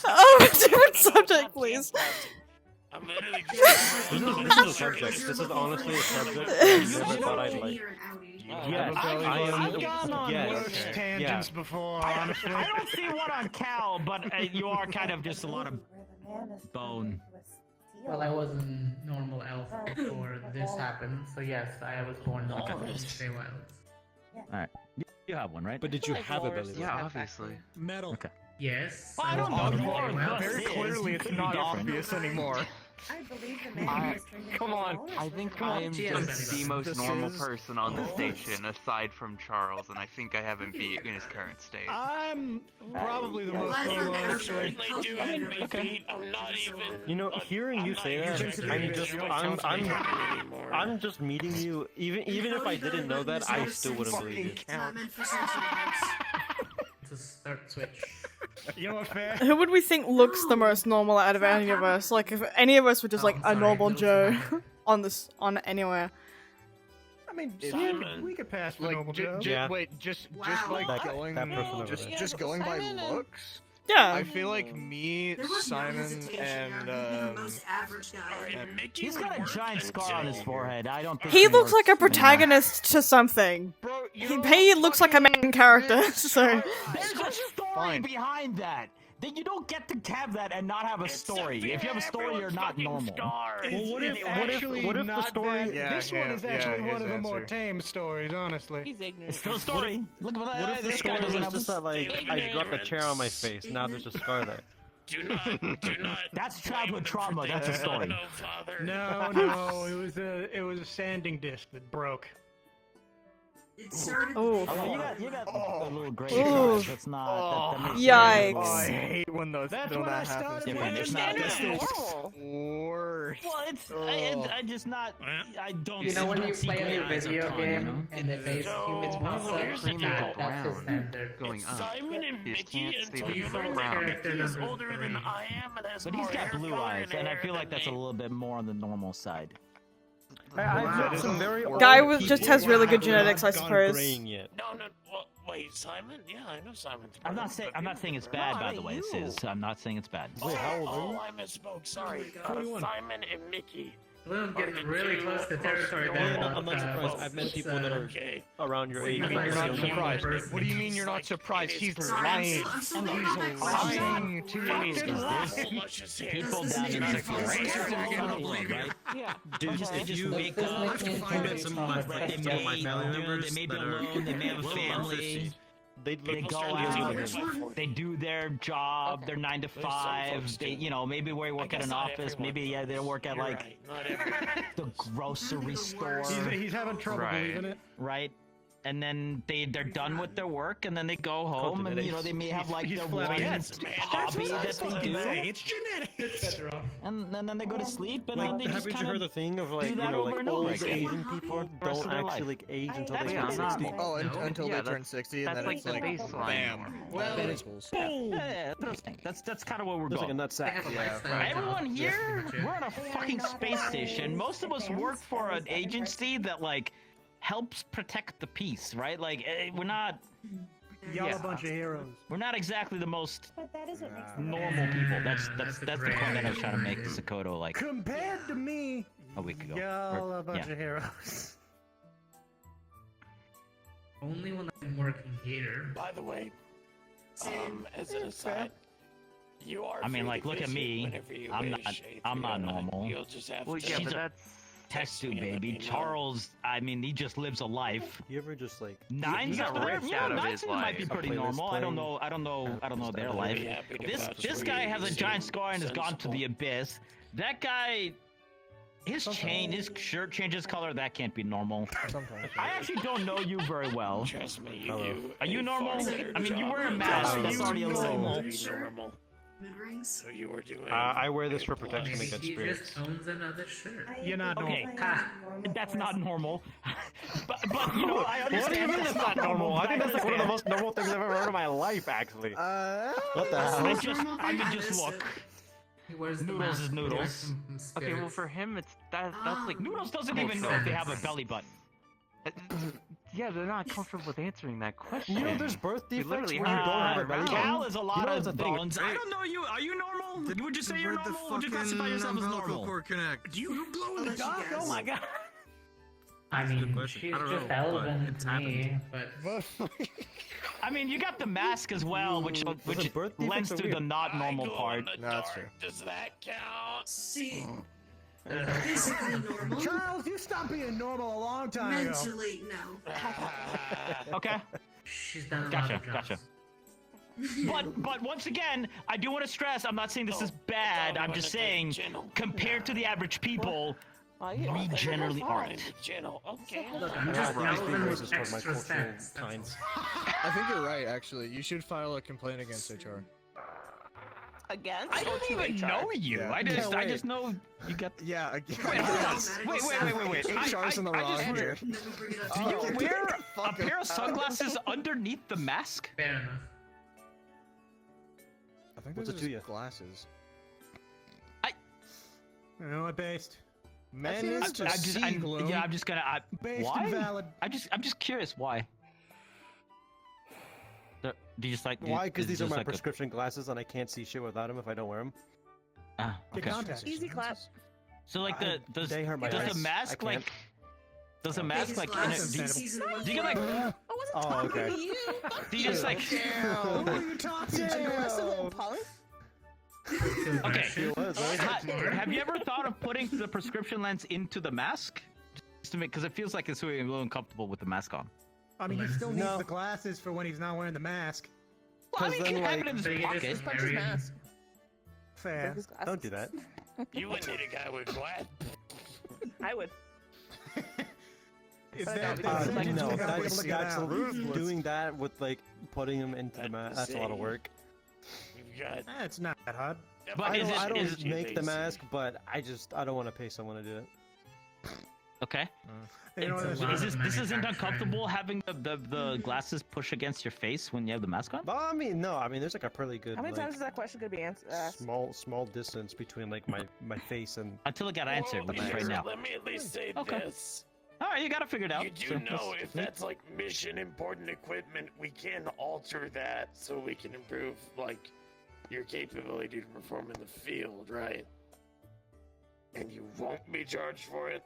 Oh, a different subject, please. I'm literally This is a subject. This is honestly a subject I never thought I'd like. Yes, I've gone on worse tangents before, honestly. I don't see one on Cal, but you are kind of just a lot of bone. Well, I was a normal elf before this happened, so yes, I was born normal in Feywild. All right, you have one, right? But did you have a belly button? Yeah, obviously. Metal. Okay. Yes. Well, I don't know. You are Well, the Very sis. clearly, You it's could be not different. obvious anymore. I believe the man was turned into come on. a walrus I with think a I am She has just belly the button. most normal person on the station, aside from Charles, and I think I have him beat in his current state. I'm probably the most Well, normal, I actually. think do have me beat. I'm not even. You know, hearing you say that, I'm just meeting you. Even if I didn't know that, I still wouldn't believe you. It's not meant for sensitive It's a start switch. You know what, fair? Who would we think looks the most normal out of any of us? Like, if any of us were just like a normal Joe on anywhere. I mean, Simon. we could pass for Like, normal ju- Joe. Yeah. Wait, just Wow. like That- going, that person over there. just going by looks. Yeah. I feel like me, There was no Simon, hesitation. and I'm the most average guy. He's got a giant scar on his forehead. I don't think He looks works. like a protagonist to something. bro, He looks like a main character, so. There's a story behind that. That you don't get to have that and not have a story. If you have a story, you're not normal. Well, what if the not story? that- Yeah, This one is actually his one of the more answer. tame stories, honestly. He's ignorant. It's still a story. Look at that. What if the This guy story doesn't was have just a- that, like, I dropped a chair on my face, now there's a scar there? Do not. That's childhood trauma. That's a story. No, father. No, it was a sanding disc that broke. It started. Oh, you got a little gray Oh. eyes. That's not. That makes Yikes. it a little- I hate when those That's when when I that happens. started Different. It's not. That's It's, Worst. well, I just not. I don't. You know when don't you see play gray a eyes a video ton, you game know? and the base humans pops up, here's the deal. that's the standard. Going up. Simon and His Mickey chance until to you be learn brown. that Mickey is older than I am and has But more he's got hair blue color eyes, and and I hair feel like than that's a me. little bit more on the normal side. I've met some very Guy old was just people has really who good have not genetics, I gone suppose. graying yet. No, wait, Simon? Yeah, I know Simon's I'm not saying. I'm not saying it's bad, by the way. you. Sis, I'm not saying it's bad. Wait, how old are you? I misspoke. Sorry. 21. Simon and Mickey. Bloom gets really close to territory Yeah, there. I'm not surprised. I've met people that are around your age. You mean you're not surprised? What do you mean you're not surprised? He's lying. He's lying to me. People down in right? Yeah. Dude, They just you wake up. I met some of my friends, They some of my may, family members they may be that are alone. They may have a well over family. 50. They They look go out. They do their job. They're 9 to 5. They, you know, maybe we work at an office. Maybe they work at like the grocery store. He's having trouble believing it. Right. And then they're done with their work, and then they go home, and you know they may have like their one hobby that they do. It's genetics. And then they go to sleep, and Like, then they just haven't you kind heard the of thing of like, do you that know, over like and over old again. Asian people Rest of don't their life. actually like age until they That's turn 60? Oh, until they yeah, turn 60, and that's then like it's the like, baseline. bam. Well, Yeah, interesting. That's kind of where we're Just like a going. nutsack. Everyone here, we're on a fucking space station. Most of us work for an agency that like helps protect the peace, right? Like we're not. Y'all a bunch of heroes. We're not exactly the most But that is what makes normal people. That's the point that I was trying to make to Sakoto like Compared to me, a week ago. y'all Or- a bunch yeah. of heroes. Only when I'm working here. By the way, as an aside, you are. I mean, like, look at me. I'm not normal. You'll just have Well, to. yeah, but that's Text you, baby. Charles, I mean, he just lives a life. You ever just like Nine's got up there. ripped Yeah, out of Nine's his might be life. pretty A playlist normal. I don't playing. know. I don't know their life. This guy has a giant scar and has gone to the abyss. That guy, his shirt changes color. That can't be normal. I actually don't know you very well. Trust me, you do. Are you a normal? far better I mean, you job wear a than mask. that. That's already a little. Normal. Mid-rings? So you were doing. I wear this for protection Maybe against he spirits. just owns another shirt. You're not normal. Okay, Ha. that's not normal. but you know, I understand. What do you mean that's not normal? I think that's like one of the most normal things I've ever heard in my life, actually. What the hell? I mean, just look. He wears the Noodles mask is to noodles. protect him from okay. Well, spirits. for him, it's that's like Noodles doesn't even know if they have a belly button. Yeah, they're not comfortable with answering that question. You know, there's birth We defects literally where you don't have a belly Cal button. is a You lot know, of that's a thing. bones. I don't know you. Are you normal? Would you say you're normal? Would you classify yourself as normal? Connect. You glow in the dark? Oh my god. I mean, question. she's I don't just know, relevant but to me, but I mean, you got the mask as well, which birth lends defects are to the weird. not normal part. No, that's true. Does that count? See, basically normal. Charles, you stopped being normal a long time ago. Mentally, no. Okay, she's done a lot gotcha, of jobs. gotcha. But once again, I do want to stress, I'm not saying this is bad. I'm just saying, compared to the average people, we generally aren't. Okay. Look, I'm just relevant with extra stats. I think you're right, actually. You should file a complaint against HR. Against? I don't even know you. Yeah. I just know you got. Yeah, again. Wait. HR's in the I wrong just here. Do you wear a pair of sunglasses underneath the mask? Fair enough. I think What's those it are to just glasses. You know what, based? Managed to see gloom. Yeah, I'm just gonna. Based Why? and valid. I'm just curious why. Do you just like? Why? Because is these are just my like prescription glasses, and I can't see shit without them if I don't wear them. Get Okay. contacts. Easy clap. So like does they hurt my does eyes. a mask I like can't. does a mask like do you get like Oh, okay. do you just like Who are you talking to? okay It was, right? have you ever thought of putting the prescription lens into the mask just to make because it feels like it's really a little uncomfortable with the mask on. I mean, he still needs No. the glasses for when he's not wearing the mask. Well, I mean, then, you can have like- it in So his you pocket. just Punch his married- mask. Fair. Break his glasses. Don't do that. You wouldn't need a guy with glasses. I would. No, that's doing that with like putting him into the mask. That's a lot of work. It's not that hard. But I is don't it make the mask, but I don't want to pay someone to do it. okay? This isn't uncomfortable having the glasses push against your face when you have the mask on? But I mean, no, I mean, there's like a pretty good. How many like, times is that question gonna be asked? small distance between like my face and. Until it got answered, which is right now. Let me at least say this. All right, you got to figure it out. You do So know let's- if that's like mission important equipment, we can alter that so we can improve like your capability to perform in the field, right? And you won't be charged for it.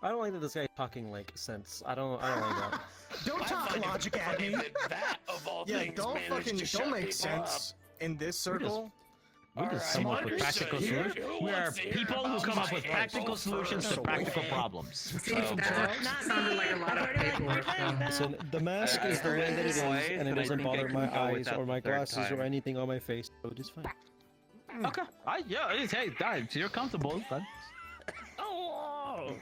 I don't like that this guy's talking like sense. I don't like that. Don't talk logic at me. That of all Yeah, things don't managed to shut make people sense in this circle. We just come up with practical solutions. We are people who come up with practical solutions to practical problems. Sounded like a lot of paperwork. Listen, the mask is the way that it is, and it doesn't bother my eyes or my glasses or anything on my face, so it is fine. Okay. Hey, you're comfortable. But... Oh,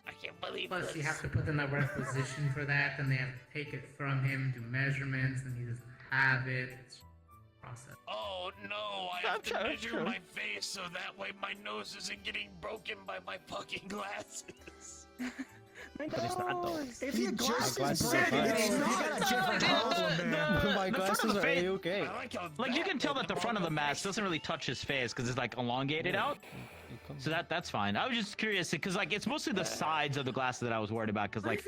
I can't believe Plus, this. you have to put in the requisition for that, and they have to take it from him, do measurements, and he doesn't have it. It's just a process. Oh no, I have to measure my face so that way my nose isn't getting broken by my fucking glasses. But it's not though. If your glasses glasses break, are it's fine. not a different problem, man. My glasses are okay. Like you can tell that the front of the mask doesn't really touch his face because it's like elongated out. So that's fine. I was just curious because like it's mostly the sides of the glasses that I was worried about because like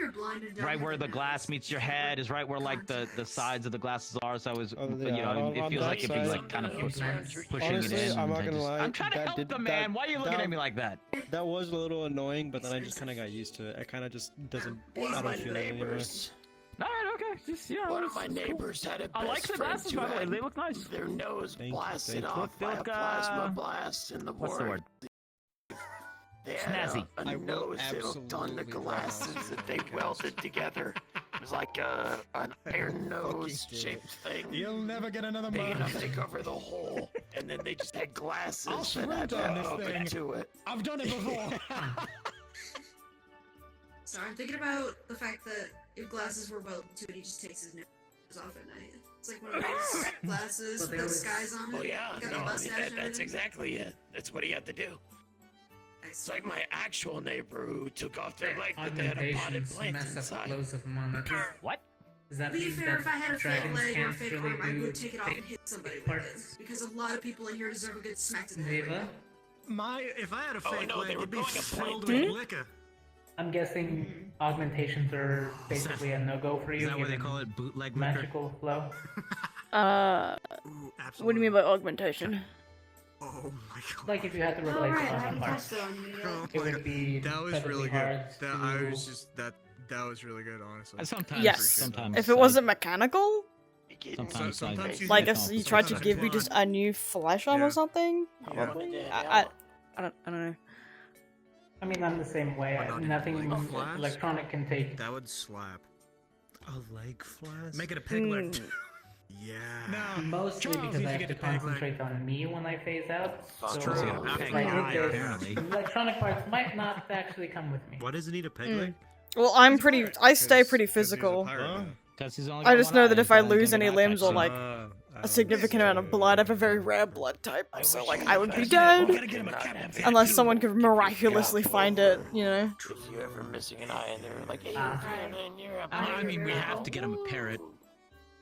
right where the glass meets your head is right where like the sides of the glasses are. So I was it feels like it'd be like kind of pushing Honestly, it in. I'm not gonna lie. I'm trying to help the man. Why are you looking at me like that? That was a little annoying, but then I just kind of got used to it. I kind of just doesn't. I don't feel it anymore. All right, okay. Just One of my neighbors had a best I like the friend glasses who by the way. had They look nice. Their nose blasted thank you. off by a plasma blast in the What's the word? They had Snazzy. a nose that hooked on the glasses that they welded together. It was like an iron nose shaped thing. You'll never get another big enough mask. to cover the hole, and then they just had glasses I'll that had sprint on this hook thing. to it. I've done it before. So I'm thinking about the fact that if glasses were welded to it, he just takes his nose off at night. It's like one of those glasses with the skies on it. Oh yeah, got the no, mustache and that's everything. exactly it. That's what he had to do. It's like my actual neighbor who took off their leg, but they had a potted Augmentations plant mess up the inside. clothes of them on that. What? Does that To be mean fair, that if I had a fake dragons leg or a can't fake really arm, I do would take it off and fake hit somebody with parts? it. Because a lot of people in here deserve a good smack to the head. Viva? If I had a Oh, fake no, leg, they were it'd be going to filled point. with liquor. I'm guessing augmentations are basically a no-go for you. Is that what they given call it? Bootleg liquor? magical flow. What do you mean by augmentation? Oh my god. Like if you had to Oh, replace right, I one haven't part, touched it on you yet. Oh it my would God. be That was incredibly really good. hard That I to- was just that was really good, honestly. Sometimes. Yes. If it wasn't mechanical, Sometimes like if you tried to give me just a new flesh arm or something, Yeah. probably. I don't know. I mean, I'm the same way. Why not Nothing like flash? electronic can take. That would slap. A leg flash? Make it a pig leg. Yeah. No, Mostly Charles because needs I to have get to a peg leg. concentrate on me when I phase out. So, true. it's Peg like leg, there's- apparently. electronic parts might not actually come with me. Why does it need a peg leg? Well, I stay pretty physical. Because he's only I got just one know eye, that if so I don't lose get any that limbs or vaccine. like a significant amount of blood, I have a very rare blood type, so like I would be dead unless someone could miraculously find it, you know. If you're ever missing an eye and they're like, hey, you're a I mean, we have to get him a parrot.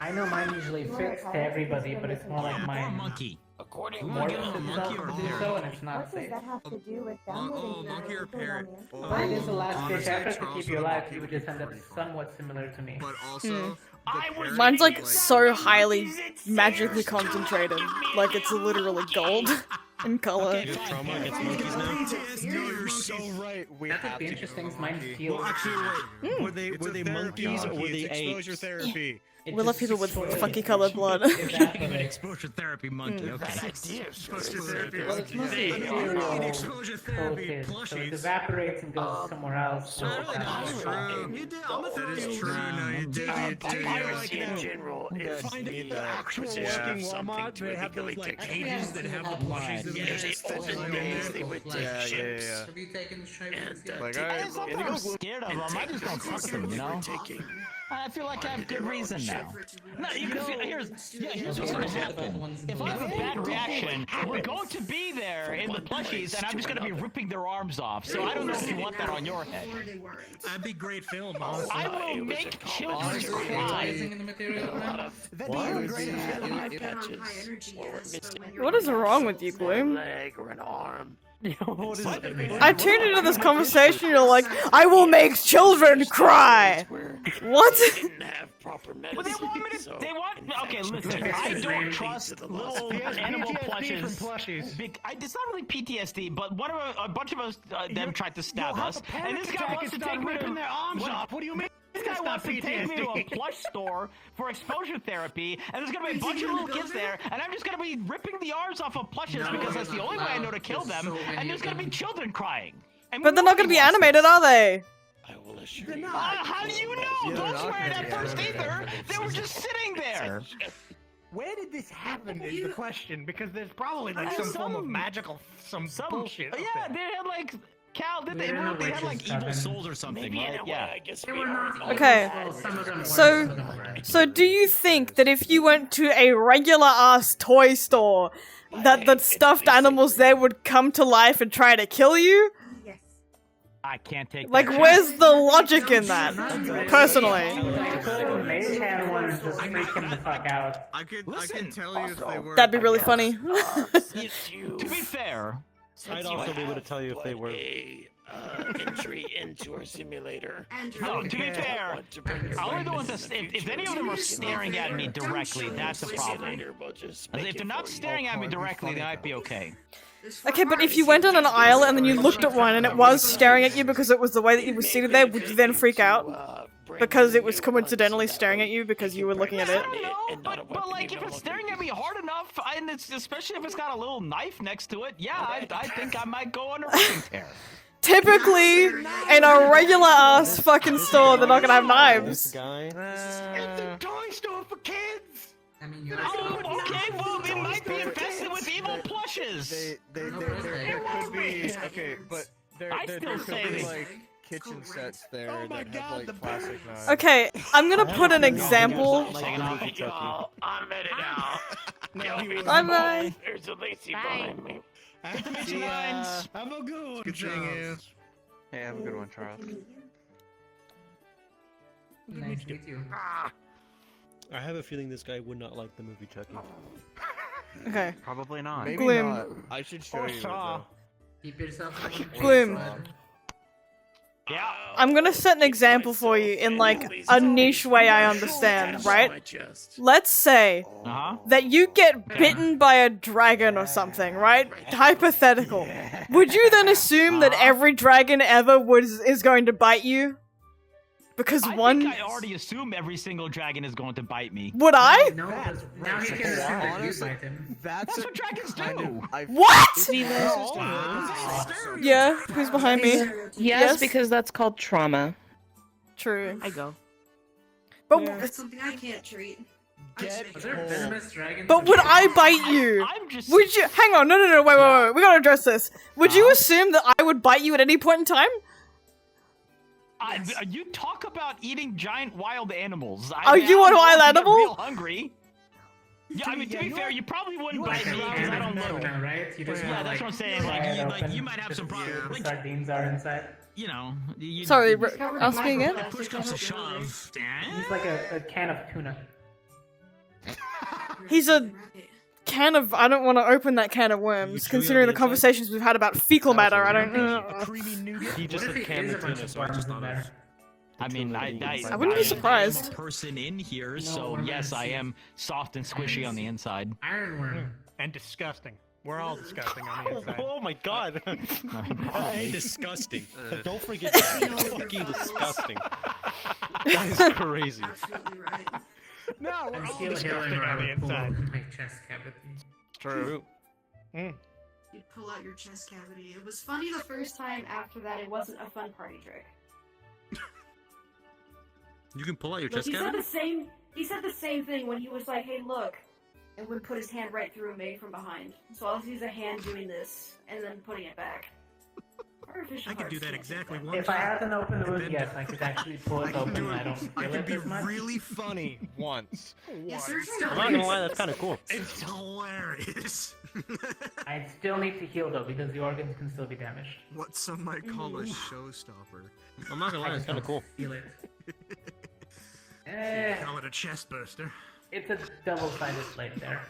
I know mine usually fits to everybody, but it's more like Or a mine monkey. According We to want to morphs get him a itself monkey or to a do parrot. so, and it's not What does safe. that have to do with downloading monkey or parrot. But it is a last ditch Honestly, effort to Charles keep you would alive. monkey You would would just end up somewhat similar to me. But also, Mine's like so highly magically concentrated, like it's literally gold in color. You have trauma against monkeys now? No, you're so right. We That have would be to interesting. give him a Mine monkey. feels. Well, actually, wait. Were they It's a therapy monkeys or monkey. were they It's exposure apes? therapy. It We love just people with destroys funky colored blood. An exposure therapy monkey. Okay. Exposure therapy. Well, it's mostly Hey, ethereal need exposure therapy coated, so it plushies. evaporates and goes somewhere else. So That's true. You did. I'm a That is true. No, you do. You do. piracy in general is Find it the in the actual acquisition working of something Walmart. to They have those illegally like take cages that have the plushies olden days, they would take Yeah, ships. yeah. Have you taken ships? And, Like, take- It's not that I'm scared of them. I just don't trust them, you know? I feel like I have good reason now. No, here's what's gonna happen. If I have a bad reaction, we're going to be there in the plushies, and I'm just gonna be ripping their arms off. So I don't know if you want that on your head. That'd be great film, honestly. I will make children cry. In the material now? What is wrong with you, Gloom? Leg or an arm. I tuned into this conversation, you're like, I will make children cry! What? But they want me to. They want. Okay, listen. I don't trust little animal plushes. It's not really PTSD, but a bunch of us them tried to stab us, and this guy wants to take me to their arms off. What do you mean? This guy wants to take me to a plush store for exposure therapy, and there's gonna be a bunch of little kids there, and I'm just gonna be ripping the arms off of plushes because that's the only way I know to kill them, and there's gonna be children crying. But they're not gonna be animated, are they? I will assure you. How do you know? Don't swear at first either. They were just sitting there. Where did this happen is the question, because there's probably like some form of magical, some bullshit. Yeah, they had like Cal. They had like evil souls or something, right? Yeah. Okay, so do you think that if you went to a regular ass toy store, that the stuffed animals there would come to life and try to kill you? I can't take. Like, where's the logic in that? Personally. Mage hand one just freak him the fuck out. I can tell you if they were. That'd be really funny. To be fair, I'd also be able to tell you if they were. Entry into our simulator. No, to be fair, I only the ones that if any of them are staring at me directly, that's a problem. If they're not staring at me directly, they might be okay. Okay, but if you went on an aisle and then you looked at one and it was staring at you because it was the way that you were seated there, would you then freak out? Because it was coincidentally staring at you because you were looking at it? But like, if it's staring at me hard enough, and it's especially if it's got a little knife next to it, yeah, I think I might go on a ripping tear. Typically, in a regular ass fucking store, they're not gonna have knives. This guy. It's a toy store for kids. I mean, Oh, okay, well, it might be infested with evil plushes. There could be. Okay, but there still could say be this. like kitchen sets there that have like plastic knives. Okay, I'm gonna put an example. I'm headed out. Bye-bye. There's a Lacey behind me. Good to meet you guys. Have a good one, Good seeing you. Hey, have a good one, Charles. Nice to meet you. I have a feeling this guy would not like the movie Chucky. Okay. Probably not. Maybe Gloom. not. I should show you. Though. Keep yourself. Gloom. Yeah. I'm gonna set an example for you in like a niche way I understand, right? Let's say that you get bitten by a dragon or something, right? Hypothetical. Would you then assume that every dragon ever is going to bite you? Because I one. think I already assume every single dragon is going to bite me. Would I? No, because now he can assume that you bite him. That's what dragons do. What? Yeah, who's behind me? Yes, because that's called trauma. True. I go. But That's something I can't treat. But would I bite you? Would you? Hang on, no, wait. We gotta address this. Would you assume that I would bite you at any point in time? You talk about eating giant wild animals. Are you a wild animal? Real hungry. Yeah, I mean, to be fair, you probably wouldn't bite me because I don't know. Right? You just Yeah, that's what I'm saying. Like, you might have some problems. The sardines are inside. You know. Sorry, ask me again? Push comes to shove. He's like a can of tuna. He's a can of. I don't want to open that can of worms, considering the conversations we've had about fecal matter. I don't know. He just said can of tuna, so I just thought of. I mean, I wouldn't be surprised. I'm a person in here, so yes, I am soft and squishy on the inside. Ironworm. And disgusting. We're all disgusting on the inside. Oh my god. Disgusting. Don't forget that. Fucking disgusting. That is crazy. No, we're all Steel disgusting on the inside. My chest cavity. True. You'd pull out your chest cavity. It was funny the first time. After that, it wasn't a fun party trick. You can pull out your Look, chest cavity? he said the same thing when he was like, "Hey, look, and would put his hand right through me from behind. So I'll use a hand doing this and then putting it back. I could do that exactly once. If I had an open wound, yes, I could actually pull it open and I don't I feel could it be as much. really funny once. Yes, I'm not gonna lie, that's kind of cool. It's hilarious. I still need to heal though, because the organs can still be damaged. What some might call a showstopper. I'm not gonna lie, it's kind of cool. Feel it. Call it a chest burster. It's a double-sided blade there.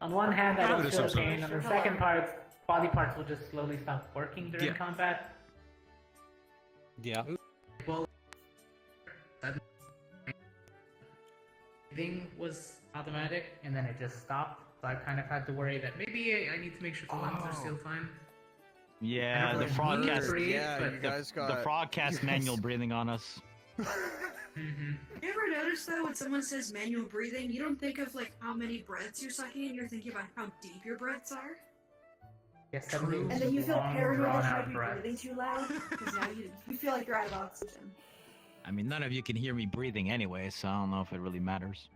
On one hand, I I don't would feel assume so. pain. On the second part, body parts will just slowly stop working during Yeah. combat. Yeah. Well, that thing was automatic, and then it just stopped. So I kind of had to worry that maybe I need to make sure the lungs are still fine. Yeah, I the don't frog really cast. breathe, Yeah, but you guys The got frog cast manual breathing on us. You ever notice though when someone says manual breathing, you don't think of like how many breaths you're sucking in, you're thinking about how deep your breaths are? Yes, True. And then you feel long, paranoid that you drawn-out might be breaths. breathing too loud, because now you feel like you're out of oxygen. I mean, none of you can hear me breathing anyway, so I don't know if it really matters.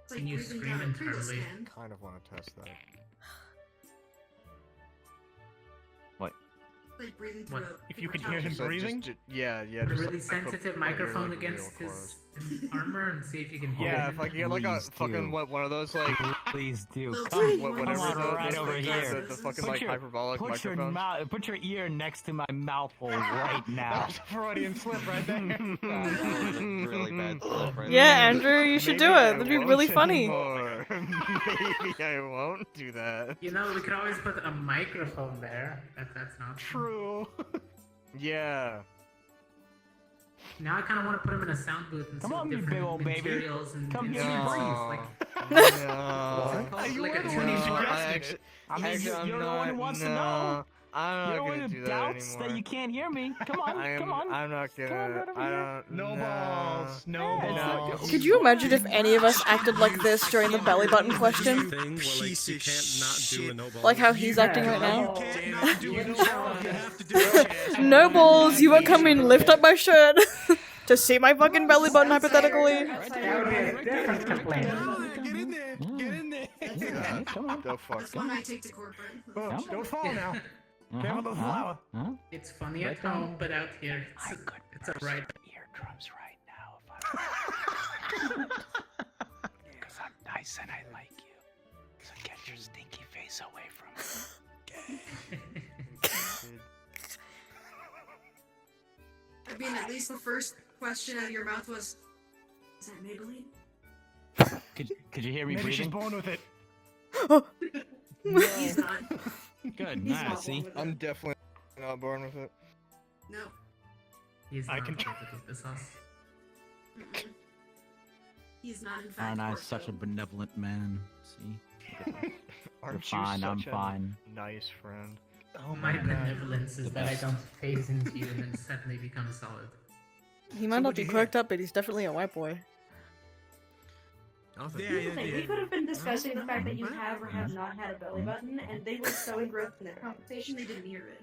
It's like Can you breathing scream down a Pringles internally? can. kind of want to test that. What? It's like breathing through What? a If you paper could hear him So breathing? yeah, Put a just really like, sensitive put microphone like, real against close. his armor and see if you can hear Yeah, it. if I could get like a Please fucking do. one of those like Please do. Little Come, tiny come ones. whatever on the, right the, over the, here. the fucking Put like your- hyperbolic Put your microphones. put your ear next to my mouth hole right now. That was a Freudian slip right there. Really bad slip right Yeah, there. Andrew, you should Maybe do I it. That'd be won't really funny. anymore. Maybe I won't do that. You know, we could always put a microphone there. That's not True. Yeah. Now I kind of want to put him in a sound booth and Come see on, you different big old baby. materials and Come here, instruments. breathe. Like, No. You like were a the one who tuning suggested I it. actually, I mean, actually, you're I'm the not, one who wants to no, know. I'm You're not the one gonna who do that doubts anymore. that you can't hear me. Come on, I am, come on. I'm not Come on, gonna. right over I here. don't. No balls. No Yeah, it's balls. Could you imagine if any of us acted like this during the belly button question? Thing where like you can't not do a no ball. Like how he's acting right now? Damn it, do you know what you have to do? Chad? No balls, you won't come in, lift up my shirt to see my fucking belly button hypothetically. that would be a different complaint. Get in there. Get in there. Yeah, come on. The fuck. That's one I take to corporate. Oh, don't fall now. Careful the flower. Huh? It's funny at home, but out here, it's a right. Eardrums right now if I because I'm nice and I like you. So get your stinky face away from me. I mean, at least the first question out of your mouth was, "Is that Maybelline?" Could you hear me Maybe she's breathing? born with it. He's not. Good, He's nice. not See, born with I'm it. definitely not born with it. No. He's I not can related with the sauce. Mm-mm. He's not, in oh, fact. nice, such a Ortho. benevolent man. See, Aren't You're fine, you I'm such fine. a nice friend? Oh My my god. benevolence is that I don't phase into you and then suddenly become solid. He might not be quirked up, but he's definitely a white boy. We could have been discussing the fact that you have or have not had a belly button, and they were so engrossed in their conversation they didn't hear it.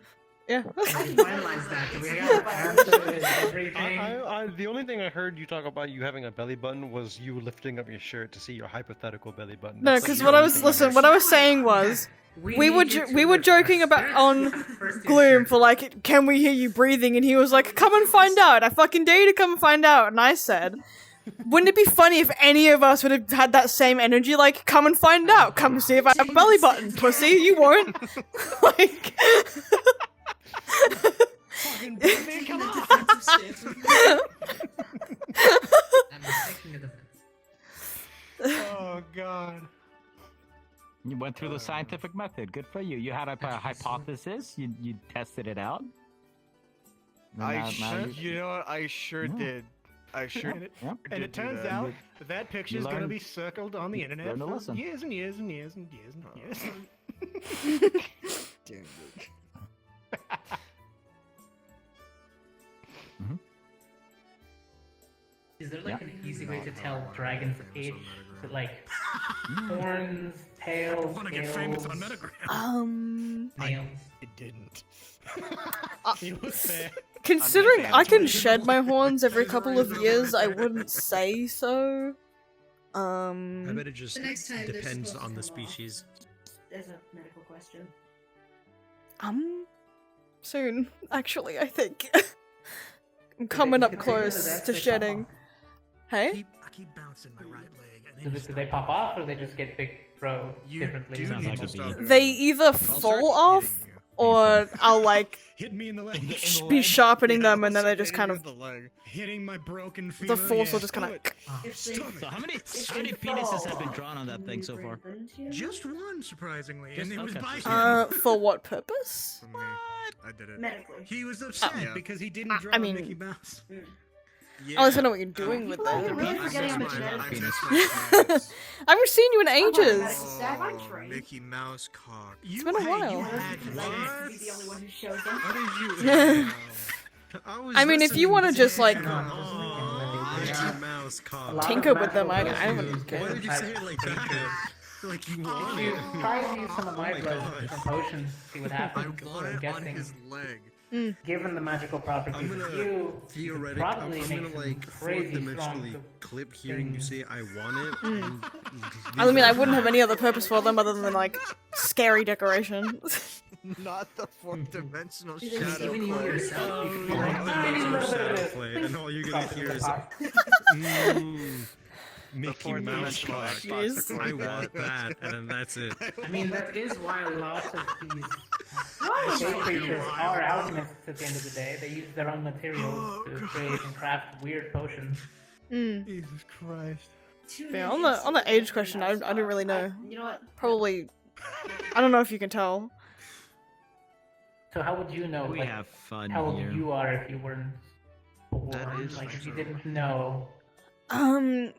Yeah. Finalize that. Do we have to answer everything? The only thing I heard you talk about you having a belly button was you lifting up your shirt to see your hypothetical belly button. No, That's because the what I only was thing I listen, heard. what I was saying was we were joking about on Gloom for like, can we hear you breathing? And he was like, come and find out. I fucking dare you to come and find out. And I said, wouldn't it be funny if any of us would have had that same energy? Like, come and find out. Come see if I have a belly button, pussy. You won't. Like. Fucking baby, come on. Oh god. You went through the scientific method. Good for you. You had a hypothesis. You tested it out. You know what? I sure did. I sure And it, did. and it do turns that. out that picture is going to learn- be circled on the internet learn to for listen. years and years and years and years and years. Damn it. Is there like an easy way to tell Dragon's age? Is it like horns, tails, I want to get famous on Metagram. nails? It didn't. It was fair. Considering I can shed my horns every couple of years, I wouldn't say so. I bet it just The next time they're depends supposed on to the come off. species. There's a medical question. Soon, actually, I think. I'm coming up close to shedding. Hey? I keep bouncing my right leg. Do they pop off, or they just get big throw differently? do need to stop They either fall off, or I'll like Hit me in the leg. be sharpening them, and then they just kind of Hitting my broken femur. the force will yeah. just kind of. So how many penises have been drawn on that thing so far? Just one, surprisingly, Just- and it was okay. by him. For what purpose? I did it. Medically. He was upset Oh. because he didn't draw I mean- Mickey Mouse. I was wondering what you're doing with You're them. really forgetting how much I haven't seen you in ages. Mickey Mouse cock. It's been a while. Be the only one who shows up. What did you? I mean, if you want to just like Mickey Mouse cock. tinker with them, I wouldn't care. Why did you say it like that? Like you want You it. try to use some of my my blood God. from potions, see what happens. I want I'm it on guessing, his leg. given the magical properties of you, you could I'm probably make gonna some like crazy strong fourth-dimensionally clip hearing you say I want it. and I mean, I wouldn't have any other purpose for them other than like scary decoration. Not the fourth-dimensional Do they shadow even you play. yourself? shadow play, and all you're gonna hear is Mickey Mouse cock. Jeez. I want that, and then that's it. I mean, that is why lots of these fake creatures are alchemists at the end of the day. They use their own materials to create and craft weird potions. Jesus Christ. Yeah, on the age question, I don't really know. You know what? Probably, I don't know if you can tell. So how would you know We like, have fun how old here. you are if you weren't born? That is Like if you didn't know. I'm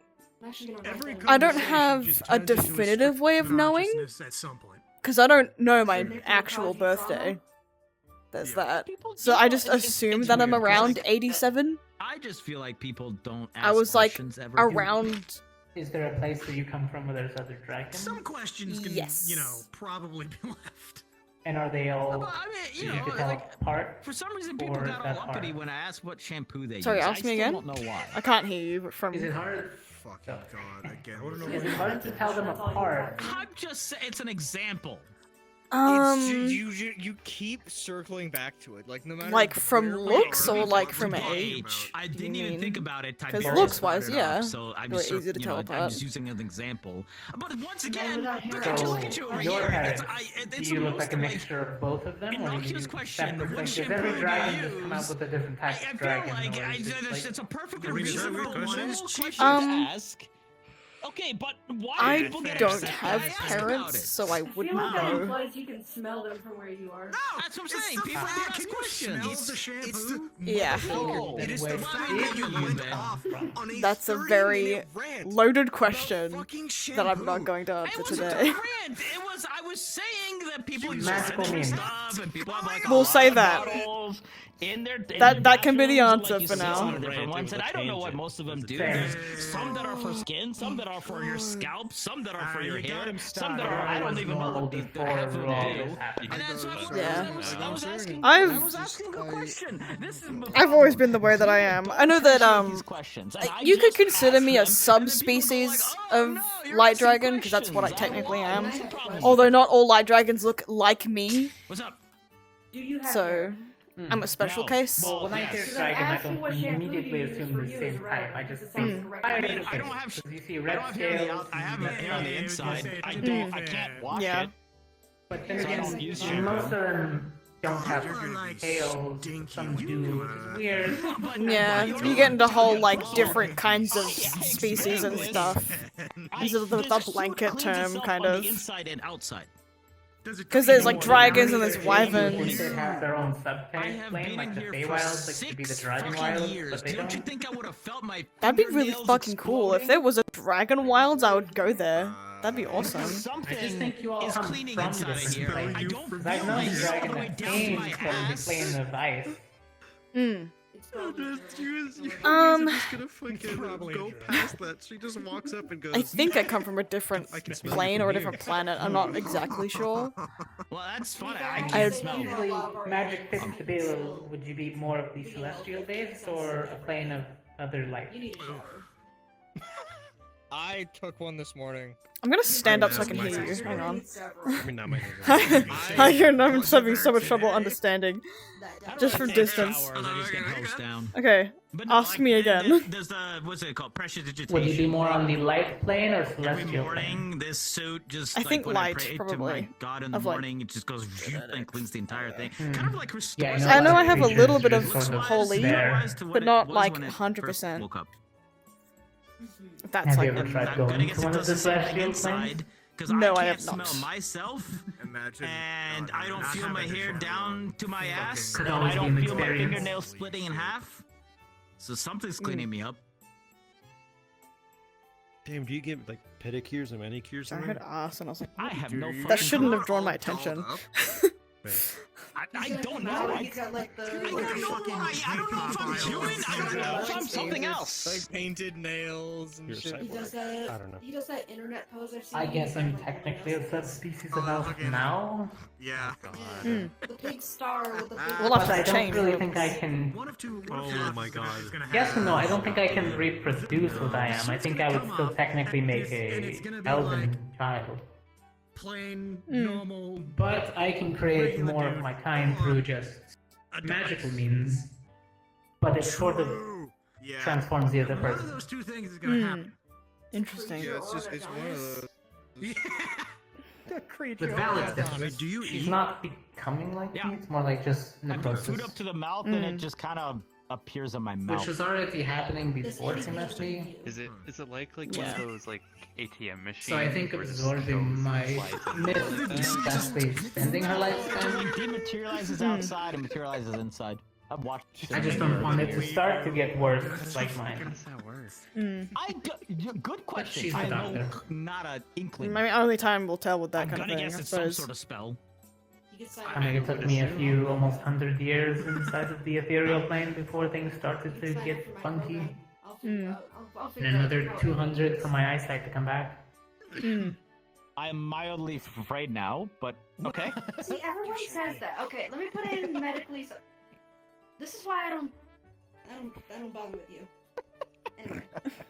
actually gonna write that I don't Conversation have just a turns into definitive strict way of knowing, consciousness at some point. because I don't know my actual birthday. There's that. So I just assume that I'm around 87. I just feel like people don't ask I was like questions ever. around. Is there a place where you come from where there's other dragons? Some questions can, Yes. you know, probably be left. And are they all I mean, you easy know, to tell like, apart? for some reason, people Or is got that all uppity hard? when I asked what shampoo they Sorry, use. ask me I again. still don't know why. I can't hear you from. Is it hard? Fucking god, again. Is it hard to tell them apart? I'm just saying, it's an example. You keep circling back to it, like no matter. Like from where we looks are, or we like talk from about age? I do didn't you even mean? think about it. I 'Cause barely looks-wise, brought it up, yeah, So I'm really just, easy to you tell know, I'm apart. just using an example. But once No, again, we're not here. look at So, you over your here. parents, It's do you look most like a like mixture of both of them, or do innocuous you question. separate What things? Does shampoo every do dragon you just come out use? with a different type I of feel dragon? like or is it like- it's a perfectly I mean, is that a reasonable weird question? normal question to ask. Okay, but why do I people get don't upset have when I ask about parents, it? so I I feel wouldn't like that know. implies you can smell them from where you are. That's what I'm saying. People Can ask you questions. smell the shampoo? Yeah. No, It is Then the where fact did that you you went then off from? on a That's a 30-minute very rant loaded about question fucking that I'm shampoo. not going to It answer wasn't today. a rant. It was I was saying that people use Magical different memes. stuff and people have like a We'll lot say of that. bottles in their That can be the bathrooms, answer like you for see now. some different Rant, it ones, was and a I don't know what tangent. most of them do. Same. There's some that are for skin, some that are for your scalp, some that are for your you got hair, him some that started. are I don't even know what these Before half of them all do. this happened. And that's what Yeah. I was asking. I've- I was asking a question. This is I've always been the way that I am. I know that these questions. And I you could just consider ask me a them, and then people go subspecies like, "Oh, of no, you're light asking dragon because that's what I questions. technically am. What's the problem? Although not all light dragons look like me, What's up? Do you have so hair? I'm a special No. case. Well, when I hear Because I'm dragon, I asking don't what shampoo immediately you use assume for the you same is right, type. I because just it sounds think correct. I mean, I don't have. you see I red don't have hair on the scales. out. I have hair on the Yeah, inside. I yeah, don't. I yeah. can't wash Yeah. it. But then So I don't again, use most shampoo. of them don't have You're like scales. stinky. Some do. It's weird. Yeah, you get into whole like different kinds of species and stuff. These are the blanket term kind on of. the inside and outside. Because there's like dragons and there's They wyverns. have their own I subtype have plane, been like in the here for Feywilds, like to be the 6 Dragon fucking Wilds, years. but they Don't you don't. think I would have felt my That'd be really fingernails fucking cool. If exploding? there was a Dragon Wilds, I would go there. That'd be awesome. I just Something think you all is come cleaning from inside of different here. I places. don't feel I've known my hair all dragon the way that down to changed my from the ass. plane of ice. Mm. Just gonna fucking Probably go a dragon. past that. She just walks up and goes. I think I come from a different I can smell plane you or a from different here. planet. I'm not exactly sure. Well, that's fun. I I- can't smell it. Usually, magic fits to be, would you be more of the celestial base or a plane of other light? I took one this morning. I'm gonna stand up so I can hear you. Hang on. I mean, not my I hear I'm having so much trouble understanding. Just from distance. Okay, ask me again. There's the what's it called? Pressure digitation. Would you be more on the light plane or Every celestial morning, plane? this suit just I like think when light, I pray to probably. my God in the Of, like- morning, it just goes and cleans the entire thing. Kind of like restores. Yeah, I know I have a creatures little bit of just sort of holy, there. but not like 100%. Woke up. That's Have like you ever tried I'm gonna going guess to it one of the does the same thing celestial planes? inside because No, I I have can't not. smell myself, Imagine. and I don't feel my hair down to my ass, Could and always I be don't an feel my experience. fingernails splitting in half. So something's cleaning me up. Damn, do you get like pedicures and manicures? I in heard there? ass and I was like, I have no. that shouldn't have drawn my attention. I don't know. Now I he's got like the. don't know why. I don't know if I'm human. I don't know if I'm something else. Like painted nails and You're a shit. He does that. I don't know. He does that internet pose I've seen. I guess I'm technically a subspecies of elf now. Yeah. The big star with the big. We'll But have I to don't change. really think I can. Oh my god. Yes and no, I don't think I can reproduce what I am. I think I would still technically make a elven child. Plain, normal. But I can create more of my kind through just magical means. But it sort of Yeah. transforms the other person. those two things is gonna happen. Interesting. Yeah, it's one of those. The creature. With valid I mean, difference. do you She's eat? not becoming like Yeah. me, it's more like just in the I put food process. up to the mouth, and it just kind of appears in my mouth. Which was already happening before she met me. Is it like one Yeah. of those like ATM machines? So I think where it just absorbing goes my slides in? myth is vastly extending her It lifespan. dematerializes outside and materializes inside. I've watched. I just don't want it to start to get worse like How mine. does that work? Good question. she's the I know doctor. not an inkling. Maybe only time will tell with that I'm kind of gonna thing, guess I it's some suppose. sort of spell. You can sign I mean, it took me a few, almost 100 years inside of the ethereal plane before things started to get funky. I'll figure out. I'll And figure out another how it 200 for my eyesight to come back. I'm mildly afraid now, but okay. See, everyone says that. Okay, let me put in medically. This is why I don't bother with you. Anyway,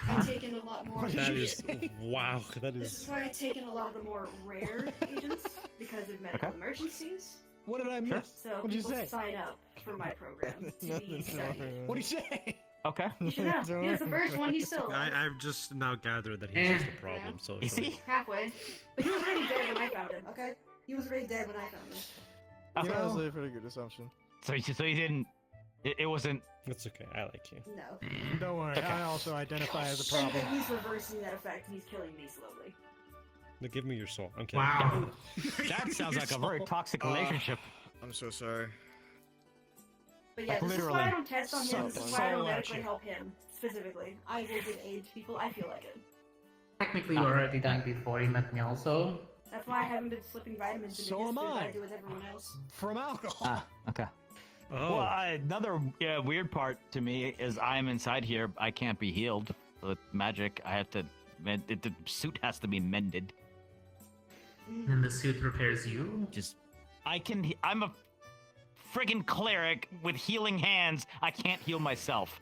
I've taken a lot more. That is wow. That This is is. why I've taken a lot of the more rare agents because of medical emergencies. What did I miss? So What'd you people say? sign up for my program to be Nothing studied. What do you say? Okay. You should know. He was the first one. He's still alive. I've just now gathered that he's just a problem. So Is he? Halfway. But he was already dead when I found him, okay? He was already dead when I found him. That was a pretty good assumption. So you didn't. It wasn't. It's okay. I like you. No. Don't worry, I also identify as a And problem. he's reversing that effect and he's killing me slowly. Now give me your soul. I'm kidding. Wow. That sounds like a very toxic relationship. I'm so sorry. But yeah, Like, this is literally. why I don't test on him. This is why I don't So medically much. help him specifically. I will give aid to people. I feel like it. Technically, you already died before you met me also. That's why I haven't been slipping vitamins into So his am food I. like I do with everyone else. From alcohol. Okay. Oh. Well, another weird part to me is I'm inside here. I can't be healed with magic. I have to. The suit has to be mended. And the suit repairs you? I'm a friggin' cleric with healing hands. I can't heal myself.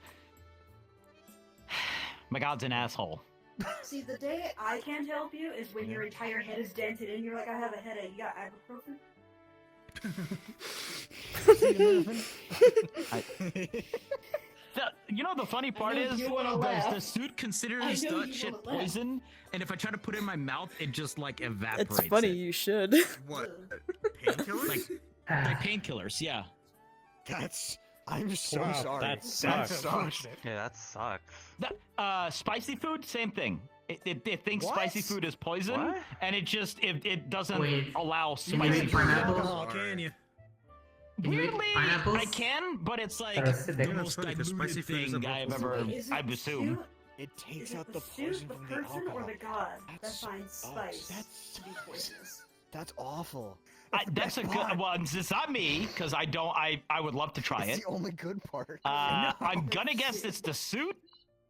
My god's an asshole. See, the day I can't help you is when your entire head is dented and you're like, I have a headache. You got ibuprofen? The funny part know is you wanna laugh. the suit I considers know that you shit wanna laugh. poison, and if I try to put it in my mouth, it just like evaporates. It's funny, it. you should. What? Painkillers? Like painkillers, yeah. That's. I'm so Wow, sorry. that sucks. Yeah, that sucks. Spicy food, same thing. It thinks What? spicy food is poison, What? and it doesn't Wait, allow you spicy mean food. pineapple? Alcohol, can you? Can you eat Weirdly, pineapples? I can, but it's like They're acidic. the Yeah, most funny, 'cause diluted spicy food is thing a I've vocal ever, food. Is I it the assume. suit? It Is takes it out the the suit, poison the from the person, or alcohol. the god that That's- finds oh, spice that's- to be poisonous? That's awful. That's a good one. It's not me because I don't. I would love to try It's it. the only good part. I'm gonna guess it's the suit,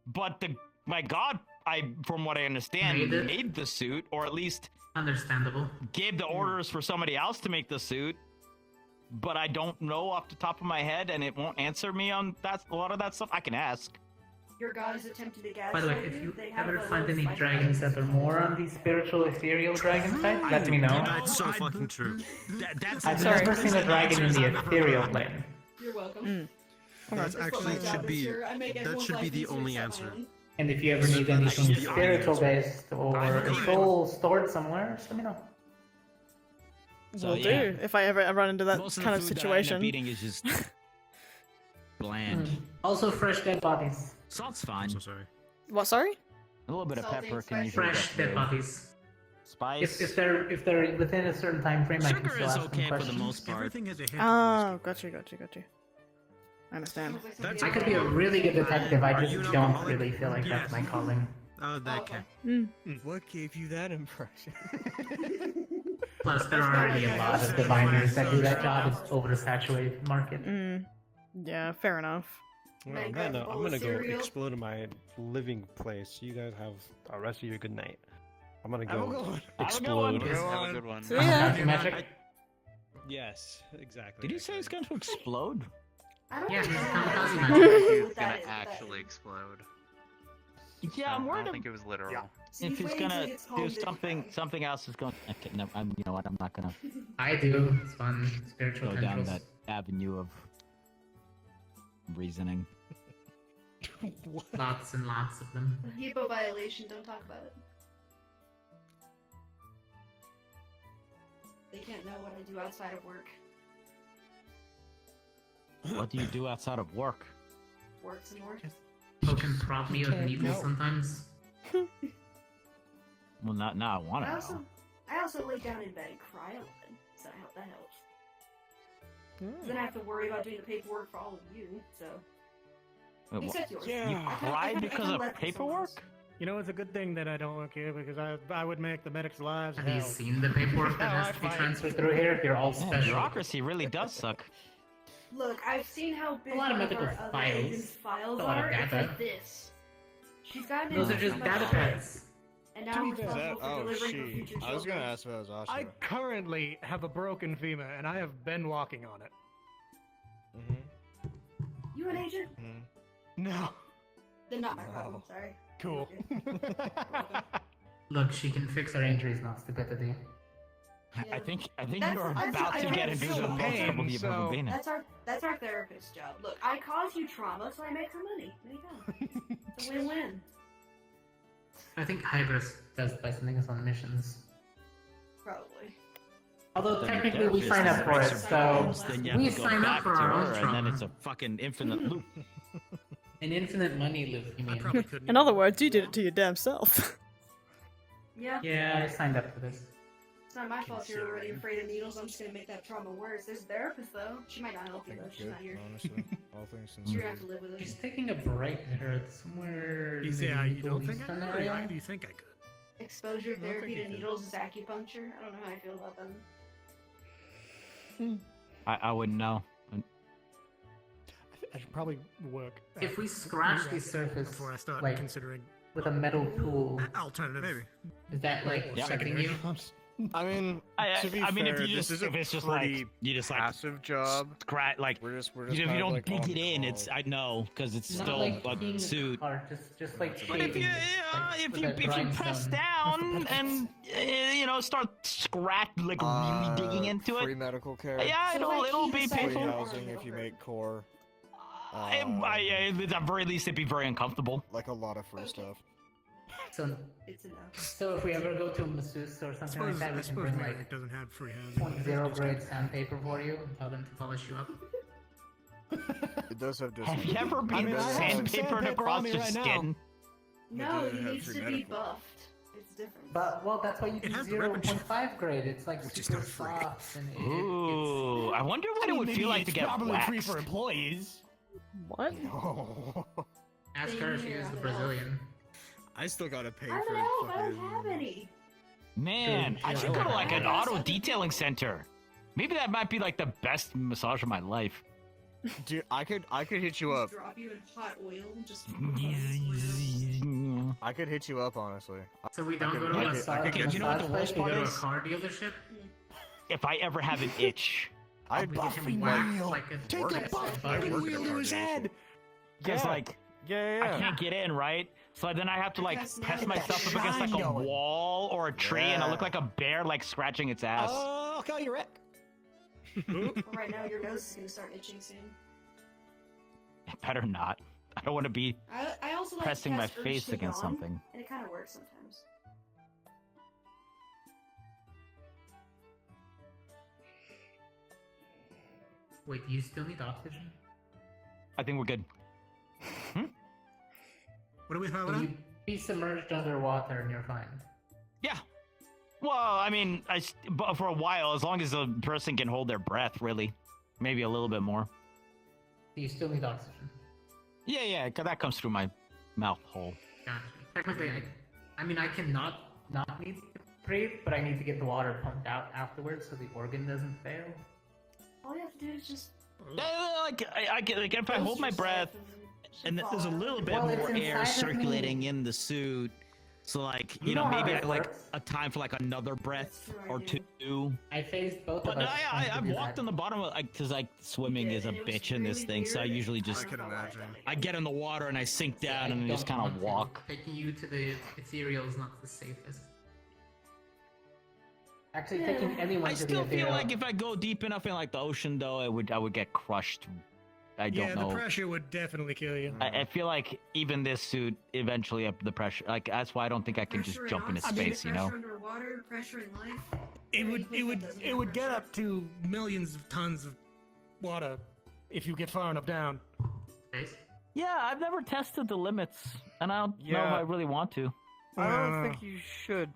but my god, from what I understand, Made it? made the suit, or at least Understandable. gave the orders for somebody else to make the suit. But I don't know off the top of my head, and it won't answer me on that. A lot of that stuff I can ask. your god is attempting to gaslight By the way, if you they have ever a find little any fight dragons that are more on the spiritual ethereal dragon type, let me know. That's so fucking true. I've never seen a dragon in the ethereal plane. You're welcome. That's actually my job should is be here. I make that everyone's should be life the easier only except my answer. own. And if you ever need anything spiritual based or a soul stored somewhere, just let me know. So, Will yeah. do if I ever run into that Most of kind the of food that I end up situation. eating is just bland. Also, fresh dead bodies. Salt's fine. So sorry. What? Sorry? A little bit of Salty, pepper can usually Fresh get dead through. bodies. Spice. If they're within a certain time frame, I can Sugar still is ask them okay for the questions. most part. Everything has a hint. Oh, got you. I understand. I could be a really good detective. I Are just you an don't alcoholic? really feel like that's my calling. Oh, that can. What gave you that impression? Plus, there are already a lot of diviners that do that job. It's oversaturated market. Yeah, fair enough. Well, on that note, I'm gonna go explode in my living place. You guys have the rest of your good night. I'm gonna go explode. Have a good one. See ya. Magic. Yes, exactly. Did you say it's going to explode? I don't Yeah, think he's I kamikaze know magic. He was what gonna that is, but that actually is. explode. Yeah, I'm I worried. don't think it was literal. See, If he's wait until gonna he gets do home to something else is going. Okay, no, you know what? I'm not gonna I do. It's fun. Spiritual go down tendrils. that avenue of reasoning. Lots and lots of them. HIPAA violation, don't talk about it. They can't know what I do outside of work. What do you do outside of work? Work some more. Poke prop me with needles sometimes. Well, not now. I want to know. I also lay down in bed and cry a lot, so I hope that helps. Then I have to worry about doing the paperwork for all of you, so. Wait, Except yours. You cried because of paperwork? You know, it's a good thing that I don't work here because I would make the medics' lives Have you hell. seen the paperwork that has to be transferred through here? You're all Man, special. bureaucracy really does suck. Look, I've seen how big A lot of one medical our other files. agents' files A lot of are. It's data. like this. She's got Those are just data pads. And now I'm Is that? responsible for Oh, delivering for she. future I was gonna children. ask if that was Asha. I currently have a broken femur, and I have been walking on it. You an agent? No. Then not my problem, sorry. Cool. Look, she can fix our injuries, not stupidity. I think That's- you're that's about what to I get have into to the feel most pain, trouble you've ever been in. That's our therapist's job. Look, I cause you trauma, so I make some money. There you go. It's a win-win. I think Hybris does by sending us on missions. Probably. Although Then technically your we sign up for it, therapist so makes then you have we to go sign up back for to our her, own and then trauma. it's a fucking infinite loop. An infinite money loop, you mean? In other words, you did it to your damn self. Yeah. Yeah, I signed up for this. It's not my fault you're already afraid of needles. I'm just gonna make that trauma worse. There's a therapist though. She might not help you though. She's not here. Honestly, all things You're considered. gonna have to live with She's it. taking a break at her somewhere. You in say the you don't Middle think I Eastern could? area. Why do you think I could? Exposure I don't therapy think to you could. needles is acupuncture. I don't know how I feel about them. I wouldn't know. I should probably work. If we scratch the surface, before I start like, considering with a metal tool, alternative, maybe. is that like affecting you? I mean, to be I mean, fair, if you this just is if a it's just pretty like you just like passive job. Scratch like we're just if you kind of, don't like, dig on it in, call. it's I know because it's Not still like a cleaning a suit. car, just like But if you shaving it, like, if with you a if you press grindstone. down and you know start scratch like really digging into Free it, medical care. yeah, it'll be Free painful. housing if you make core. At the very least, it'd be very uncomfortable. Like a lot of free stuff. So, It's enough. so if we ever go to a masseuse or something like that, we can bring like it doesn't have free housing. 0 grade sandpaper for you and tell them to polish you up. It does have Have you ever been I have some sandpapered sandpaper across on me your right now. skin? No, did he have needs free to be medical. buffed. It's different. But well, that's why you do has the ribbon 0.5 grade. It's like Which is super not free. soft and Ooh, I wonder what it would feel like to get waxed. employees. What? ask her if she is the Brazilian. I still gotta pay I for don't know. I don't fucking. have any. Man, Dude, I yeah, should go to like an I auto don't- detailing center. Maybe that might be like the best massage of my life. Dude, I could hit you up. Just drop you in hot oil. Just. I could hit you up honestly. So we don't go to I a could- massage, I could- you know what the place, worst we go part to a is? car dealership. If I ever have an itch, I'd We buff get you him like waxed like a Take a buff body and work wheel at a to his car head. because Yeah. like I can't get in, right? So then I have to like Because press now myself that up against like a shine wall or a tree, and I look Yeah. like a bear like scratching its ass. Oh, I'll call you Rick. Hmm? Well, right now your nose is gonna start itching soon. It better not. I don't want to be I also like pressing my cast Urge face to against Yawn, something. and it kind of works sometimes. Wait, do you still need oxygen? I think we're good. What are we Can you be submerged underwater and you're fine? Yeah. Well, I mean, but for a while, as long as the person can hold their breath, really, maybe a little bit more. Do you still need oxygen? Yeah, 'cause that comes through my mouth hole. Gotcha. Technically, I mean, I cannot not need to breathe, but I need to get the water pumped out afterwards so the organ doesn't fail. All you have to do is just. Like if I hold my breath, and there's a little bit Well, it's more air inside of me. circulating in the suit, so like You know how maybe it I like works. a time for like another breath or two. I phased both But of us. I've walked on the bottom of because like swimming is a bitch in this thing, so I usually just I get in the water and I sink down and I just kind of walk. Taking you to the ethereal is not the safest. Actually, taking anyone I to the still feel ethereal. like if I go deep enough in like the ocean, though, I would get crushed. I don't Yeah, know. the pressure would definitely kill you. I feel like even this suit eventually up the pressure. Like that's why I don't think I can just Pressure in jump into oxygen, space. You know. Pressure underwater, pressure in life. It would get up to millions of tons of water if you get far enough down. Yeah, I've never tested the limits, and I don't know if I really want to. I don't think you should.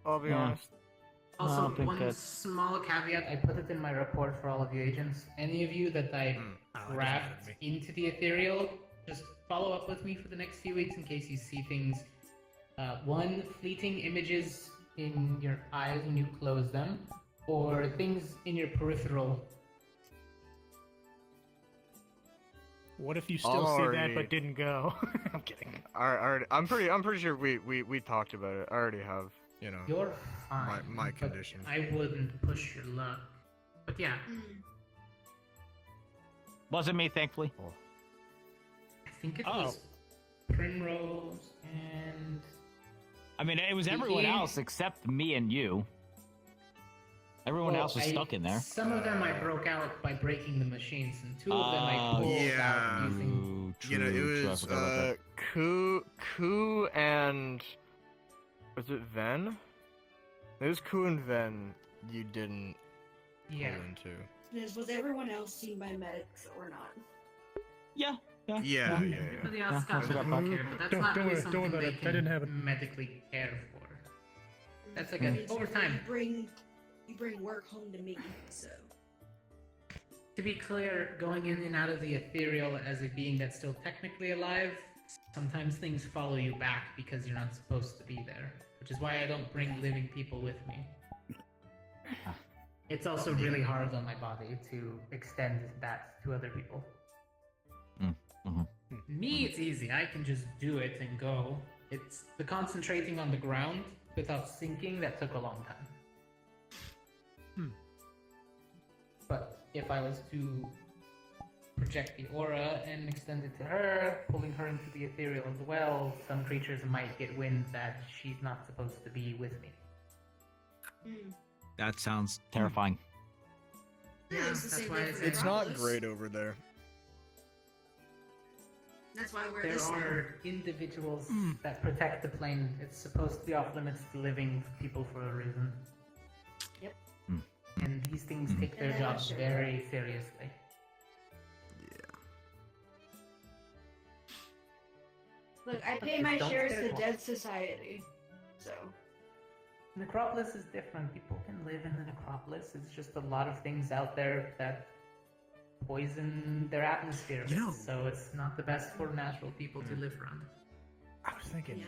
I'll be Yeah. honest. I Also, don't think one that- small caveat, I put it in my report for all of you agents. Any of you that I grabbed into the ethereal, just follow up with me for the next few weeks in case you see things. One, fleeting images in your eyes when you close them, or things in your peripheral. What if you still see that but didn't go? I'm kidding. I'm pretty sure we talked about it. I already have, you know. You're fine. My but condition. I wouldn't push your luck. But yeah. Wasn't me, thankfully. I think it was Primrose and... I mean, it was everyone else except me and you. Everyone else was stuck in there. Some of them I broke out by breaking the machines, and two of them I pulled out using... You know, it was Ku and was it Ven? It was Ku and Ven. You didn't Yeah. pull into. Was everyone else seen by medics or not? Yeah. Yeah. Everybody else got Yeah. medical care, but that's not Don't really worry something about they it. That can didn't happen. medically care for. That's like I an mean, over time. You bring work home to me, so. To be clear, going in and out of the ethereal as a being that's still technically alive, sometimes things follow you back because you're not supposed to be there. Which is why I don't bring living people with me. It's also really hard on my body to extend that to other people. Me, it's easy. I can just do it and go. It's the concentrating on the ground without sinking that took a long time. But if I was to project the aura and extend it to her, pulling her into the ethereal as well, some creatures might get wind that she's not supposed to be with me. That sounds terrifying. Yeah, that's why It's not great over there. That's why we're There listening. are individuals that protect the plane. It's supposed to be off limits to living people for a reason. Yep. And these things take their And jobs sure. very seriously. Look, I pay my shares to Dead Society, so. Necropolis is different. People can live in the necropolis. It's just a lot of things out there that poison their atmosphere. You know- So it's not the best for natural people to live around. I was thinking,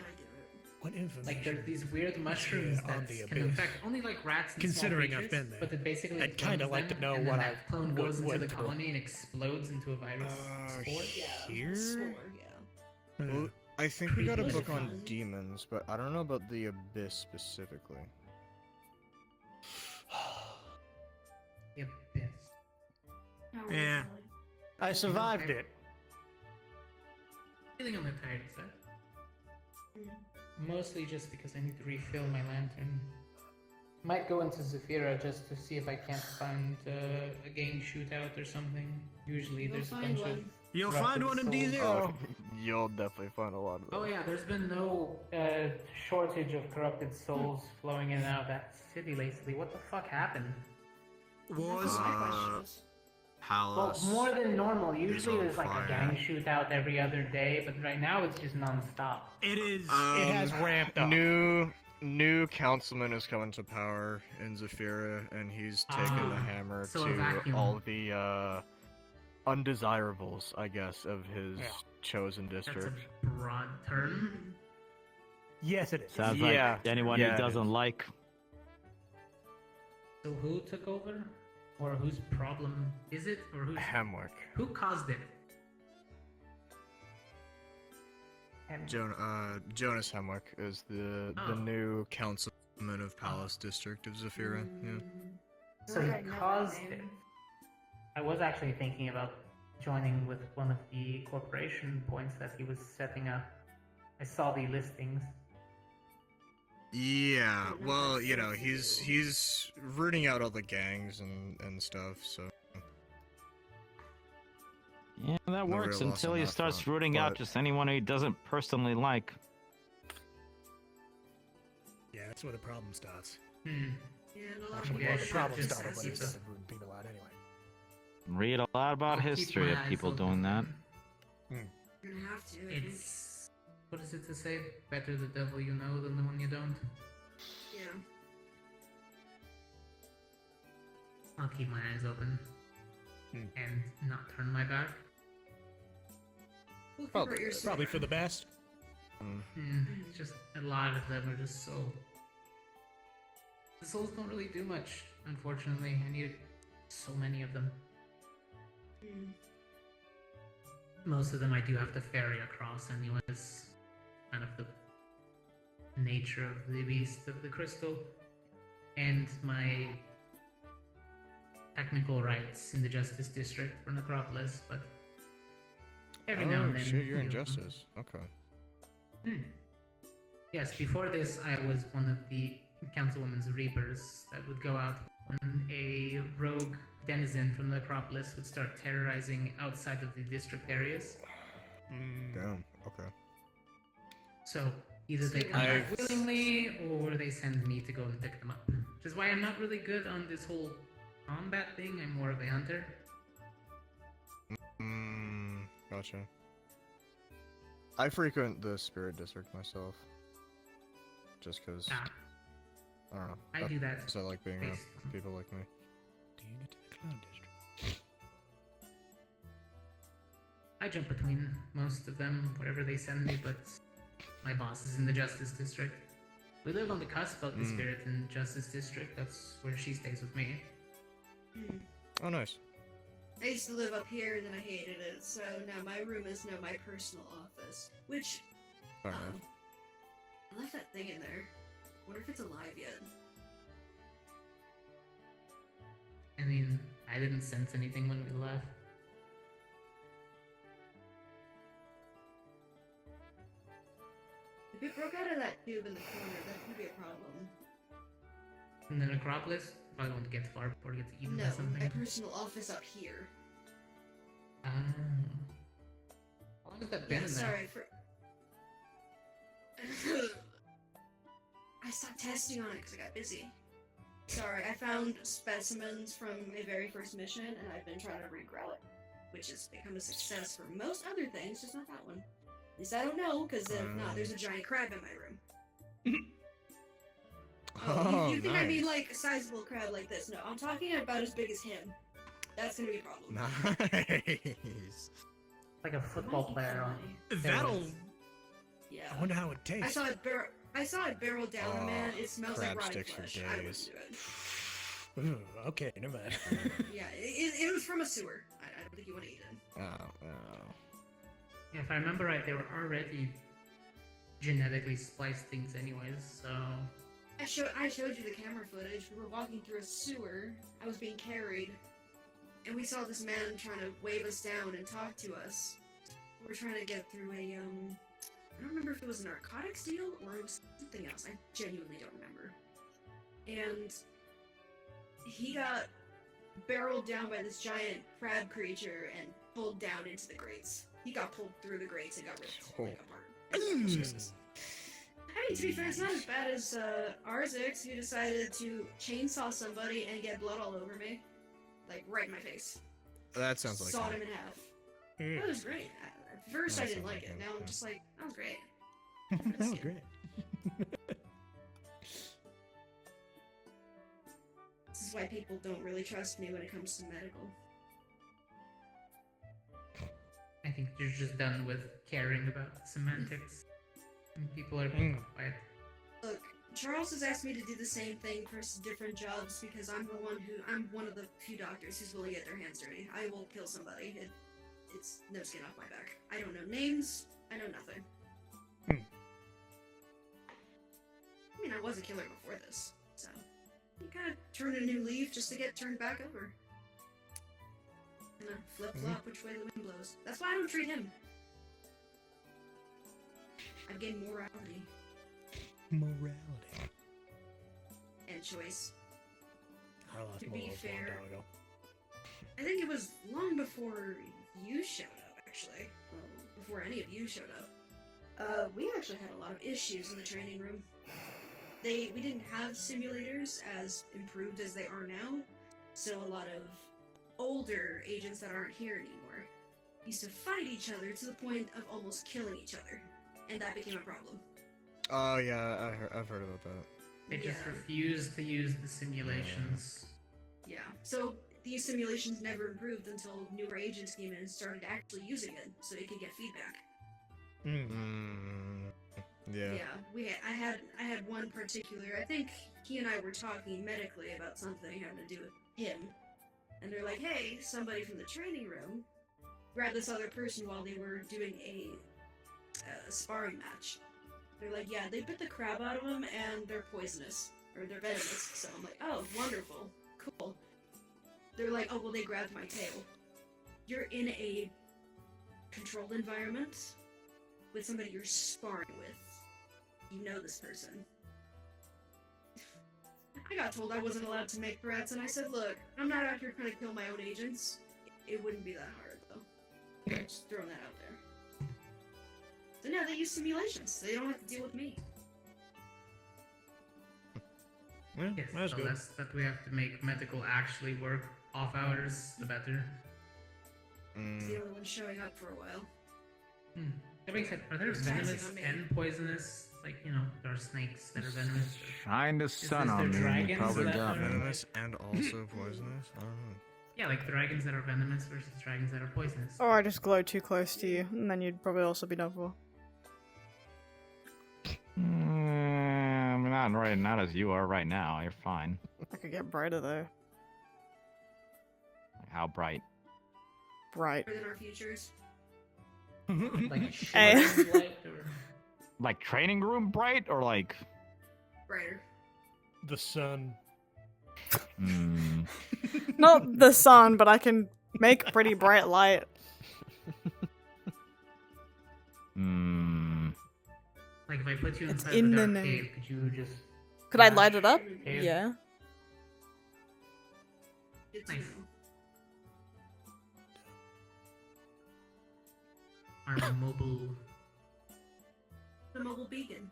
what information? Like there's these weird mushrooms on that the can abyss? infect only like rats and Considering small I've creatures, been there. But it basically I'd kinda clones like to them, know and what then I that clone would- goes into would the throw. colony and explodes into a virus spore. Here? Spore, yeah. Well, I think we got a Those are book on fun. demons, but I don't know about the abyss specifically. The abyss. Yeah. I survived it. Feeling a bit tired, is that? Mostly just because I need to refill my lantern. Might go into Zafira just to see if I can't find a gang shootout or something. Usually there's a bunch of... You'll find one in corrupted D0. souls. You'll definitely find a lot of those. Oh yeah, there's been no shortage of corrupted souls flowing in and out of that city lately. What the fuck happened? Was Well, Palace. more than normal. Usually on there's like fire. a gang shootout every other day, but right now it's just non-stop. It is. It has ramped up. New councilman is coming to power in Zafira, and he's taking the hammer so a to vacuum. all the undesirables, I guess, of his chosen district. That's a broad term. Yes, it is. Sounds Yeah. like anyone Yeah, he it doesn't is. like. So who took over? Or whose problem is it? Or who's... Hamwick. Who caused it? Jonas Hamwick is the new councilman of Palace District of Zafira. Yeah. So he caused it. I was actually thinking about joining with one of the corporation points that he was setting up. I saw the listings. Yeah, well, you know, he's rooting out all the gangs and stuff, so. Yeah, that No works real loss until on he that starts front, rooting out but- just anyone he doesn't personally like. Yeah, that's where the problem starts. Yeah, no, Actually, yeah, well, the shit problem just started when he keeps started rooting people out anyway. Read a lot about I'll keep history my of eyes people open. doing that. You're gonna have to. It's... What is it to say? Better the devil you know than the one you don't. Yeah. I'll keep my eyes open. And not turn my back. We'll convert your Probably for the best. It's just a lot of them are just so... The souls don't really do much, unfortunately. I need so many of them. Most of them I do have to ferry across anyways. Kind of the nature of the beast of the crystal. And my technical rights in the Justice District for Necropolis, but every now and then... shit, you're in few of them. Justice. Okay. Yes, before this, I was one of the Councilwoman's Reapers that would go out when a rogue denizen from the Necropolis would start terrorizing outside of the district areas. Damn. Okay. So either they come back willingly, or they send me to go and pick them up. Which is why I'm not really good on this whole combat thing. I'm more of a hunter. Gotcha. I frequent the Spirit District myself. Just because. I don't know. I do that Because I like being around based on- people like me. Do you get to the Clown District? I jump between most of them, wherever they send me, but my boss is in the Justice District. We live on the cusp of the Spirit and Justice District. That's where she stays with me. Oh, nice. I used to live up here and then I hated it, so now my room is now my personal office. Which, Fair enough. I left that thing in there. Wonder if it's alive yet. I mean, I didn't sense anything when we left. If it broke out of that tube in the corner, that could be a problem. In the Necropolis, probably won't get far before it gets eaten No, by something. my personal office up here. How long has that been Yeah, in there? sorry for... I stopped testing on it because I got busy. Sorry, I found specimens from my very first mission, and I've been trying to regrow it, which has become a success for most other things, just not that one. At least I don't know, because if not, there's a giant crab in my room. You think I mean like a sizable crab like this? No, I'm talking about as big as him. That's gonna be a problem. Nice. Like a football player on. That'll. Yeah. I wonder how it tastes. I saw it barrel down a man. It smells like crab rotten sticks for flesh. I wouldn't days. do it. Ooh, okay, never mind. Yeah, it was from a sewer. I don't think you want to eat it. Oh. Yeah, if I remember right, they were already genetically spliced things anyways, so... I showed you the camera footage. We were walking through a sewer. I was being carried, and we saw this man trying to wave us down and talk to us. we're trying to get through a I don't remember if it was a narcotics deal or it was something else. I genuinely don't remember. And he got barreled down by this giant crab creature and pulled down into the grates. He got pulled through the grates and got ripped like, apart. Jesus. I mean, to be fair, it's not as bad as Arzix, who decided to chainsaw somebody and get blood all over me. Like, right in my face. That sounds like Sawed him. him in half. That was great. At first, I didn't like it. Now I'm just like, that was great. That was great. This is why people don't really trust me when it comes to medical. I think you're just done with caring about semantics. And people are being quiet. Look, Charles has asked me to do the same thing for different jobs because I'm one of the few doctors who's willing to get their hands dirty. I will kill somebody. It's no skin off my back. I don't know names. I know nothing. I mean, I was a killer before this, so you kind of turn a new leaf just to get turned back over. And flip-flop which way the wind blows. That's why I don't treat him. I've gained morality. Morality. And choice. I lost To more be of those a long fair, time ago. I think it was long before you showed up, actually. Well, before any of you showed up. We actually had a lot of issues in the training room. We didn't have simulators as improved as they are now, so a lot of older agents that aren't here anymore used to fight each other to the point of almost killing each other, and that became a problem. Oh yeah, I've heard about that. They just refuse to use the simulations. Yeah, so these simulations never improved until newer agents came in and started actually using it, so it could get feedback. Yeah. Yeah, I had one particular, I think he and I were talking medically about something having to do with him. And they're like, hey, somebody from the training room grabbed this other person while they were doing a sparring match. They're like, yeah, they bit the crap out of him and they're poisonous. Or they're venomous. So I'm like, oh, wonderful. Cool. They're like, oh, well, they grabbed my tail. You're in a controlled environment with somebody you're sparring with. You know this person. I got told I wasn't allowed to make threats, and I said, look, I'm not out here trying to kill my own agents. It wouldn't be that hard, though. Just throwing that out there. So now they use simulations, so they don't have to deal with me. Yeah, Yes, that's the good. less that we have to make medical actually work off hours, the better. It's the only one showing up for a while. That being said, are there venomous and poisonous? Like, you know, there are snakes that are venomous. Shine the sun there on me. dragons You probably that got are- me. Venomous and also poisonous? I don't know. Yeah, like dragons that are venomous versus dragons that are poisonous. Or I just glow too close to you, and then you'd probably also be done for. Not as you are right now. You're fine. I could get brighter though. Like, how bright? Bright. Better than our futures. Like Hey. Like training room bright or like? Brighter. The sun. Not the sun, but I can make pretty bright light. Like if I put you inside in the the dark name. cave, could you just... Could I light it up? Cave? Yeah. Nice. Our mobile... The mobile beacon.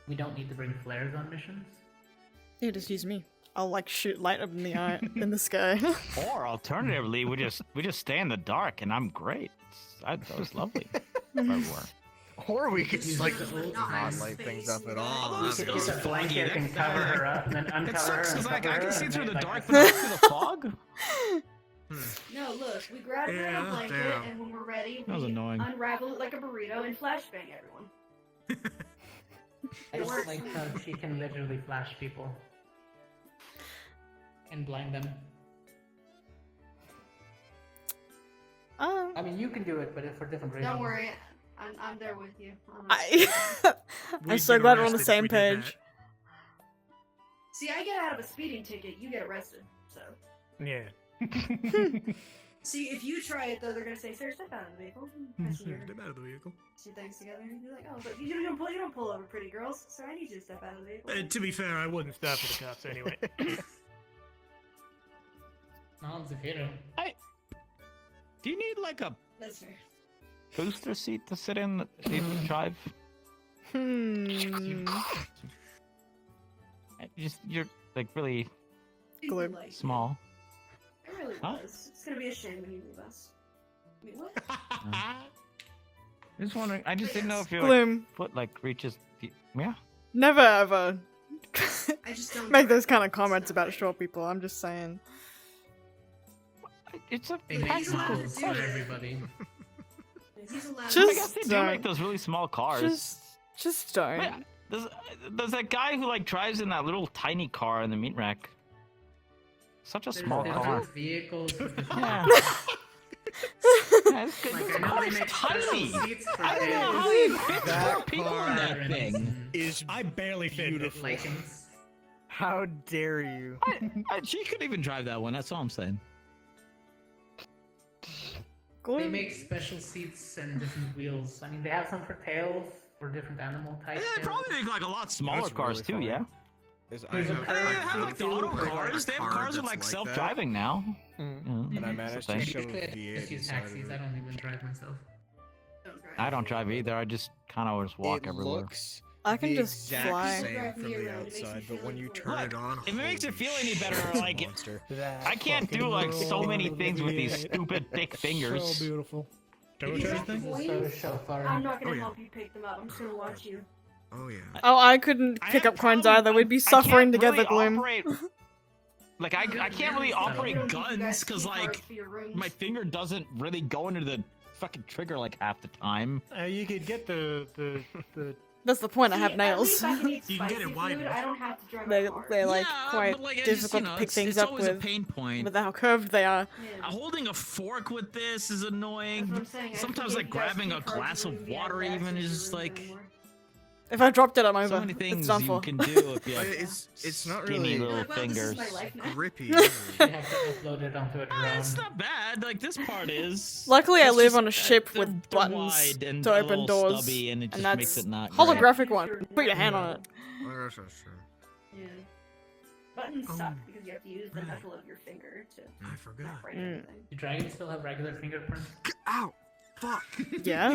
We don't need to bring flares on missions? Yeah, just use me. I'll like shoot light up in the eye in the sky. Or alternatively, we just stay in the dark and I'm great. That was lovely. Everywhere. Or we could Use like the old not times. light things up at all. Use a blanket and cover her up, and then It uncover sucks her. because and like cover I can her, see and through the then, dark, like, but not through the fog. No, look, we grab it in Yeah, a blanket, damn. and when we're ready, That was we annoying. unravel it like a burrito and flashbang everyone. I just like how she can literally flash people. And blind them. I mean, you can do it, but for different reasons. Don't worry, I'm there with you. I'm so glad we're on the same page. See, I get out of a speeding ticket, you get arrested, so. Yeah. See, if you try it though, they're gonna say, "Sir, step out of the vehicle." Press your Step out of the vehicle. two things together and be like, "Oh, but you don't pull over pretty girls, so I need you to step out of the vehicle." To be fair, I wouldn't stop for the cops anyway. Not a hero. Do you need like a That's fair. booster seat to sit in? To drive? You're like really small. It really Huh? was. It's gonna be a shame when you leave us. Wait, what? Just wondering. I just didn't know if your Gloom. foot like reaches. Yeah. Never ever I just don't make those kind of comments about short people. I'm just saying. It's a They make rules for everybody. He's allowed. I Just guess they do don't. make those really small cars. Just don't. Wait, there's that guy who like drives in that little tiny car in the meat rack. Such a small There's car. different vehicles. With different Yeah. Like, I know they make special tiny. seats for I don't know kids. how he fits That four people in that car thing. Is I barely fit. Likens. how dare you? She could even drive that one. That's all I'm saying. They make special seats and different wheels. I mean, they have some for tails for different animal types. They probably make like a lot smaller cars too. Yeah. There's a They have like the auto cars. They have cars with like self-driving now. And I managed to shove a Basically, I V8 just use inside of taxis. it. I don't even drive myself. I don't drive either. I just kind of just walk It everywhere. looks I can the just exact fly. same from the outside, but when you turn it on, If it makes it holy feel any shit, better, it's a like monster. I can't do like so many things with these stupid thick fingers. So beautiful. If you have This is coins, so chauffeur. I'm not gonna Oh, yeah. help you pick them up. I'm just gonna watch you. Oh yeah. Oh, I couldn't pick up coins either. We'd be suffering I can't together, really Gloom. operate- Like I can't really operate You guns guys because key cards like for your rooms. my finger doesn't really go into the fucking trigger like half the time. You could get the That's the point. I have See, nails. At least I can eat You can get spicy it wide food. enough. I don't have to drive They a car. they're like Yeah, quite but, like, I difficult just, you to know, pick things it's up always a with. pain point. With how curved they are. Holding a fork with this is annoying. That's what I'm saying. I Sometimes forget like you guys grabbing key a cards glass of wouldn't be water access even to is your just rooms like anymore. If I dropped it, I'm over. so many things it's done you for. can do if you have It's not skinny really little Like, wow, this is fingers. my life now. grippy. You have to upload it onto a drone. It's not bad. Like this part is. Luckily, I It's live just, on a ship they're- with they're buttons wide and to a open little doors, stubby, and it just that's makes it not great. holographic one. Put your hand on it. Oh, that's true. Yeah. Buttons suck because you have to use the knuckle of your finger to. I forgot. not break Mm. anything. Do dragons still have regular fingerprints? Ow! Fuck! Yeah.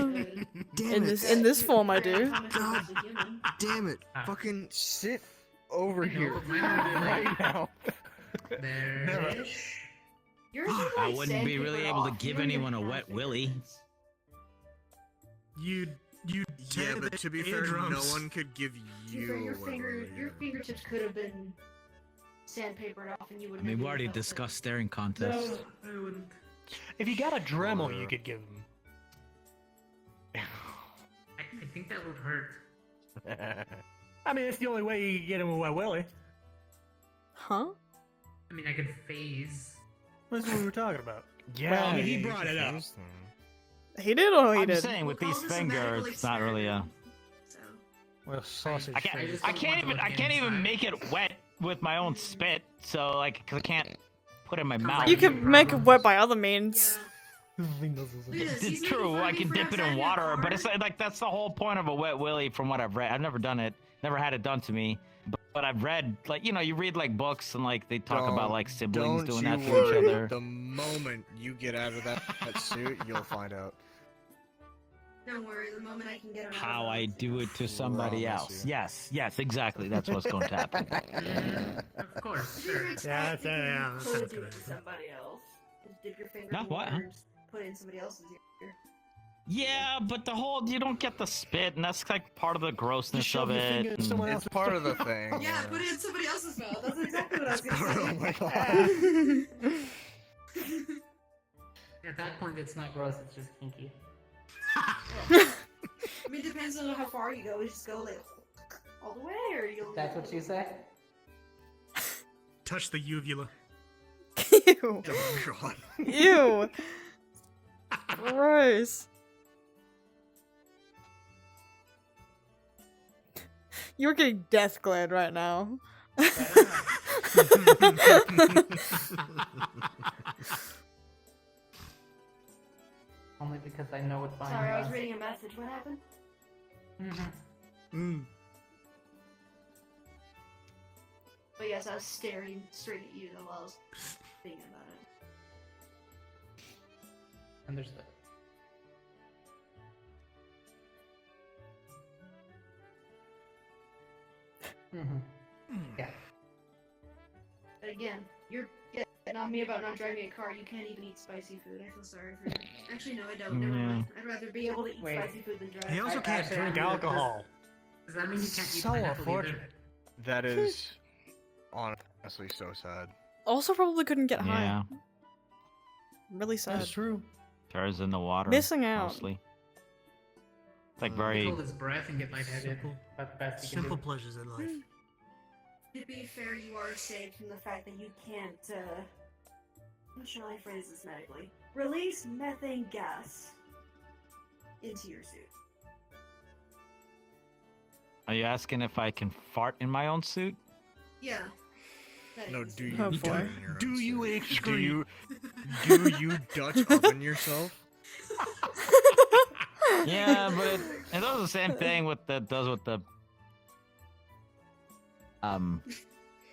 Damn In it! this form, I do. God damn it! Fucking sit over here mine are right now. There. Yours is I like wouldn't be really sandpaper able to off. give You don't anyone a even wet have willy. fingerprints. you Yeah, tear but the to be fair, no eardrums. one could give To be you. fair, a your fingertips could have been sandpapered off, and you I would. mean, we already discussed staring contests. No, I wouldn't. If you got a Dremel, you could give them. I think that would hurt. I mean, it's the only way you can get him a wet willy. Huh? I mean, I could phase. That's what we were talking about. Yeah, Well, I mean, he brought it up. He did or he I'm did? saying with We'll these call this a medical fingers, it's not really a. So. Well, sausage. I can't. just I don't can't want to even. I look can't even inside. make it wet with my own spit. So like, 'cause I can't put it in my mouth. You can make it wet by other means. It's true. I can dip it in water, but it's like that's the whole point of a wet willy, from what I've read. I've never done it. Never had it done to me. But I've read, like, you know, you read like books and like they talk about like siblings Don't doing you that to worry. each other. The moment you get out of that suit, you'll find out. Don't worry, the moment I can get him out How of I do it to somebody Promise else. you. Yes, exactly. That's what's going to happen. Of course, sure. Yeah, that's, yeah, that Could sounds do good. it to somebody else. Just dip your finger No, in what? water and put it in somebody else's ear. Yeah, but the whole you don't get the spit, and that's like part of the grossness shove of your finger it. in someone and- It's part of the thing. Yeah, put it in somebody else's mouth. That's exactly what I was gonna Oh say. my god. At that point, it's not gross, it's just kinky. I mean, it depends on how far you go. You just go like all the way, or you'll. That's what you say? Touch the uvula. Ew. Oh god. Ew. Gross. You're getting death glared right now. Only because I know it's fine. Sorry, I was reading a message. What happened? But yes, I was staring straight at you while I was thinking about it. Understood. Yeah. But again, you're getting on me about not driving a car. You can't even eat spicy food. I feel sorry for you. Actually, no, I don't. Never mind. I'd rather be able to eat spicy food than drive. He also can't drink alcohol. Does that mean you can't eat So pineapple unfortunate. That is honestly so sad. Also, probably couldn't get high. Yeah. Really sad. That's true. Turns in the water. Missing out. Mostly. It's like very. Hold his breath and get lightheaded. That's the best he can Simple do. pleasures in life. To be fair, you are saved from the fact that you can't, how shall I phrase this medically? Release methane gas into your suit. Are you asking if I can fart in my own suit? Yeah. That No, is- do you? Oh, fart boy. in your own Do you suit? excrete? Do you Dutch oven yourself? Yeah, but it does the same thing with the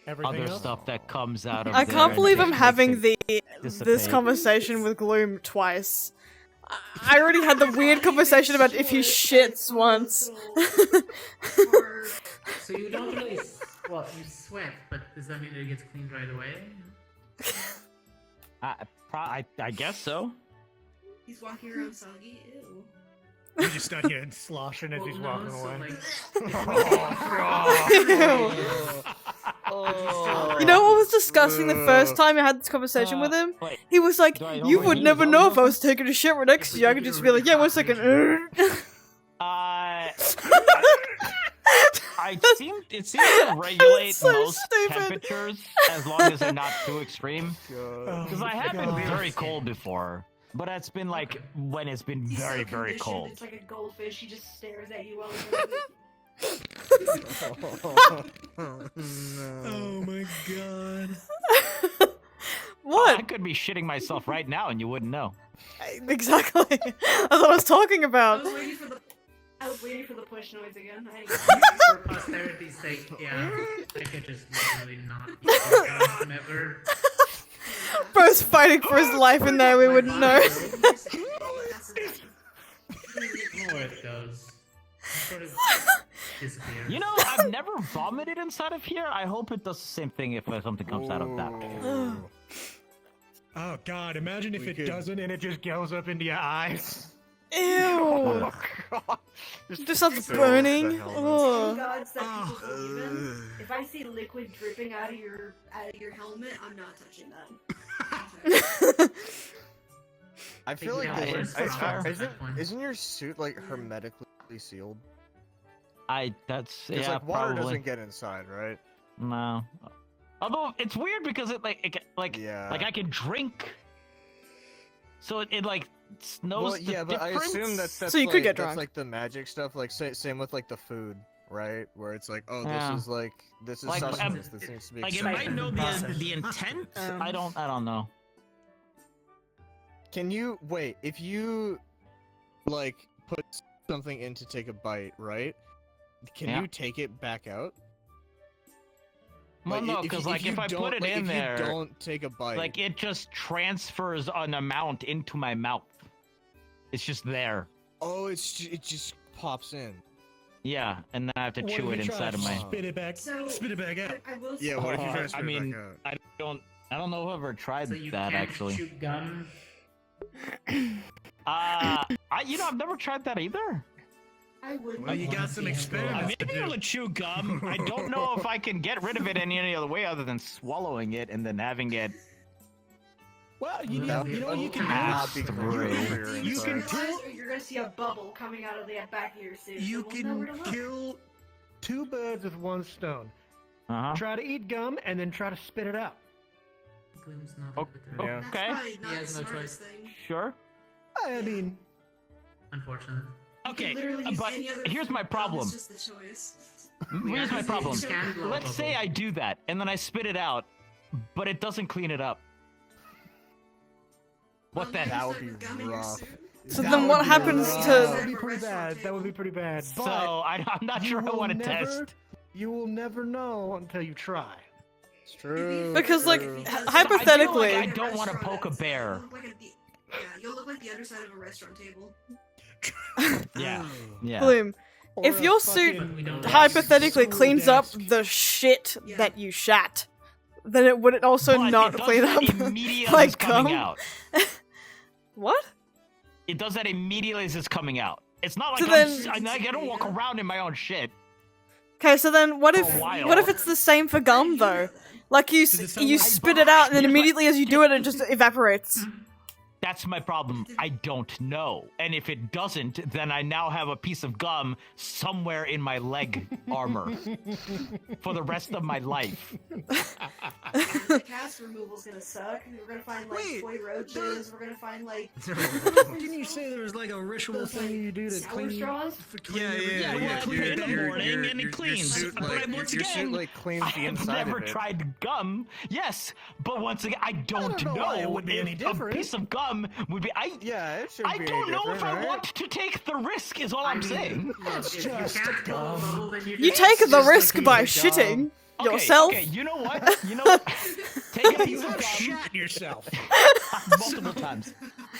Everything other else? stuff that comes out of. I there can't and believe I'm makes having it this dissipate. conversation with Gloom twice. I already had the weird conversation about if he shits once. So you don't really, well, you sweat, but does that mean that it gets cleaned right away? I guess so. He's walking around soggy. Ew. You just start hearing sloshing as he's walking away. You know what was disgusting the first time I had this conversation with him? He was like, you would never know if I was taking a shit right next to you. I could just be like, yeah, 1 second. It seems to regulate so most stupid. temperatures as long as they're not too extreme. Because I have been God. very cold before, but it's been like when it's been He's very, so very conditioned, cold. It's like a goldfish. He just stares at you while Oh my god. What? I could be shitting myself right now and you wouldn't know. Exactly. That's what I was talking about. I was waiting for the push noise again. For posterity's sake, yeah, I could just literally not eat him ever. Bro's fighting for his life in there, we wouldn't know. Or it goes. It sort of disappears. You know, I've never vomited inside of here. I hope it does the same thing if something comes out of that. Oh god, imagine if it doesn't and it just goes up into your eyes. Ew. Just starts burning. Oh. Gods that people believe in. If I see liquid dripping out of your helmet, I'm not touching that. I feel like Yeah, it's fair. isn't your suit like hermetically sealed? That's Because yeah, like water probably. doesn't get inside, right? No. Although it's weird because it like Yeah. I can drink. So it like knows Well, the yeah, but I difference. assume that's So you like, could get that's drunk. like the magic stuff. Like same with like the food, right? Where it's like, oh, Yeah. this is Like, sustenance. This needs to be. like it extracted might know and processed. the intent. I don't know. Can you wait? If you like put something in to take a bite, right? Can Yeah. you take it back out? Well, no, if because you- like you if I don't- put it like, in if there, you don't take a bite, like it just transfers an amount into my mouth. It's just there. oh, it just pops in. Yeah, and then I have to What chew if it you try inside to of my. spit it back? Spit it back out. I will Yeah, what if you try to I spit it mean, back out? I don't know who ever tried So you that can't actually. shoot gum. I've never tried that either. I wouldn't. Well, you got some I experiments may to be do. able to chew gum. I don't know if I can get rid of it any other way other than swallowing it and then having it. Well, you know what you can Pass do? through. You can Realize, or you're gonna see a bubble coming out of the back of your suit. You so we'll know where to can look. kill two birds with one stone. Uh-huh. Try to eat gum and then try to spit it out. Gloom's not Okay. That's probably not He has the no smartest choice. thing. Sure. I mean, Unfortunate. Okay, Literally use but any other here's my gum, problem. It's just the choice. Here's my problem. You can blow Let's a say bubble. I do that and then I spit it out, but it doesn't clean it up. What then? That would be rough. So then what happens That would to... be pretty bad. That would be pretty bad. So But I'm not sure I will want to never- test. You will never know until you try. It's true. Because, like, true. hypothetically... I don't want to poke a bear. Yeah, you'll look like the underside of a restaurant table. Yeah. Yeah. Bloom, if your suit hypothetically cleans up the shit that you shat, then it would also But not it does clean that up immediately as like coming cum. out. What? It does that immediately as it's coming out. It's not like So I don't walk around in my own shit. Okay, so then what if For a while. what if it's the same for gum though? Like you you spit it out and then immediately as you do it, it just evaporates. That's my problem. I don't know. And if it doesn't, then I now have a piece of gum somewhere in my leg armor for the rest of my life. The cast removal's gonna suck. We're gonna find like toy roaches. We're gonna find like. Didn't you say there was like a ritual thing you do to sour clean? straws? Yeah, well, I clean in the morning and it cleans. But once again, cleans the I've inside never of it. tried gum. Yes, but once again, I don't know why it would be if any a different. piece of gum would be. Yeah, it should I be don't any know if different, I right? want to take the risk. Is all I'm saying. It's just gum. You take the risk by shitting yourself. Okay, you know what? You know what? Take a piece You of have gum. shat yourself. Multiple times.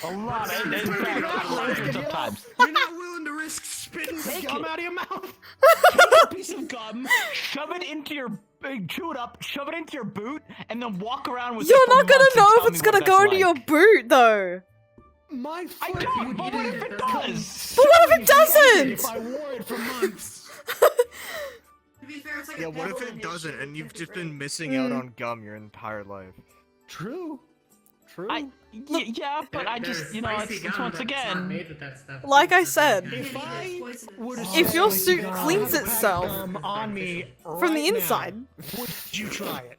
A lot. In fact, hundreds of times. You're not willing to risk spitting Take gum it. out of your mouth? Take a piece of gum, shove it into your, chew it up, shove it into your boot, and then walk around with it You're for not gonna months and know tell if it's me what gonna that's go into your like. boot though. My I foot don't, would but get what in if it the does? But what if it If doesn't? I wore it for months. To be fair, it's like Yeah, a what if pebble it in his doesn't shoe. and you've It's just different. been missing out on gum your entire life? True. True. Yeah, but I just, you know, it's once again. Made with that stuff. Like I said, If I would have if your said suit you cleans had itself gum on me from the right now, inside, would you try it?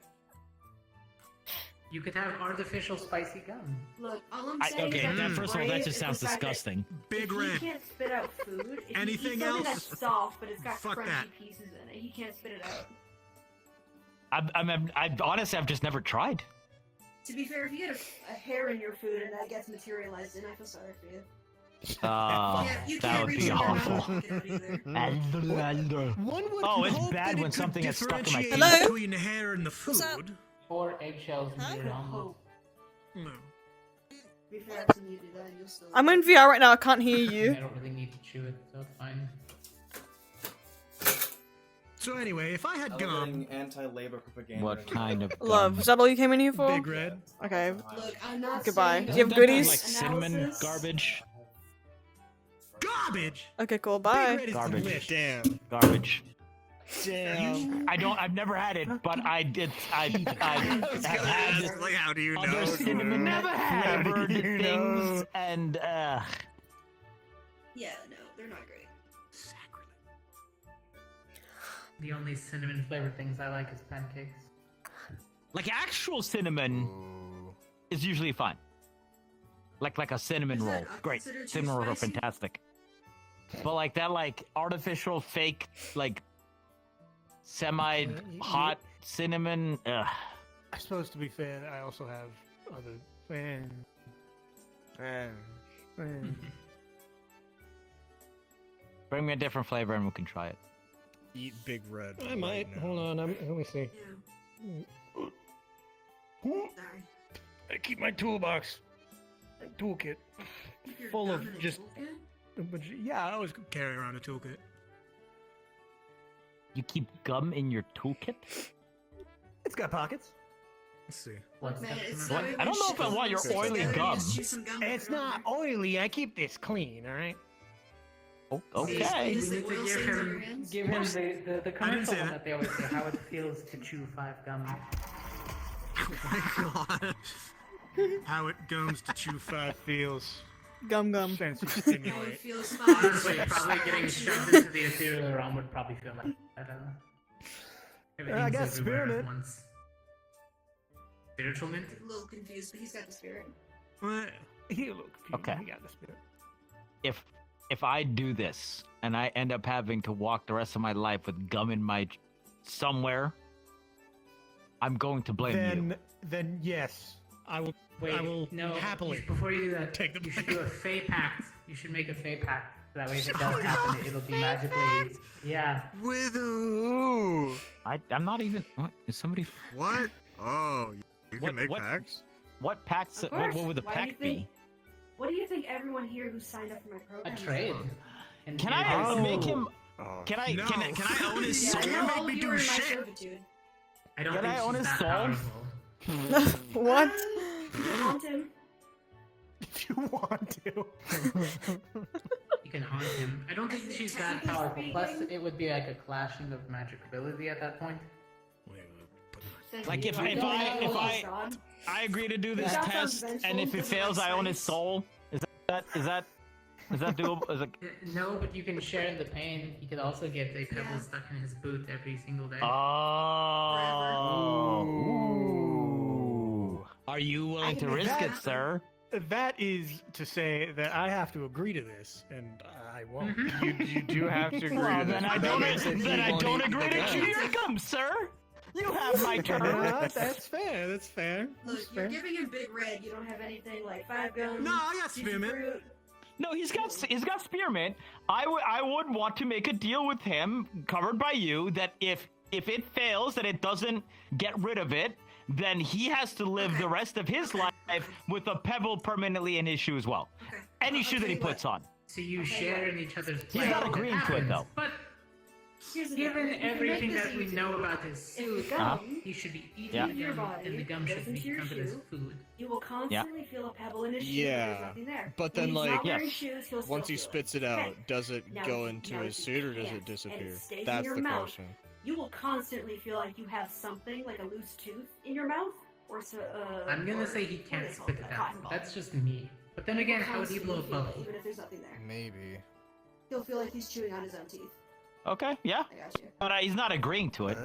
You could have artificial spicy gum. Look, all I'm saying Okay, is that, the first of all, that brave just is the sounds fact that disgusting. if he can't spit out food, if Anything he eats something else? that's soft but it's got Fuck crunchy that. pieces in it, he can't spit it out. I honestly, I've just never tried. To be fair, if you get a hair in your food and that gets materialized in, I feel sorry for you. You That can't would reach be in there and awful. walk it out either. One would Oh, it's hope bad that when it something could gets stuck in my differentiate teeth. between the hair and the food. 4 eggshells in your omelet. No. To be fair, after you do that, you'll still. I'm in VR right now. I can't hear I you. don't really need to chew it, so it's fine. So anyway, if I had gum, anti-labor propaganda. What kind of Love, is that all you came in here for? Big Red. Okay. Look, I'm not Goodbye. saying Do you have Isn't that goodies? like cinnamon Analysis? garbage? Garbage. Okay, cool. Big Bye. Red is Garbage. delicious. Damn. Garbage. Damn. I've never had it, but I have had Just like, how do you know? other cinnamon Never had. flavored You things, know. and Yeah, no, they're not great. The only cinnamon flavored things I like is pancakes. like actual cinnamon is usually fine. Like a cinnamon Is that roll, great. considered too Cinnamon rolls are spicy? fantastic. But like that, like artificial fake, like semi-hot cinnamon. Ugh. I suppose to be fair, I also have other. Bring me a different flavor and we can try it. Eat Big Red. I might. Hold on. Let me see. Sorry. I keep my toolbox, my toolkit, Keep your full gum of in a just. toolkit? Yeah, I always carry around a toolkit. You keep gum in your toolkit? It's got pockets. Let's see. What's Man, it's What? so I don't know if I want your stick oily together, you gum. just chew some gum It's with your not arm. oily. I keep this clean. All right. Okay. Is We it need to oil give stains on your him, hands? give him the commercial say one that. that they always say, how it feels to chew 5 gum. Oh my god. How it gums to chew 5 feels. Gum gum. Sensory How it stimulate. feels fine. Honestly, probably getting shoved into the ethereal realm would probably feel like, I don't know. I Everything's got everywhere at spirit. once. Spiritual mint? A little confused, but he's got the spirit. Well, he look. Okay. He got the spirit. If I do this and I end up having to walk the rest of my life with gum in my somewhere, I'm going to blame you. Then yes, I will. Wait, I will no, happily before you do that, take the you should do a Fey Pact You should make a Fey pact. That way, if it does happen, it'll be magically. Yeah. With who? I'm not even. What is somebody? What? Oh, you can make packs? What packs? Of What course. would the Why do you pack think- be? What do you think everyone here who signed up for my program? A trade. Can I make him? Can I? No. Can I own his soul? Yeah, make all me of you do are in my shit. servitude. I don't Can think I own she's his that soul? powerful. What? You can haunt him. If you want to. You can haunt him. I don't think she's that powerful. Plus, it would be like a clashing of magic ability at that point. Like if I agree to do this That test, sounds and if it vengeful, fails, I own his nice. soul. Is that doable? Is it? No, but you can share in the pain. He could also get a pebble stuck in his boot every single day. Oh. Ooh. Are you willing to risk it, sir? That is to say that I have to agree to this, and I won't. You do have to agree Well, to this. then I but that don't. means that Then you I won't don't eat the agree to guns. chew your gum, sir. You have my turn. That's fair. That's fair. Look, That's you're fair. giving him Big Red. You don't have anything like 5 guns. No, I got juicy spearmint. fruit. No, he's got spearmint. I would want to make a deal with him, covered by you, that if it fails, that it doesn't get rid of it, then he has to live the rest of his life with a pebble permanently in his shoe as well. Okay. Any I'll shoe that tell he you what. puts on. So you share in each other's He's plans. not agreeing to it, though. But Here's the given deal. You can everything make this that we easy. know about his If the suit, gum he should be eating Yeah. the your gum, body and the gum goes should into be your counted as shoe, food. you will constantly feel a pebble in his shoe. Yeah. There's nothing there. But When then, he's like, not wearing Yes. shoes, he'll once he still feel spits it Okay. out, does it Now, go if- into now his if suit you or does it can't, and disappear? it stays in That's your the mouth, question. You will constantly feel like you have something, like a loose tooth, in your mouth, or so. I'm gonna or- say he what can't is it spit called? it A cotton out. ball. That's just me. But then again, how would he blow a Constantly feel it, bubble? even if there's nothing there. Maybe. He'll feel like he's chewing on his own teeth. Okay, yeah. I got you. But he's not agreeing to it.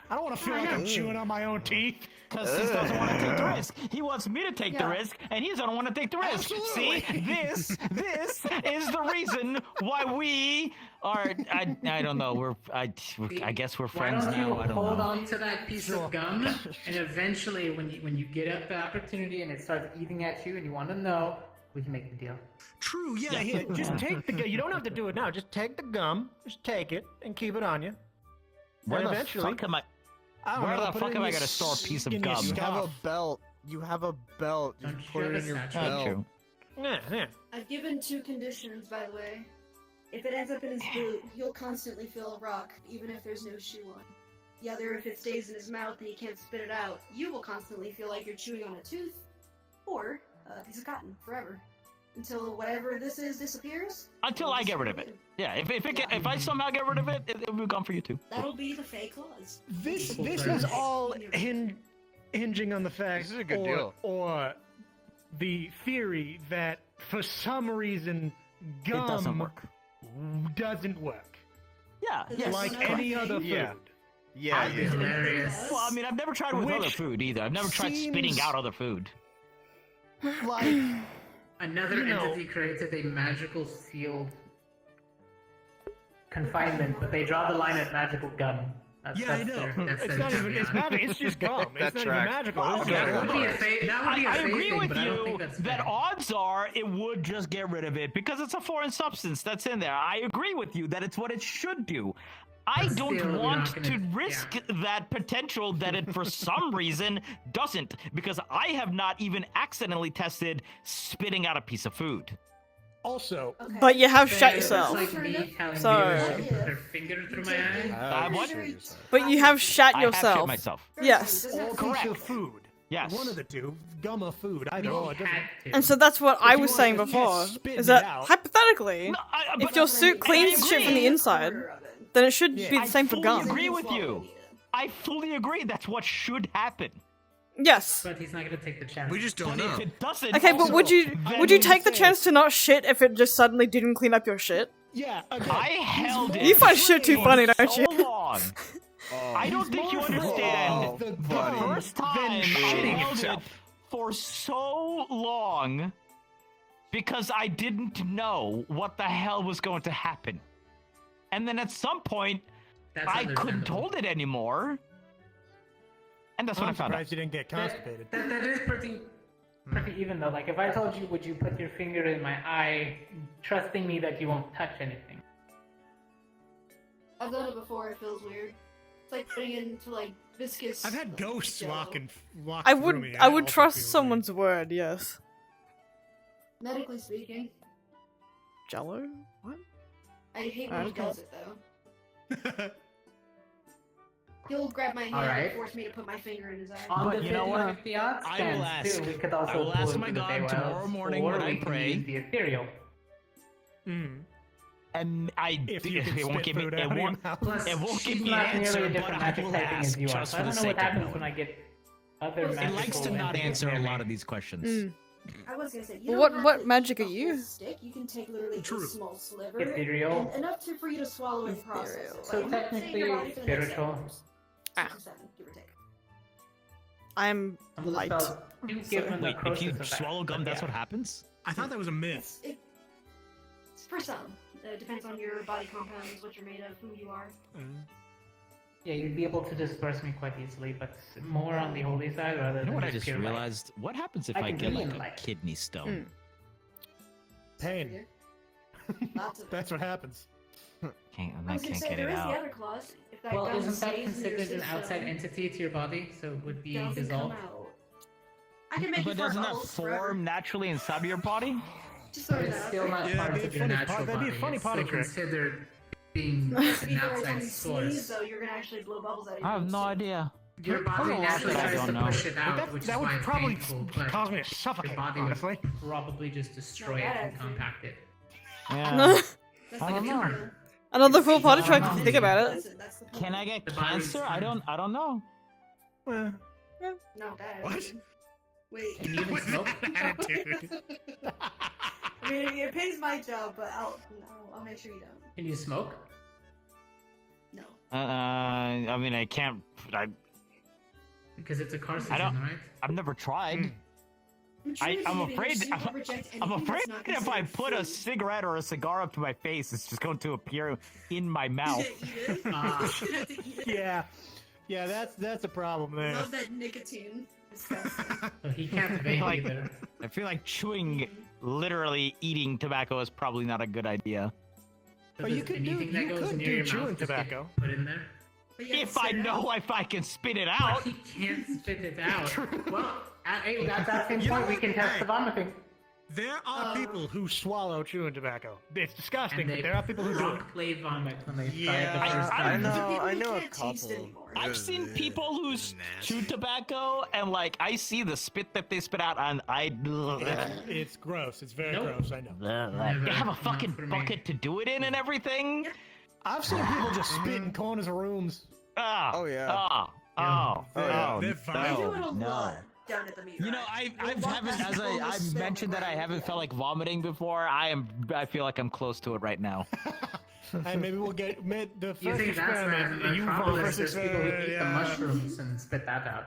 I don't want to feel like I'm chewing on my own teeth. Because he doesn't want to take the risk. He wants me to take the Yeah. risk, and he doesn't want to take the risk. Absolutely. See, this is the reason why we are. I don't know. I guess we're Why friends don't you now. I don't hold know. on to that piece of gum, and eventually, when you get up the opportunity and it starts eating at you, and you want to know, we can make the deal. True, yeah, here, just take the gum. You don't have to do it now. Just take the gum, just take it, and keep it on you. Where and the eventually, fuck am I? I don't Where know, the put it fuck in am I your gonna store a piece of in your gum? You have a stuff. belt. You have a belt. You Don't put shove it a in your satchel. Not belt. true. Yeah, yeah. I've given 2 conditions, by the way. If it ends up in his boot, he'll constantly feel a rock, even if there's no shoe on. The other, if it stays in his mouth and he can't spit it out, you will constantly feel like you're chewing on a tooth, or a piece of cotton, forever. Until whatever this is disappears. Until I get rid of it. Yeah, if I somehow get rid of it, it'll be gone for you too. That'll be the fake clause. This is all hinging on the fact, This is a good or, deal. or the theory that for some reason gum It doesn't work. doesn't work. Yeah, Yes. Like Correct. any other food. Yeah. Yeah. I- yeah. Hilarious. Well, I mean, I've never tried it with Which other food either. I've never tried spitting seems- out other food. Like, Another You know- entity created a magical sealed confinement, but they draw the line at magical gum. Yeah, I know. it's not even, it's magic, it's just gum. That It's not even tracks. magical. Well, It's okay. just That would be a gum. fake. That would be a I fake agree thing, with but I don't you think that's that fair. odds are it would just get rid of it because it's a foreign substance that's in there. I agree with you that it's what it should do. I But don't still, we're want not gonna- to risk that potential that it for some reason doesn't, because I have not even accidentally tested spitting out a piece of food. Also, Okay. But you have shut It's yourself. like me telling So- Veeva she put her finger through my eye. what? But you have shat I have shit yourself. myself. Yes. or piece of food. Yes. One of the two. Gum or food. Either You or. It doesn't- had to. And so that's what I you was want saying to before. spit Is it that out- hypothetically, No, if but your suit I cleans shit from the agree. inside, then it should Yeah. be the same for I gum. fully agree with you. I fully agree. That's what should happen. Yes. But he's not gonna take the chance. We just don't But know. if it doesn't, Okay, but would you then take the chance to not shit if it just suddenly didn't clean up your shit? Yeah, again, I held it. You find shit too for funny, don't so you? long. Oh, I don't think you understand. the The gum first than time I shitting held himself. it for so long because I didn't know what the hell was going to happen. And then at some point, That's I couldn't understandable. hold it anymore. And that's when I'm I found out. surprised you didn't get constipated. That is pretty. pretty even though. Like if I told you, would you put your finger in my eye, trusting me that you won't touch anything? I've done it before. It feels weird. It's like putting it into like viscous. I've had ghosts walk I through would me. I would also trust feel someone's word, yes. Medically speaking, Jello? What? I hate when he Okay. does it though. He'll grab my hand Alright. and force me to put my finger in his eye. On But the you know what? 50 odds I will stands ask. too. We could also I will pull ask into my the God Feywilds, tomorrow morning or when I we can pray. use the ethereal. And If you can it won't spit give me food it out of your won't mouth. Plus, it won't give she's me an not answer, nearly a but different I magic will typing ask as you are. just So for I the don't know sake what of happens when I knowing. get other It magical likes to not entities answer a near me. lot of these questions. Mm. I was gonna say, you Well, don't what have what to magic eat are the you? whole stick. You can take literally True. a small sliver, Ethereal. and enough for you to swallow and process it. So Like, stay in technically, your body for the next 7 spiritual. hours. Ah. 6 or 7, give or take. I'm Some of the light. spells do give them the Wait, if process you effect, swallow gum, but that's yeah. what happens? I thought that was a myth. For some, it depends on your body compounds, what you're made of, who you are. Yeah, you'd be able to disperse me quite easily, but more on the holy side rather You know than what I just pure light. realized? What happens if I I can get be like in a light. kidney stone? Pain. Lots of That's what happens. Can't, I I was gonna can't say, get there it is the out. other clause. If that Well, gum isn't that stays in your considered an system, outside entity to your body, so it would be doesn't come dissolved? out. I can make But you fart doesn't that bubbles forever. form naturally inside of your body? Just throwing It's that out still there. not Yeah, part that'd of be your a funny natural that'd be a body. funny It's potty still trick. considered being If an you every outside time you sneeze, source. though, you're gonna actually blow bubbles out of your I have nose, no too. idea. Your body There's a lot naturally that I tries don't to know. push it out, That, which that is would why it's probably painful, but cause me to your suffocate, body honestly. would probably just destroy Not it bad, and actually. compact it. Yeah. That's I like a don't know. tumor. Another full potty I track don't if you know. think about it. That's the point. Can I get The body's cancer? I don't know. Not bad. What? Dude. Wait. Can you even smoke? Attitude. I mean, it pays my job, but I'll make sure you don't. Can you smoke? No. I mean, I can't. Because it's a carcinogen, I don't. right? I've never tried. truly I'm believing afraid. she will reject I'm anything afraid that's not if I considered put a food. cigarette or a cigar up to my face, it's just going to appear in my mouth. Yeah. Yeah, that's a problem there. Love that nicotine. Disgusting. So he can't vape Like- either. I feel like chewing, literally eating tobacco is probably not a good idea. So But you does could do anything that you goes could near do your chewing mouth just get tobacco. put in there? But you have If to I spit it know out. if I can spit it But out. he can't spit it out. Well, at that same point, we can test the vomiting. There are people who swallow chewing tobacco. It's disgusting, And but they there are people who do it. promptly vomit when they try it Yeah, the first time. I know a can't taste couple. anymore. I've seen people who chew tobacco and like I see the spit that they spit out and I. It's gross. It's very Nope. gross. I know. They have a Not fucking for me. bucket to do it in and everything. I've seen people just spit in corners of rooms. Ah, Oh, yeah. ah, oh, Yeah, they're oh, fine. I do it a no, no. lot down at the meat You know, rack. I haven't, as I mentioned that I haven't felt like vomiting before. I feel like I'm close to it right now. And maybe we'll get the You first think that's experiment. the You problem vomit is there's first people who eat the experiment, yeah. mushrooms and spit that out.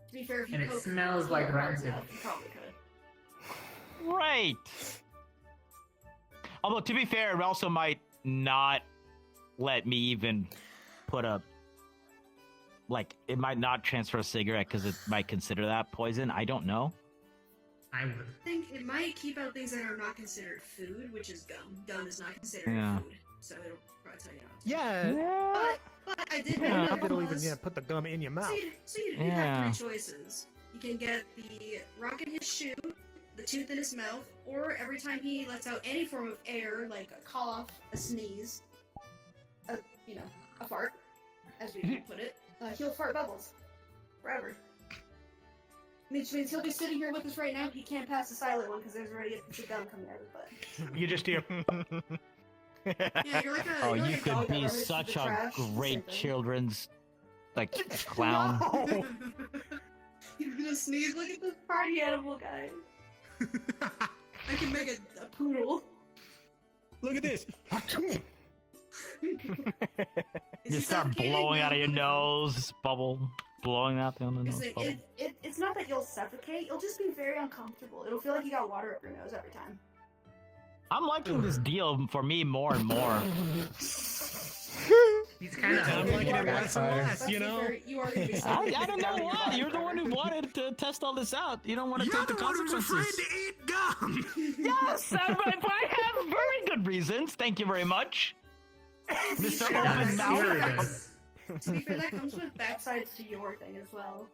To be fair, if you And it poke smells like rancid. enough, you probably could. Right. Although to be fair, it also might not let me even put a. Like, it might not transfer a cigarette because it might consider that poison. I don't know. I would. I think it might keep out things that are not considered food, which is gum. Gum is not considered Yeah. food, so it'll probably tell you not to. Yeah. But I did Yeah. know It'll even put the gum in your mouth. So you Yeah. have 3 choices. You can get the rock in his shoe, the tooth in his mouth, or every time he lets out any form of air, like a cough, a sneeze, a fart, as we put it, he'll fart bubbles forever. Which means he'll be sitting here with us right now. He can't pass the silent one because there's already a piece of gum coming out of his butt. You just hear. Yeah, you're like a. Oh, you're you like a could dog that be rummaged through such the a trash. Same great thing. children's, like, clown. No. He's gonna sneeze. Look at this party animal guy. I can make a poodle. Look at this. You start blowing out of your nose, bubble, blowing out the nose. It's, Bubble. it's not that you'll suffocate. You'll just be very uncomfortable. It'll feel like you got water up your nose every time. I'm liking this deal for me more and more. He's kind of I'm liking it less and less, Let's you be know? fair, you are gonna be I don't know why. You're the one who wanted to test all this out. You don't want to take the consequences. eat gum. Yes, I have very good reasons. Thank you very much, Mr. Open Mouth. To be fair, that comes with backsides to your thing as well.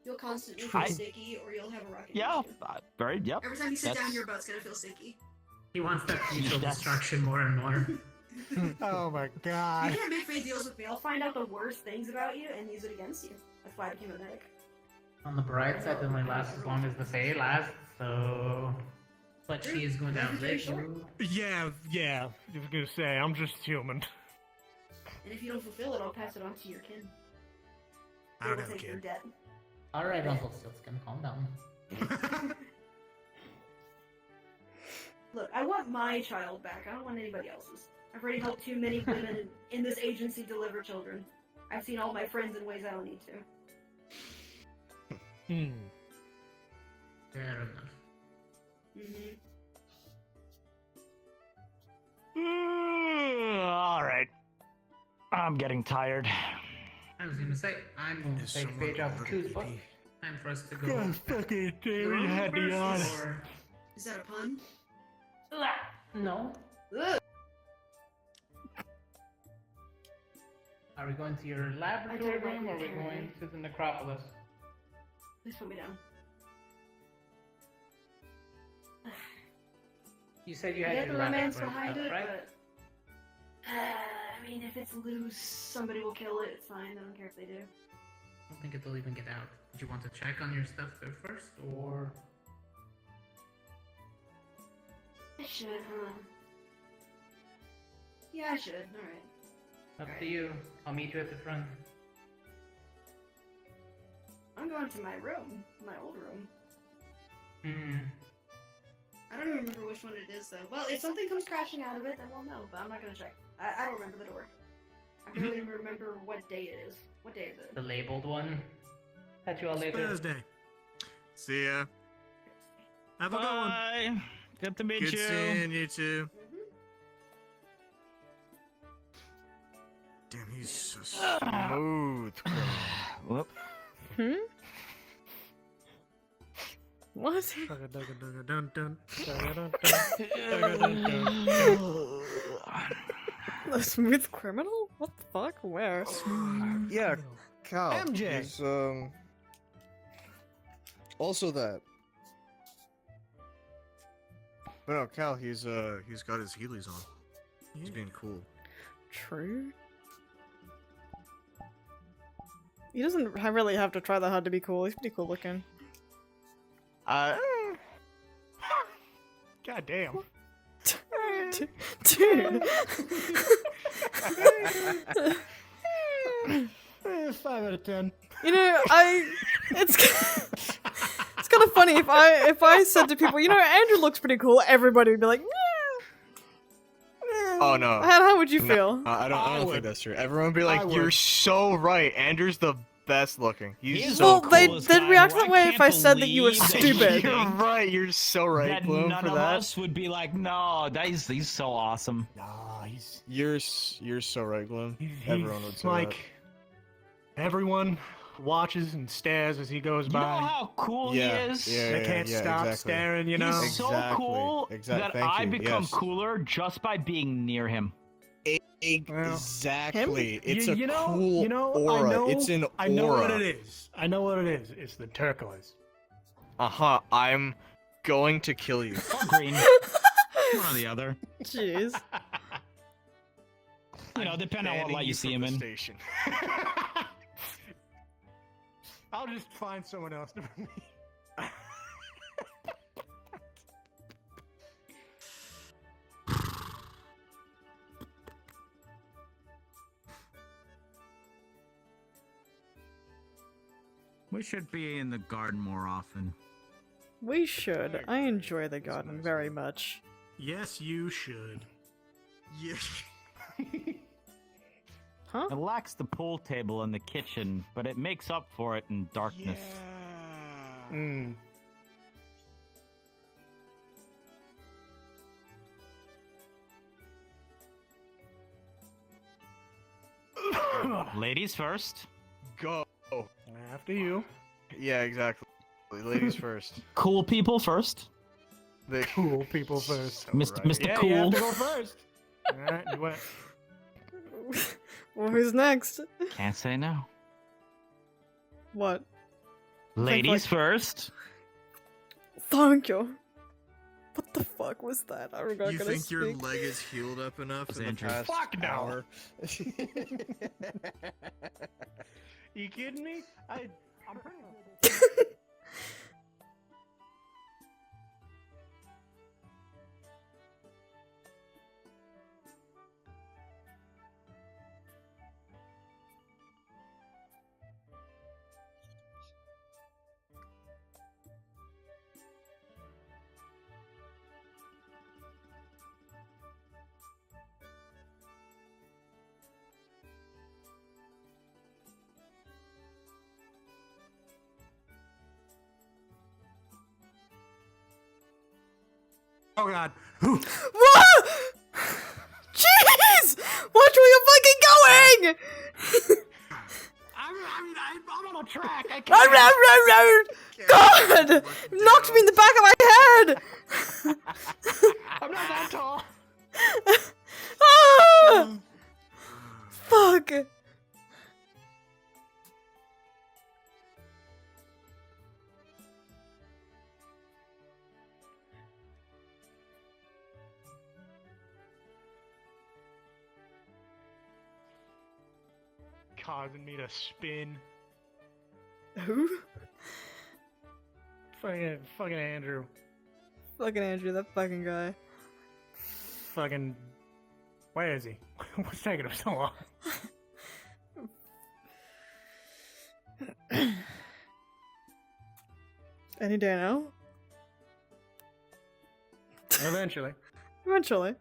You'll constantly I- feel sticky, or you'll have a rocket. Yeah, very. Yep. Every time you sit down, that's- your butt's gonna feel sticky. He wants that mutual destruction more and more. Oh my You god. can't make fake deals with me. I'll find out the worst things about you and use it against you. That's why I became a medic. On the bright side, they only last as long as the Fae lasts, so... But she is going down very soon. Yeah. I was gonna say, I'm just human. And if you don't fulfill it, I'll pass it on to your kin. I don't They will have a take your kid. debt. Alright, Uncle Stiltskin, calm down. Look, I want my child back. I don't want anybody else's. I've already helped too many women in this agency deliver children. I've seen all my friends in ways I don't need to. Fair enough. All right. I'm getting tired. I was gonna say, I'm going to take a page out of Two's book. Time for us to go. God fucking damn, you had me on. Is that a pun? No. Are we going to your laboratory room or are we going to the necropolis? Please put me down. You said you I had get your the romance laboratory behind stuff, it, right? but I mean, if it's loose, somebody will kill it. It's fine. I don't care if they do. I don't think it'll even get out. Do you want to check on your stuff there first, or...? I should, huh? Yeah, I should. Alright. Up to you. I'll meet you at the front. I'm going to my room. My old room. Hmm. I don't remember which one it is, though. Well, if something comes crashing out of it, then we'll know, but I'm not gonna check. I don't remember the door. I can really remember what day it is. What day is it? The labeled one. Catch you all later. Thursday. See ya. Have a good one. Bye. Good to meet Good you. seeing you too. Damn, he's so smooth. Whoop. What? A smooth criminal? What the fuck? Where? Yeah, Cal. MJ. He's, also that. But no, Cal, he's got his Heelys on. He's being cool. True. He doesn't really have to try that hard to be cool. He's pretty cool looking. God damn. Dude. 5 out of 10. You know, it's kind of funny if I said to people, you know, Andrew looks pretty cool, everybody would be like, Oh no. How would you No, feel? I don't think that's true. Everyone would be like, I "You're would. so right. Andrew's the best looking. He's so well, cool." they'd react that way if I said that you were stupid. You're right. You're so right, That Bloom, none for of that. us would be like, no, he's so awesome. You're so right, Gloom. Everyone would He's say like everyone watches and stares as he goes You by. know how cool he is? They can't stop exactly. staring, you know. He's so cool that Thank I you, become yes. cooler just by being near him. Exactly. It's a you know, cool you know, aura. I know, It's an aura. I know what it is. I know what it is. It's the turquoise. I'm going to kill you. Or green. One or the other. Jeez. You know, depending on what banning light you you see from him the in. station. I'll just find someone else to me. We should be in the garden more often. We should. I enjoy the garden very much. Yes, you should. Yes. Huh? It lacks the pool table in the kitchen, but it makes up for it in darkness. Ladies first. Go. After you. Yeah, exactly. Ladies first. Cool people first. The cool people first. Mr. Yeah, Cool. you have to go first. Alright, you went. Well, who's next? Can't say no. What? Ladies first. Thank you. What the fuck was that? I'm not You gonna think your speak. leg is healed up enough in the Andrew. past Fuck no. hour? You kidding me? I'm pretty Oh god. What? Jeez! Watch where you're fucking going! I'm on a track. I can't. God! Knocked me in the back of my head! I'm not that tall. Ah! Fuck! Causing me to spin. Who? Fucking Andrew. Fucking Andrew, that fucking guy. Fucking. Where is he? What's taking him so long? Any day now? Eventually. Eventually.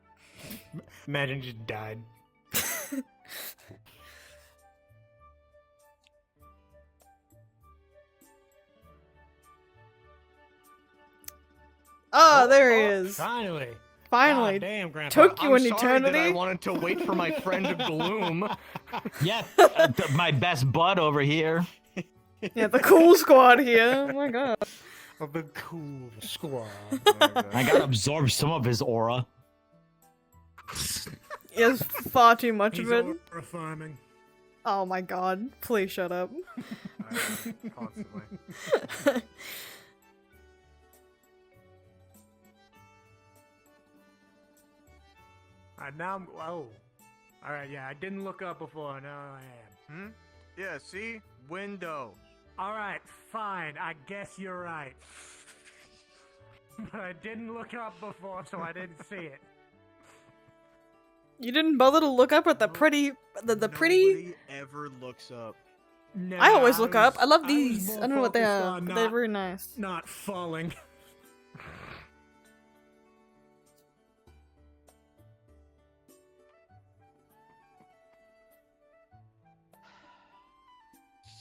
Imagine just died. Ah, there he is. Finally. Finally. God damn, Grandpa. Took you I'm an sorry that I eternity. wanted to wait for my friend Gloom. Yeah, my best bud over here. Yeah, the cool squad here. Oh my god. Of the cool squad. I gotta absorb some of his aura. He has far too much He's of it. over farming. Oh my god. Please shut up. Constantly. Now I'm. Oh. Alright, yeah, I didn't look up before. Now I am. Yeah, see? Window. Alright, fine. I guess you're right. But I didn't look up before, so I didn't see it. You didn't bother to look up at the pretty. The pretty. Nobody ever looks up. I always look up. I love was these. more I don't know what they focused are, on but they're not- very nice. Not falling.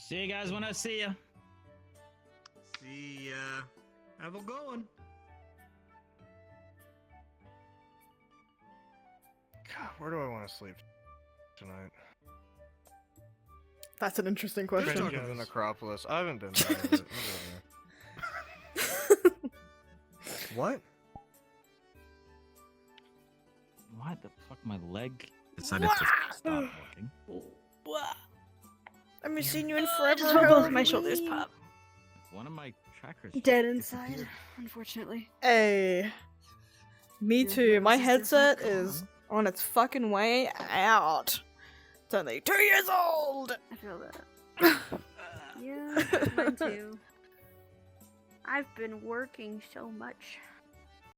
See you guys when I see you. See ya. Have a good one. God, where do I want to sleep tonight? That's an interesting We're question. talking the Necropolis. I haven't been there. But what? Why the fuck my leg decided to stop working? I haven't seen you in forever. Just when both Help my me. shoulders pop. One of my trackers Dead inside, unfortunately. Hey. Me too. My headset is on its fucking way out. It's only 2 years old. I feel that. Yeah, mine too. I've been working so much.